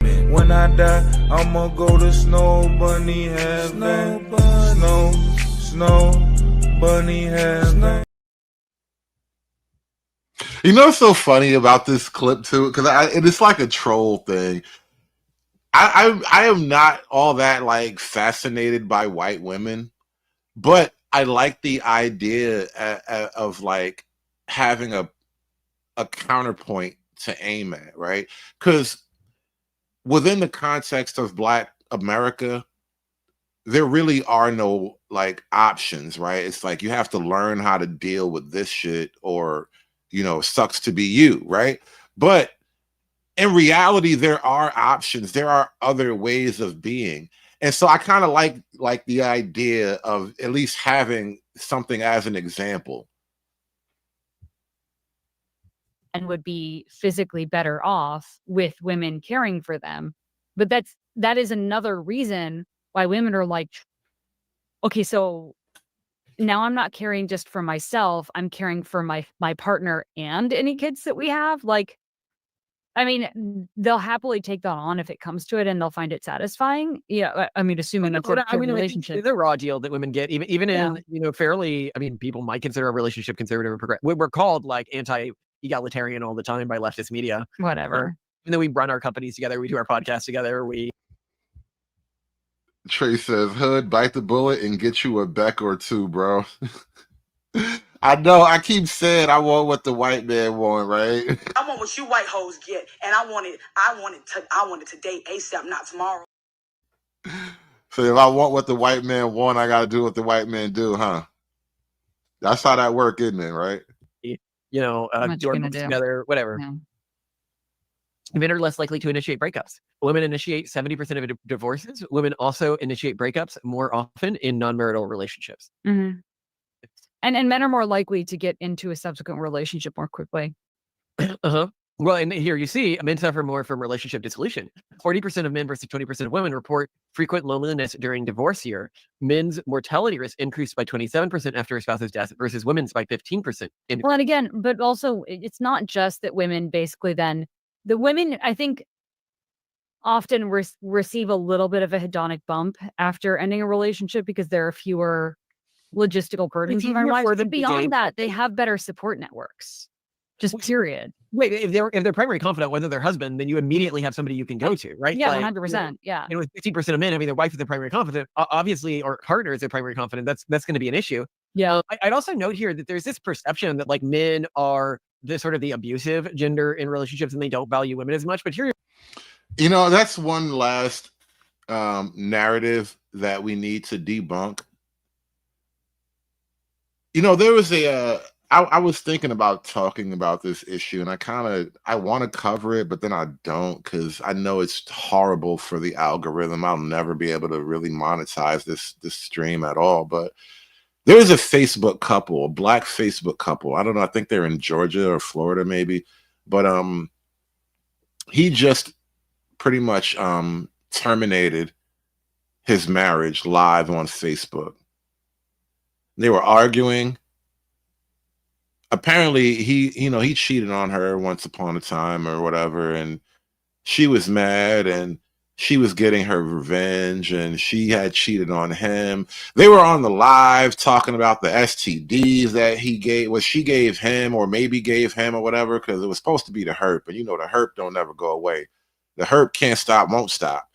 When I die, I'ma go to Snow Bunny Heaven. Snow Bunny Heaven. You know what's so funny about this clip too? Because it's like a troll thing. I am not all that like fascinated by white women, but I like the idea of like having a counterpoint to aim at, right? Because within the context of Black America, there really are no like options, right? It's like you have to learn how to deal with this shit, or sucks to be you, right? But in reality, there are options. There are other ways of being. And so I kind of like the idea of at least having something as an example. And would be physically better off with women caring for them. But that is another reason why women are like, okay, so now I'm not caring just for myself, I'm caring for my partner and any kids that we have. Like, I mean, they'll happily take that on if it comes to it, and they'll find it satisfying. Yeah, I mean, assuming it's a I mean, relationship. the raw deal that women get, even Yeah. in fairly, I mean, people might consider a relationship conservative or progressive. We're called like anti-egalitarian all the time by leftist media. Whatever. Even though we run our companies together, we do our podcast together. Trey says, "Hood, bite the bullet and get you a Beck or two, bro." I know. I keep saying I want what the white man want, right? I want what you white hoes get, and I want it today, ASAP, not tomorrow. So if I want what the white man want, I gotta do what the white man do, huh? That's how that work, isn't it? Right? Do our books together, whatever. Yeah. Men are less likely to initiate breakups. Women initiate 70% of divorces. Women also initiate breakups more often in non-marital relationships. Mm-hmm. And men are more likely to get into a subsequent relationship more quickly. Uh-huh. Well, and here you see men suffer more from relationship dissolution. 40% of men versus 20% of women report frequent loneliness during divorce year. Men's mortality risk increased by 27% after a spouse's death versus women's by 15%. Well, and again, but also it's not just that women basically then, the women, I think, often receive a little bit of a hedonic bump after ending a relationship because there are fewer logistical burdens in their lives. But beyond that, they have better support networks. Just period. Wait, if they're primary confidant, whether they're husband, then you immediately have somebody you can go to, right? Yeah, 100%. Yeah. And with 15% of men having their wife as their primary confidant, obviously, or partner as their primary confidant, that's going to be an issue. Yeah. I'd also note here that there's this perception that like men are the sort of the abusive gender in relationships and they don't value women as much. But here, that's one last narrative that we need to debunk. There was I was thinking about talking about this issue, and I want to cover it, but then I don't, because I know it's horrible for the algorithm. I'll never be able to really monetize this stream at all. But there's a Facebook couple, a Black Facebook couple. I don't know. I think they're in Georgia or Florida, maybe. But he just pretty much terminated his marriage live on Facebook. They were arguing. apparently he cheated on her once upon a time or whatever, and she was mad and she was getting her revenge, and she had cheated on him. They were on the live talking about the STDs that she gave him, or maybe gave him, or whatever, because it was supposed to be the herp, and the herp don't ever go away. The herp can't stop, won't stop.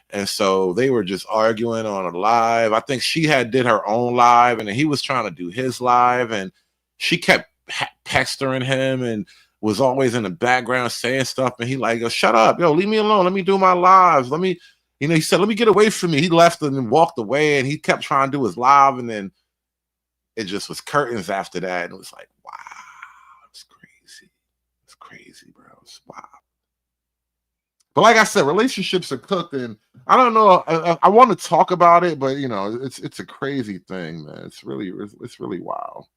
And so they were just arguing on a live. I think she did her own live, and then he was trying to do his live, and she kept pestering him and was always in the background saying stuff. And he like, yo, shut up, yo, leave me alone. Let me do my lives. He said, let me get away from me. He left and then walked away, and he kept trying to do his live. And then it just was curtains after that. And it was like, wow, it's crazy. It's crazy, bro. It's wow. But like I said, relationships are cooked, and I don't know. I want to talk about it, but it's a crazy thing, man. It's really wild.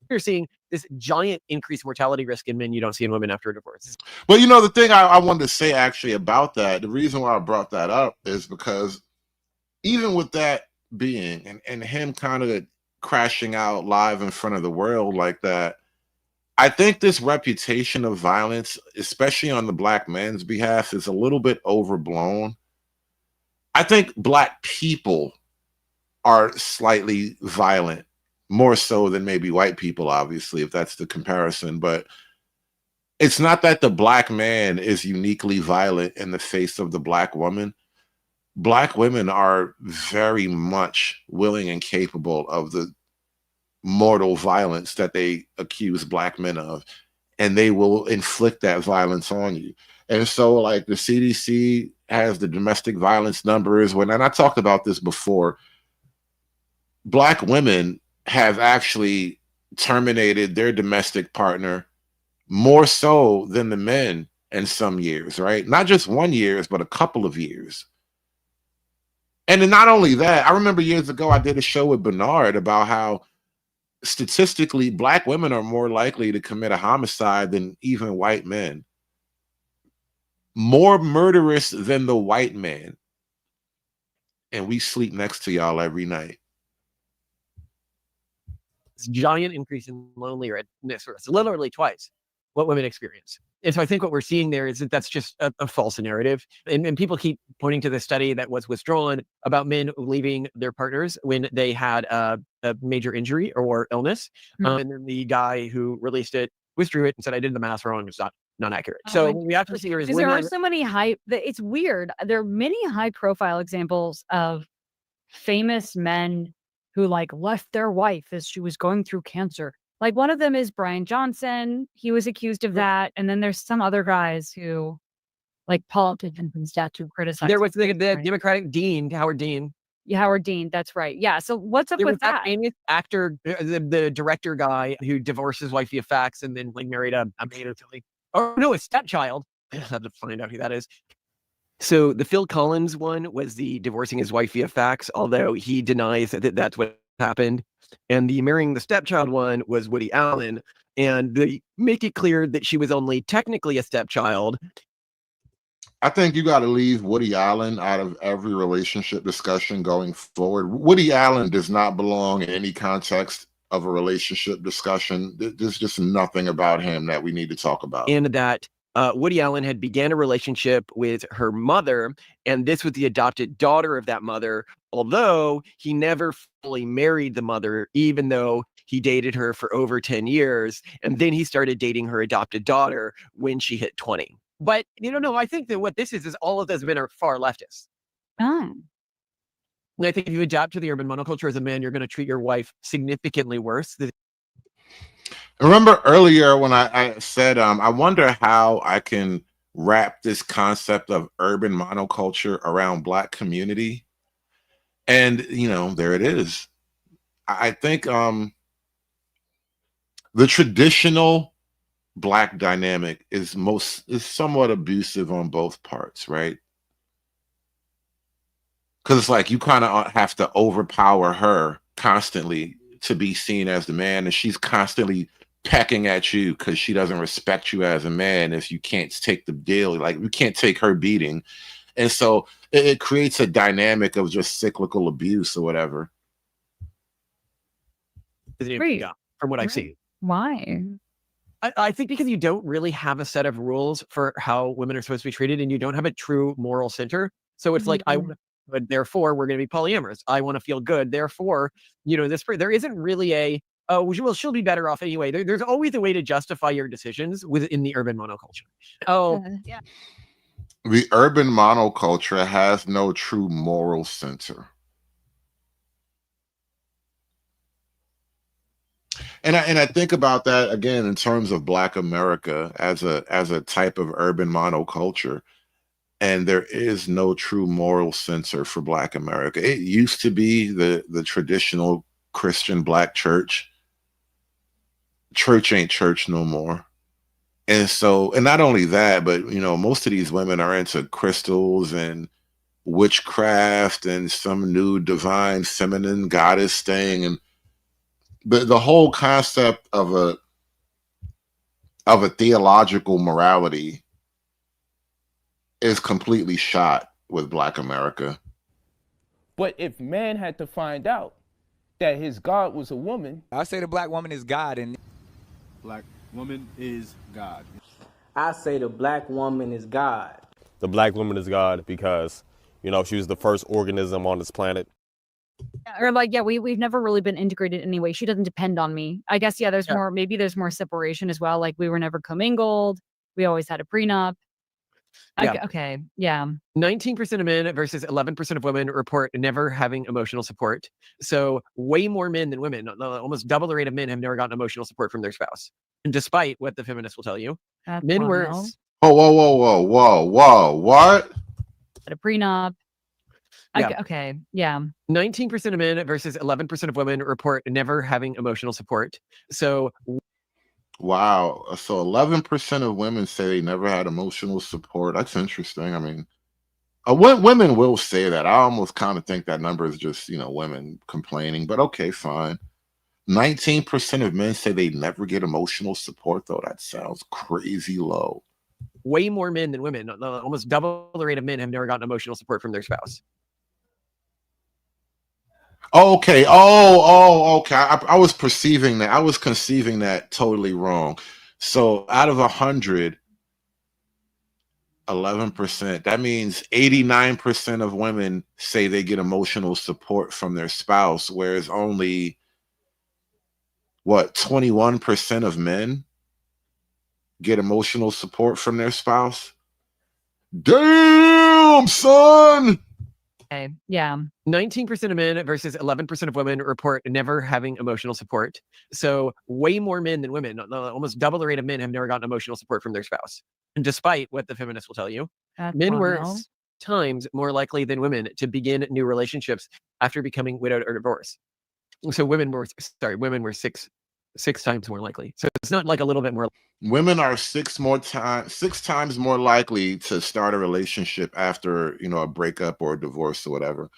You're seeing this giant increased mortality risk in men you don't see in women after a divorce. But the thing I wanted to say actually about that, the reason why I brought that up is because even with that being and him kind of crashing out live in front of the world like that, I think this reputation of violence, especially on the black man's behalf, is a little bit overblown. I think black people are slightly violent, more so than maybe white people, obviously, if that's the comparison. But it's not that the black man is uniquely violent in the face of the black woman. Black women are very much willing and capable of the mortal violence that they accuse black men of, and they will inflict that violence on you. And so, like, the CDC has the domestic violence numbers. And I talked about this before, black women have actually terminated their domestic partner more so than the men in some years, right? Not just 1 year, but a couple of years. And then not only that, I remember years ago I did a show with Bernard about how statistically black women are more likely to commit a homicide than even white men. More murderous than the white man. And we sleep next to y'all every night. Giant increase in loneliness, literally twice what women experience. And so I think what we're seeing there is that that's just a false narrative. And people keep pointing to the study that was withdrawn about men leaving their partners when they had a major injury or illness. And then the guy who released it withdrew it and said, I did the math wrong. It's not accurate. So we have to see because there are so many it's weird. There are many high profile examples of famous men who left their wife as she was going through cancer. Like one of them is Brian Johnson. He was accused of that. And then there's some other guys who politicians and stuff who criticize. There was the Democratic Dean, Howard Dean. Yeah, Howard Dean. That's right. Yeah. So what's up there with was that famous actor, the director guy who divorced his wife via fax and then married a stepchild. I have to find out who that is. So the Phil Collins one was the divorcing his wife via fax, although he denies that that's what happened. And the marrying the stepchild one was Woody Allen. And they make it clear that she was only technically a stepchild. I think you got to leave Woody Allen out of every relationship discussion going forward. Woody Allen does not belong in any context of a relationship discussion. There's just nothing about him that we need to talk about. And that Woody Allen had began a relationship with her mother, and this was the adopted daughter of that mother, although he never fully married the mother, even though he dated her for over 10 years. And then he started dating her adopted daughter when she hit 20. But, no, I think that what this is all of those men are far leftists. Oh. And I think if you adapt to the urban monoculture as a man, you're going to treat your wife significantly worse. Remember earlier when I said, I wonder how I can wrap this concept of urban monoculture around Black community. And, there it is. I think the traditional Black dynamic is somewhat abusive on both parts, right? Because it's like you kind of have to overpower her constantly to be seen as the man, and she's constantly pecking at you because she doesn't respect you as a man if you can't take the deal. Like, you can't take her beating. And so it creates a dynamic of just cyclical abuse or whatever. Wait, from what I've seen. Why? I think because you don't really have a set of rules for how women are supposed to be treated, and you don't have a true moral center. So it's like, but therefore we're going to be polyamorous. I want to feel good. Therefore, there isn't really a, oh, well, she'll be better off anyway. There's always a way to justify your decisions within the urban monoculture. Oh, yeah. The urban monoculture has no true moral center. And I think about that again in terms of Black America as a type of urban monoculture. And there is no true moral center for Black America. It used to be the traditional Christian Black church. Church ain't church no more. And so, and not only that, but most of these women are into crystals and witchcraft and some new divine feminine goddess thing. And the whole concept of a theological morality is completely shot with Black America. But if man had to find out that his God was a woman, I say the Black woman is God, and Black woman is God. I say the Black woman is God. The Black woman is God because, she was the first organism on this planet. Or we've never really been integrated anyway. She doesn't depend on me. I guess, there's more, maybe there's more separation as well. Like we were never commingled. We always had a prenup. Okay. Yeah. 19% of men versus 11% of women report never having emotional support. So way more men than women, almost double the rate of men have never gotten emotional support from their spouse. And despite what the feminists will tell you, men were. Whoa. What? A prenup. Okay. Yeah. 19% of men versus 11% of women report never having emotional support. So. Wow. So 11% of women say they never had emotional support. That's interesting. I mean, women will say that. I almost kind of think that number is just, women complaining, but okay, fine. 19% of men say they never get emotional support, though. That sounds crazy low. Way more men than women. Almost double the rate of men have never gotten emotional support from their spouse. Okay. Okay. I was perceiving that. I was conceiving that totally wrong. So out of 100, 11%. That means 89% of women say they get emotional support from their spouse, whereas only 21% of men get emotional support from their spouse. Damn, son. Okay. Yeah. 19% of men versus 11% of women report never having emotional support. So way more men than women, almost double the rate of men have never gotten emotional support from their spouse. And despite what the feminists will tell you, men were times more likely than women to begin new relationships after becoming widowed or divorced. So women were six times more likely. So it's not like a little bit more. Women are six times more likely to start a relationship after, a breakup or a divorce or whatever.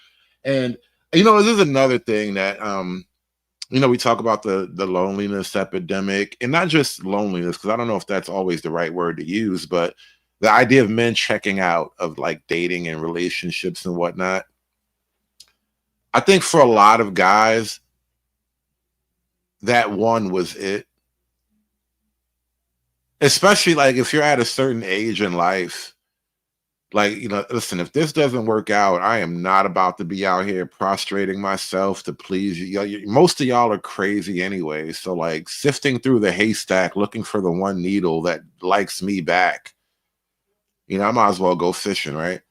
And, this is another thing that, we talk about the loneliness epidemic, and not just loneliness, because I don't know if that's always the right word to use, but the idea of men checking out of like dating and relationships and whatnot. I think for a lot of guys, that one was it. Especially like if you're at a certain age in life, like, listen, if this doesn't work out, I am not about to be out here prostrating myself to please you. Most of y'all are crazy anyway. So like sifting through the haystack, looking for the one needle that likes me back, I might as well go fishing, right?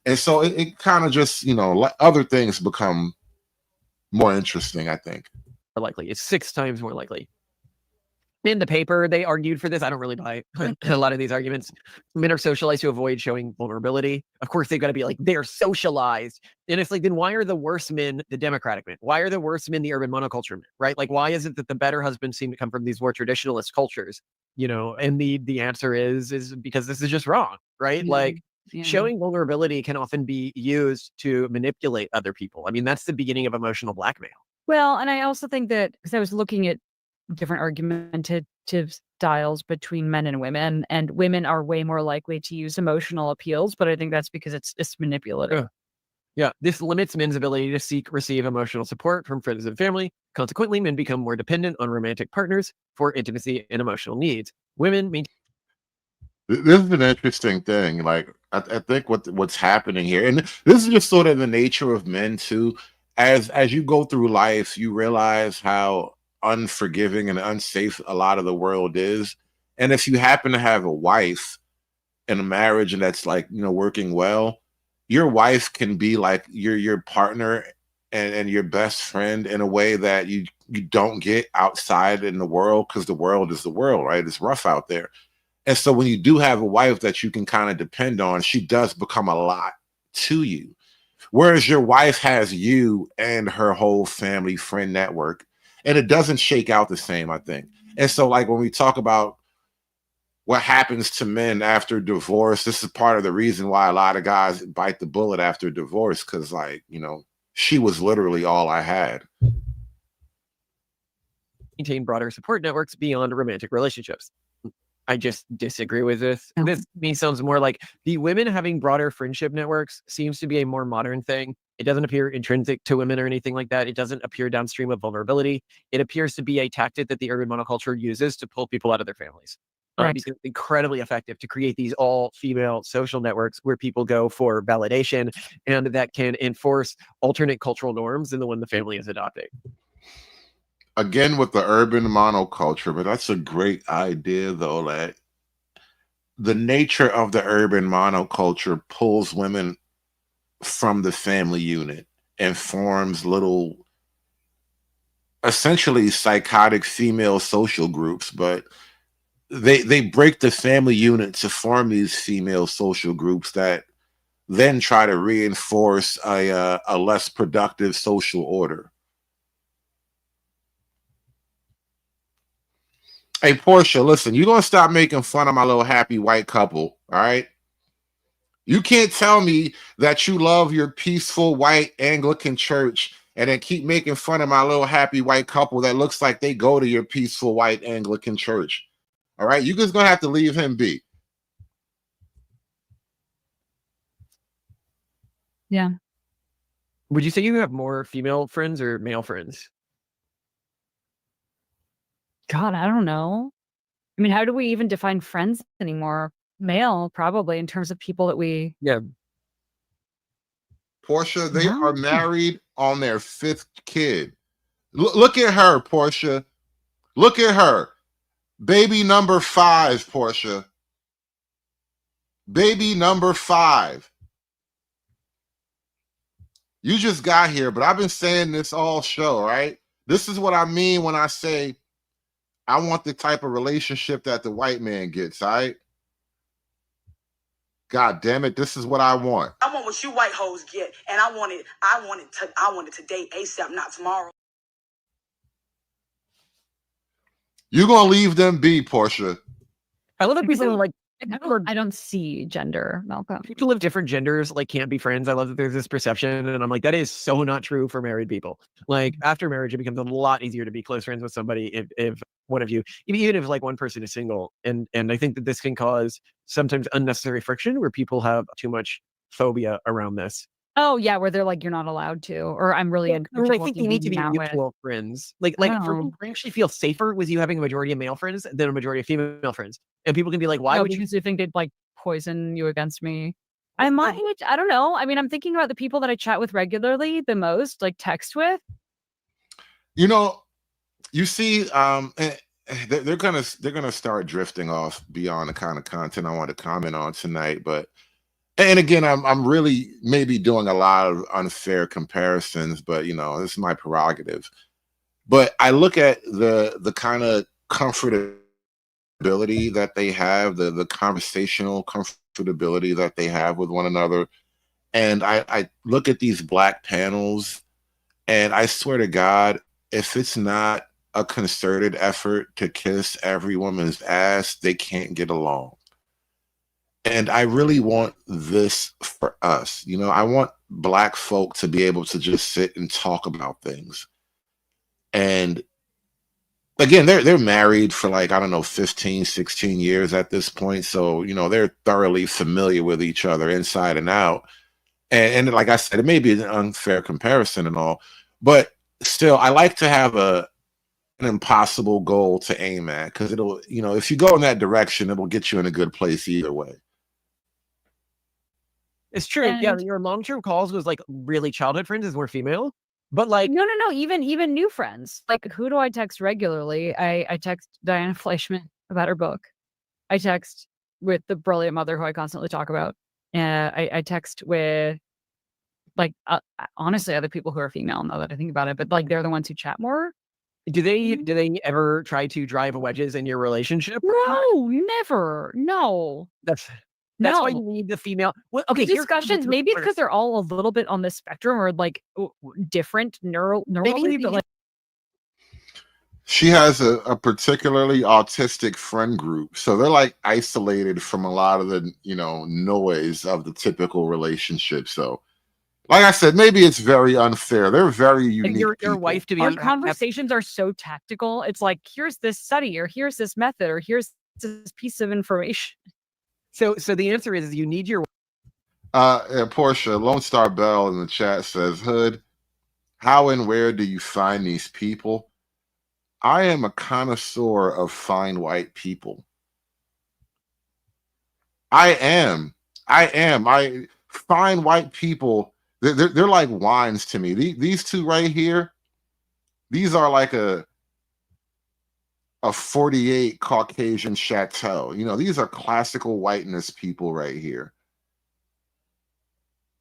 And so it kind of just, other things become more interesting, I think. Likely. It's 6 times more likely. In the paper, they argued for this. I don't really buy a lot of these arguments. Men are socialized to avoid showing vulnerability. Of course, they've got to be like, they're socialized. And it's like, then why are the worst men the Democratic men? Why are the worst men the urban monoculture men, right? Like, why is it that the better husbands seem to come from these more traditionalist cultures? And the answer is because this is just wrong, right? Like, showing vulnerability can often be used to manipulate other people. I mean, that's the beginning of emotional blackmail. Well, and I also think that, because I was looking at different argumentative styles between men and women are way more likely to use emotional appeals, but I think that's because it's manipulative. Yeah, this limits men's ability to receive emotional support from friends and family. Consequently, men become more dependent on romantic partners for intimacy and emotional needs. Women maintain. This is an interesting thing. Like, I think what's happening here, and this is just sort of the nature of men too. As you go through life, you realize how unforgiving and unsafe a lot of the world is. And if you happen to have a wife in a marriage and that's like, working well, your wife can be like your partner and your best friend in a way that you don't get outside in the world, because the world is the world, right? It's rough out there. And so when you do have a wife that you can kind of depend on, she does become a lot to you. Whereas your wife has you and her whole family friend network, and it doesn't shake out the same, I think. And so, like, when we talk about what happens to men after divorce, this is part of the reason why a lot of guys bite the bullet after divorce, because, like, she was literally all I had. Maintain broader support networks beyond romantic relationships. I just disagree with this. This to me sounds more like the women having broader friendship networks seems to be a more modern thing. It doesn't appear intrinsic to women or anything like that. It doesn't appear downstream of vulnerability. It appears to be a tactic that the urban monoculture uses to pull people out of their families. Right. Because it's incredibly effective to create these all-female social networks where people go for validation, and that can enforce alternate cultural norms than the one the family is adopting. Again, with the urban monoculture, but that's a great idea, though, that the nature of the urban monoculture pulls women from the family unit and forms little, essentially psychotic female social groups, but they break the family unit to form these female social groups that then try to reinforce a less productive social order. Hey, Portia, listen, you're going to stop making fun of my little happy white couple, all right? You can't tell me that you love your peaceful white Anglican church and then keep making fun of my little happy white couple that looks like they go to your peaceful white Anglican church. All right? You're just going to have to leave him be. Yeah. Would you say you have more female friends or male friends? God, I don't know. I mean, how do we even define friends anymore? Male, probably, in terms of people that we. Yeah. Portia, they are married on their 5th kid. Look at her, Portia. Look at her. Baby number 5, Portia. Baby number 5. You just got here, but I've been saying this all show, right? This is what I mean when I say I want the type of relationship that the white man gets, all right? God damn it, this is what I want. I want what you white hoes get, and I want it today, ASAP, not tomorrow. You're gonna leave them be, Portia. I love that people are like, I don't see gender, Malcolm. people of different genders like can't be friends. I love that there's this perception, and I'm like, that is so not true for married people. Like after marriage, it becomes a lot easier to be close friends with somebody if one of you, even if like one person is single. And I think that this can cause sometimes unnecessary friction where people have too much phobia around this. Oh yeah, where they're like, you're not allowed to, or I'm really I uncomfortable think they need to be hanging out with. mutual friends. Like for me, I actually feel safer with you having a majority of male friends than a majority of female friends. And people can be like, why would you? Because you think they'd like poison you against me? I might. I don't know. I mean, I'm thinking about the people that I chat with regularly the most, like text with. You see, they're gonna start drifting off beyond the kind of content I want to comment on tonight. But and again, I'm really maybe doing a lot of unfair comparisons, but this is my prerogative. But I look at the kind of comfortability that they have, the conversational comfortability that they have with one another, and I look at these black panels, and I swear to God, if it's not a concerted effort to kiss every woman's ass, they can't get along. And I really want this for us. I want black folk to be able to just sit and talk about things. And again, they're married for like, I don't know, 15, 16 years at this point. So, they're thoroughly familiar with each other inside and out. And like I said, it may be an unfair comparison and all, but still, I like to have an impossible goal to aim at, because it'll, if you go in that direction, it'll get you in a good place either way. It's true. Yeah, your long-term calls was like really childhood friends is more female, but like no, even new friends. Like, who do I text regularly? I text Diana Fleischman about her book. I text with the brilliant mother who I constantly talk about. I text with like honestly other people who are female, now that I think about it, but like they're the ones who chat more. Do they ever try to drive wedges in your relationship? No, never. No. That's why you need the female. Well, okay, discussions. Maybe it's because they're all a little bit on the spectrum or like different neurally, but like she has a particularly autistic friend group, so they're like isolated from a lot of the noise of the typical relationship. So, like I said, maybe it's very unfair. They're very unique. Your wife to be our conversations are so tactical. It's like, here's this study, or here's this method, or here's this piece of information. So the answer is you need your. Portia Lone Star Bell in the chat says, Hood, how and where do you find these people? I am a connoisseur of fine white people. I am. Fine white people. They're like wines to me. These two right here, these are like a 48 Caucasian chateau. These are classical whiteness people right here.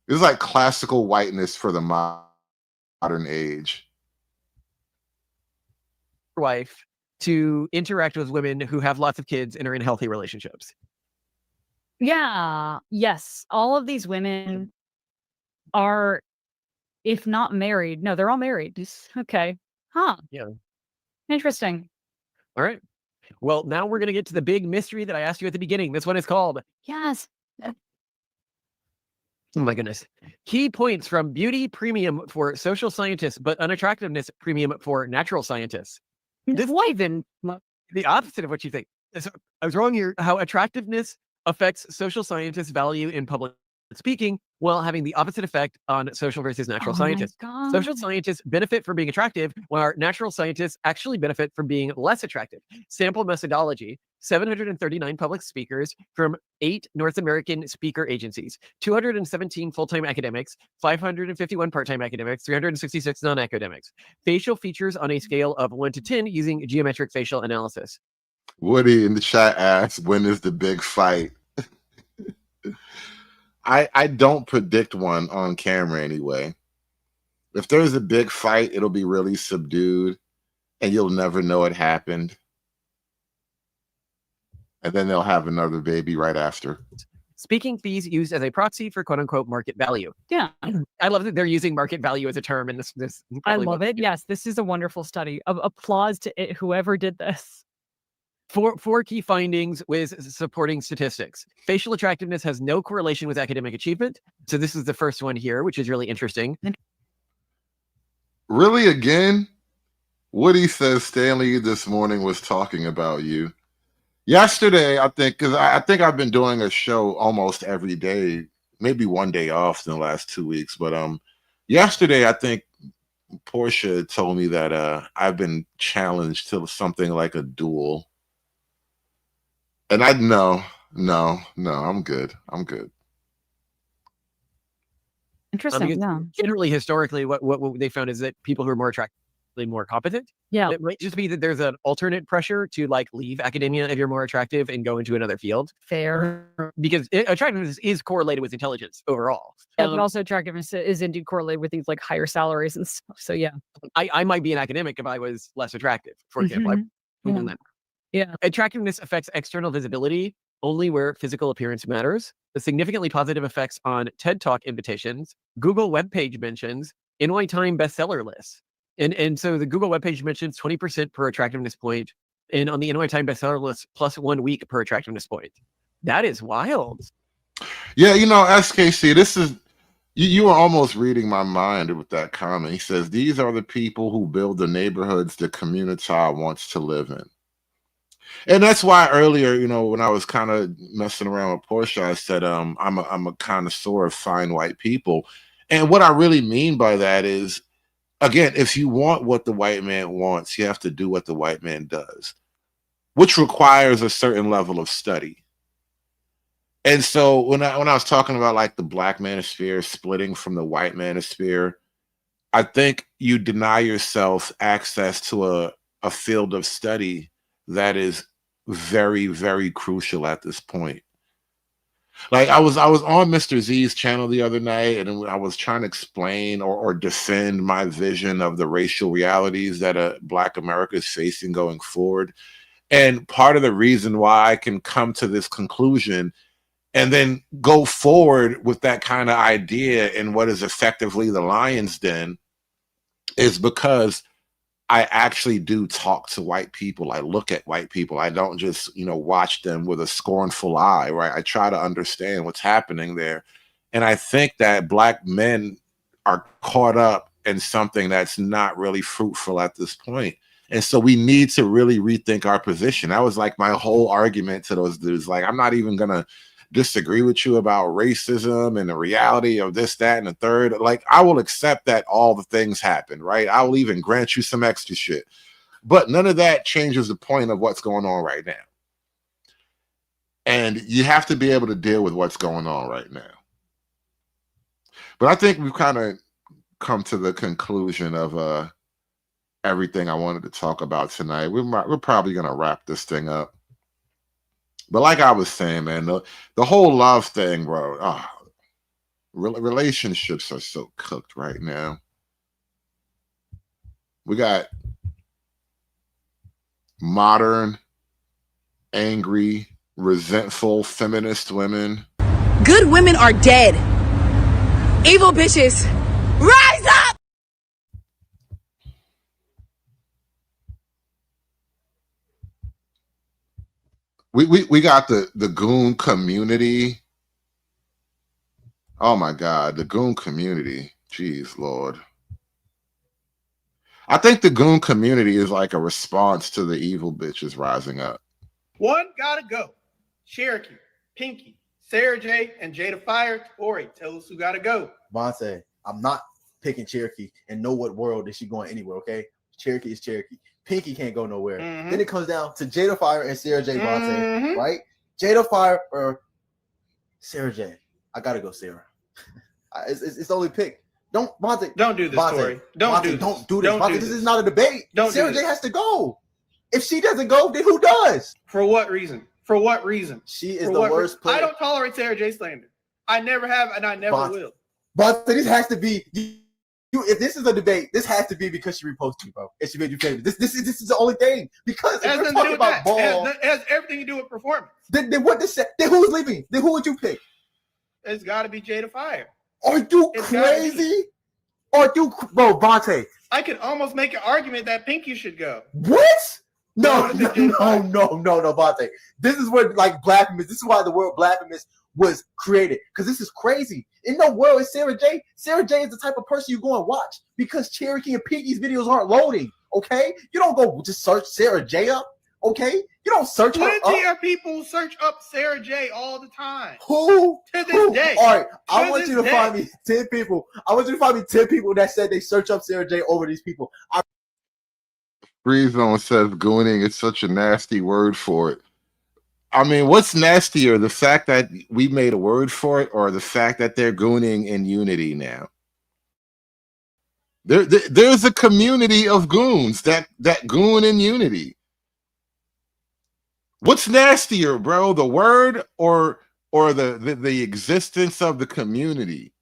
This is like classical whiteness for the modern age. Wife to interact with women who have lots of kids and are in healthy relationships. Yeah. Yes. All of these women are, if not married, no, they're all married. Okay. Huh. Yeah. Interesting. All right. Well, now we're going to get to the big mystery that I asked you at the beginning. This one is called. Yes. Oh my goodness. Key points from beauty premium for social scientists, but unattractiveness premium for natural scientists. This is then the opposite of what you think. So I was wrong here. How attractiveness affects social scientists' value in public speaking, while having the opposite effect on social versus natural scientists. Social scientists benefit from being attractive, while our natural scientists actually benefit from being less attractive. Sample methodology: 739 public speakers from 8 North American speaker agencies, 217 full-time academics, 551 part-time academics, 366 non-academics. Facial features on a scale of 1 to 10 using geometric facial analysis. Woody in the chat asks, when is the big fight? I don't predict one on camera anyway. If there's a big fight, it'll be really subdued and you'll never know it happened. And then they'll have another baby right after. Speaking fees used as a proxy for quote unquote market value. Yeah. I love that they're using market value as a term in this. I love it. Yes. This is a wonderful study. Applause to it, whoever did this. Four key findings with supporting statistics. Facial attractiveness has no correlation with academic achievement. So this is the first one here, which is really interesting. Really, again? Woody says Stanley this morning was talking about you. Yesterday, I think, because I think I've been doing a show almost every day, maybe one day off in the last 2 weeks. But yesterday, I think Portia told me that I've been challenged to something like a duel. And no, I'm good. Interesting. Yeah. Generally, historically, what they found is that people who are more attractively more competent. Yeah. It might just be that there's an alternate pressure to like leave academia if you're more attractive and go into another field. Fair. Because attractiveness is correlated with intelligence overall. Yeah, but also attractiveness is indeed correlated with these like higher salaries and stuff. So yeah. I might be an academic if I was less attractive, for example. Yeah. Attractiveness affects external visibility only where physical appearance matters. The significantly positive effects on TED Talk invitations, Google webpage mentions, NY Time bestseller lists. And so the Google webpage mentions 20% per attractiveness point, and on the NY Time bestseller list, plus 1 week per attractiveness point. That is wild. Yeah, SKC, this is, you were almost reading my mind with that comment. He says, these are the people who build the neighborhoods the community wants to live in. And that's why earlier, when I was kind of messing around with Portia, I said, I'm a connoisseur of fine white people. And what I really mean by that is, again, if you want what the white man wants, you have to do what the white man does, which requires a certain level of study. And so when I was talking about like the black manosphere splitting from the white manosphere, I think you deny yourself access to a field of study that is very, very crucial at this point. Like I was on Mr. Z's channel the other night, and I was trying to explain or defend my vision of the racial realities that Black America is facing going forward. And part of the reason why I can come to this conclusion and then go forward with that kind of idea in what is effectively the lion's den is because I actually do talk to white people. I look at white people. I don't just, watch them with a scornful eye, right? I try to understand what's happening there. And I think that Black men are caught up in something that's not really fruitful at this point. And so we need to really rethink our position. That was like my whole argument to those dudes. Like, I'm not even going to disagree with you about racism and the reality of this, that, and the third. Like, I will accept that all the things happen, right? I will even grant you some extra shit. But none of that changes the point of what's going on right now. And you have to be able to deal with what's going on right now. But I think we've kind of come to the conclusion of everything I wanted to talk about tonight. We're probably going to wrap this thing up. But like I was saying, man, the whole love thing, bro, relationships are so cooked right now. We got modern, angry, resentful feminist women. Good women are dead. Evil bitches, rise up! We got the goon community. Oh my God, the goon community. Jeez, Lord. I think the goon community is like a response to the evil bitches rising up. One gotta go. Cherokee, Pinky, Sarah J, and Jada Fire. Tori, tell us who gotta go. Vontae, I'm not picking Cherokee. In no what world is she going anywhere, okay? Cherokee is Cherokee. Pinky can't go nowhere. Then it comes down to Jada Fire and Sarah J. Vontae, right? Jada Fire or Sarah J. I gotta go Sarah. It's the only pick. Don't Vontae. Don't do this, Vontae, Tori. Don't do this. Don't do this. Don't Vontae, do this this. is not a debate. Don't Sarah do J this. has to go. If she doesn't go, then who does? For what reason? For what reason? She is the worst player. I don't tolerate Sarah J slander. I never have, and I never will. But this has to be. If this is a debate, this has to be because she reposted you, bro. And she made you famous. This is the only thing. Because if we're talking about ball, it has everything to do with performance. Then what this? Then who's leaving? Then who would you pick? It's got to be Jada Fire. Are you crazy? Are you, bro, Vontae? I could almost make an argument that Pinky should go. What? No, Vontae. This is where blasphemous. This is why the word blasphemous was created. Because this is crazy. In no world is Sarah J. Sarah J is the type of person you go and watch because Cherokee and Pinky's videos aren't loading. Okay, you don't go just search Sarah J up. Okay, you don't search her up. Plenty of people search up Sarah J all the time. Who? To this day. All right, I want you to find me 10 people. I want you to find me 10 people that said they search up Sarah J over these people. Free Zone says gooning is such a nasty word for it. I mean, what's nastier, the fact that we made a word for it or the fact that they're gooning in unity now? There's a community of goons that goon in unity. What's nastier, bro? The word or the existence of the community?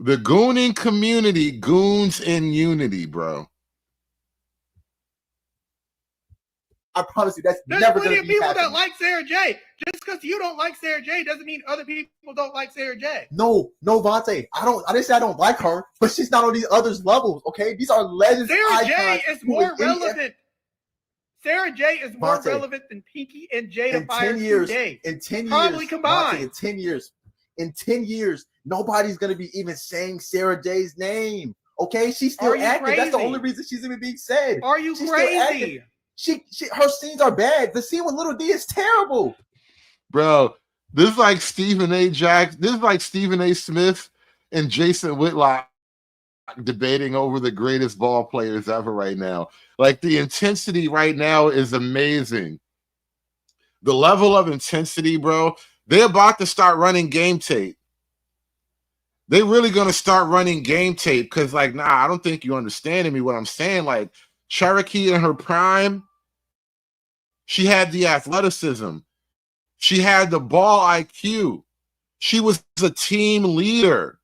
The gooning community goons in unity, bro. I promise you, that's There's never plenty going to of be people happening. that like Sarah J. Just because you don't like Sarah J. doesn't mean other people don't like Sarah J. No, Vontae. I didn't say I don't like her, but she's not on these others levels. Okay, these are legends. Sarah J. is more relevant. Sarah J. is more relevant than Pinky and Jada Fire today. In 10 years, probably combined. Vontae, in 10 years, nobody's going to be even saying Sarah J's name. Okay, she's still active. That's the only reason she's even being said. Are you crazy? Her scenes are bad. The scene with Little D is terrible. Bro, this is like Stephen A. This is like Stephen A. Smith and Jason Whitlock debating over the greatest ball players ever right now. Like, the intensity right now is amazing. The level of intensity, bro. They're about to start running game tape. They really gonna start running game tape because, like, nah, I don't think you understanding me what I'm saying. Like, Cherokee in her prime, she had the athleticism. She had the ball IQ. She was a team leader.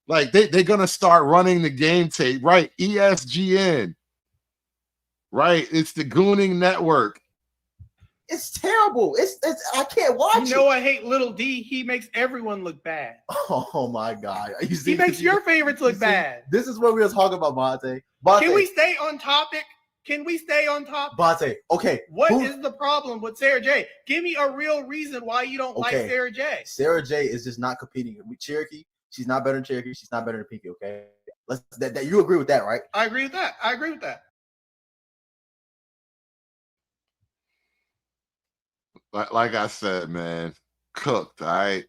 Like, they're gonna start running the game tape, right? ESGN, right? It's the Gooning Network. It's terrible. It's I can't watch it. You know I hate Little D. He makes everyone look bad. Oh my God. He makes your favorites look bad. This is what we were talking about, Bonte. Can we stay on topic? Can we stay on topic? Bonte, okay. What is the problem with Sarah J? Give me a real reason why you don't like Sarah J. Sarah J is just not competing with Cherokee. She's not better than Cherokee. She's not better than Pinky, okay? That you agree with that, right? I agree with that. I agree with that. Like I said, man, cooked, all right?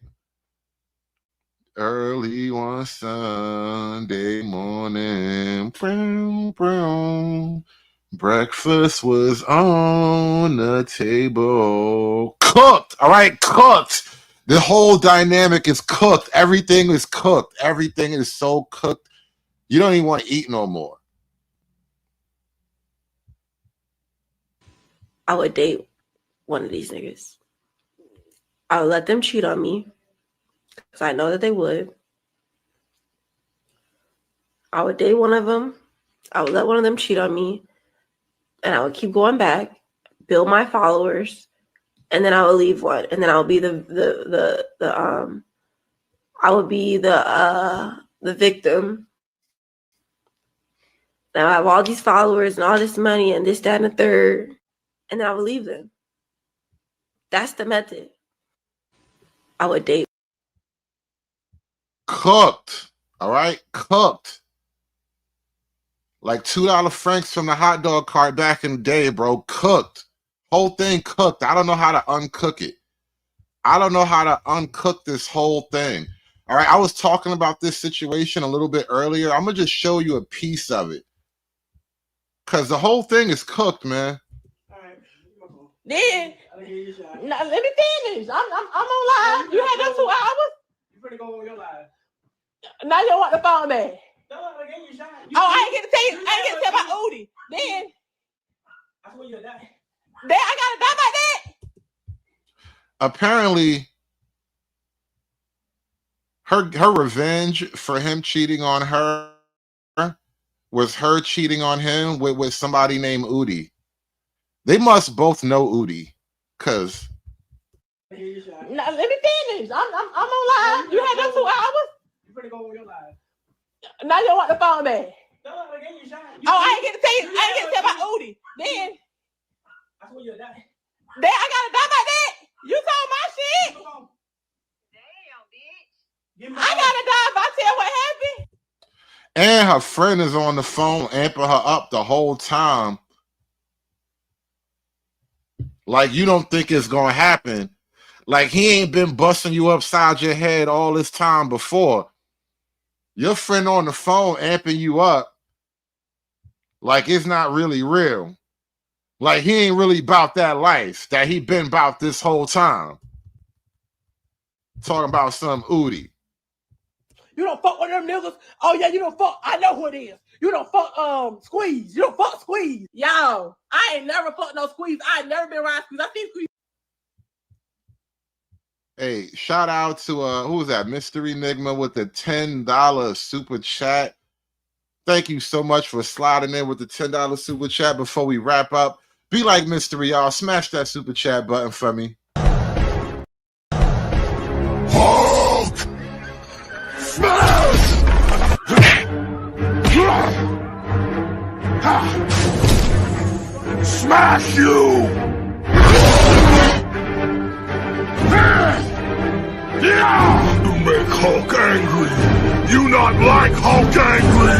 Early one Sunday morning, brown, brown, breakfast was on the table. Cooked, all right? Cooked. The whole dynamic is cooked. Everything is cooked. Everything is so cooked. You don't even want to eat no more. I would date one of these niggas. I would let them cheat on me because I know that they would. I would date one of them. I would let one of them cheat on me, and I would keep going back, build my followers, and then I would leave one, and then I would be the victim. Now I have all these followers and all this money and this, that, and the third, and then I would leave them. That's the method. I would date. Cooked. All right? Cooked. Like $2 francs from the hot dog cart back in the day, bro. Cooked. Whole thing cooked. I don't know how to uncook it. I don't know how to uncook this whole thing. All right? I was talking about this situation a little bit earlier. I'm going to just show you a piece of it. Because the whole thing is cooked, man. Then, now, let me finish. I'm on live. You had them 2 hours. You finna go on your live. Now you want the phone back. I ain't get to tell you. I ain't get to tell about Udi. Then, I swear you'll die. then I gotta die by that. Apparently, her revenge for him cheating on her was her cheating on him with somebody named Udi. They must both know Udi, cause. Now let me finish. I'm on live. You had them 2 hours. You finna go on your live. Now you want the phone back. I ain't get to tell you. I ain't get to tell about Udi. Then, I swear you'll die. then I gotta die by that. You told my shit. Damn, bitch. I gotta die if I tell what happened. And her friend is on the phone amping her up the whole time. Like, you don't think it's gonna happen. Like, he ain't been busting you upside your head all this time before. Your friend on the phone amping you up like it's not really real. Like, he ain't really about that life that he been about this whole time. Talking about some Udi. You don't fuck one of them niggas. Oh yeah, you don't fuck. I know who it is. You don't fuck Squeeze. You don't fuck Squeeze. Yo, I ain't never fucked no Squeeze. I ain't never been around Squeeze. I think Squeeze. Hey, shout out to who was that? Mystery Enigma with the $10 super chat. Thank you so much for sliding in with the $10 super chat. Before we wrap up, be like Mystery, y'all. Smash that super chat button for me. Hulk! Smash! Smash you! You make Hulk angry. You not like Hulk angry.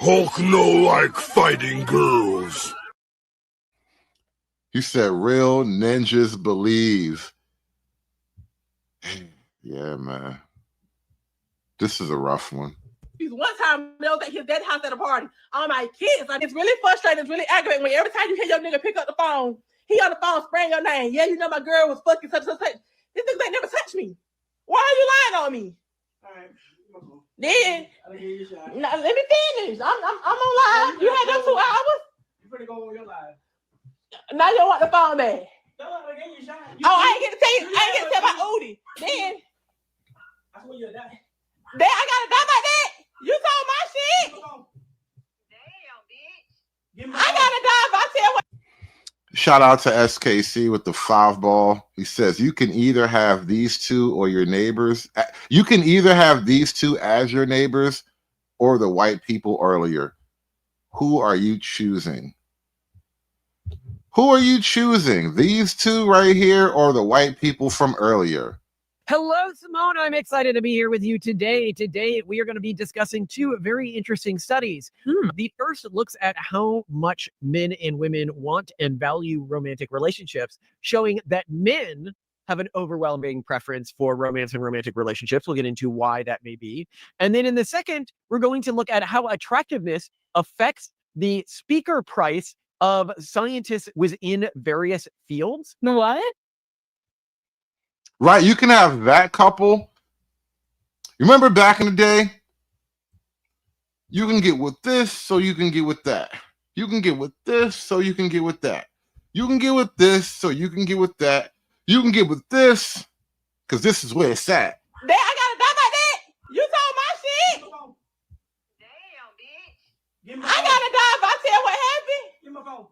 Hulk no like fighting girls. He said, real ninjas believe. Yeah, man. This is a rough one. One time, they was at his dad's house at a party. All my kids, like, it's really frustrating. It's really aggravating when every time you hear your nigga pick up the phone, he on the phone spraying your name. Yeah, you know my girl was fucking such. These niggas ain't never touched me. Why are you lying on me? All right. Then, let me finish. I'm on live. You had them 2 hours. You finna go on your live. Now you want the phone back. I ain't get to tell you. I ain't get to tell about Odie. Then, I swear you'll die. Then I gotta die like that. You told my shit. Damn, bitch. I gotta die if I tell what. Shout out to SKC with the 5 ball. He says, you can either have these two or your neighbors. You can either have these two as your neighbors or the white people earlier. Who are you choosing? Who are you choosing? These two right here or the white people from earlier? Hello, Simone. I'm excited to be here with you today. Today, we are going to be discussing 2 very interesting studies. The first looks at how much men and women want and value romantic relationships, showing that men have an overwhelming preference for romance and romantic relationships. We'll get into why that may be. And then in the second, we're going to look at how attractiveness affects the speaker price of scientists within various fields. What? Right, you can have that couple. You remember back in the day? You can get with this, so you can get with that. You can get with this, so you can get with that. You can get with this, so you can get with that. You can get with this, because this is where it's at. Then I gotta die like that. You told my shit. Damn, bitch. I gotta die if I tell what happened. Give me my phone.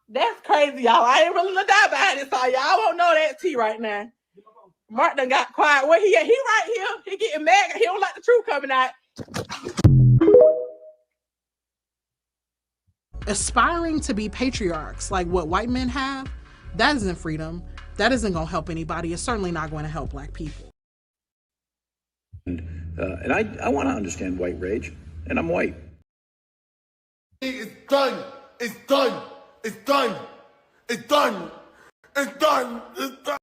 That's crazy, y'all. I ain't really die behind this, all y'all won't know that tea right now. Mark done got quiet. Where he at? He right here. He getting mad. He don't like the truth coming out. Aspiring to be patriarchs like what white men have, that isn't freedom. That isn't going to help anybody. It's certainly not going to help black people. And I want to understand white rage, and I'm white. It's done. It's done. It's done. It's done. It's done. It's done.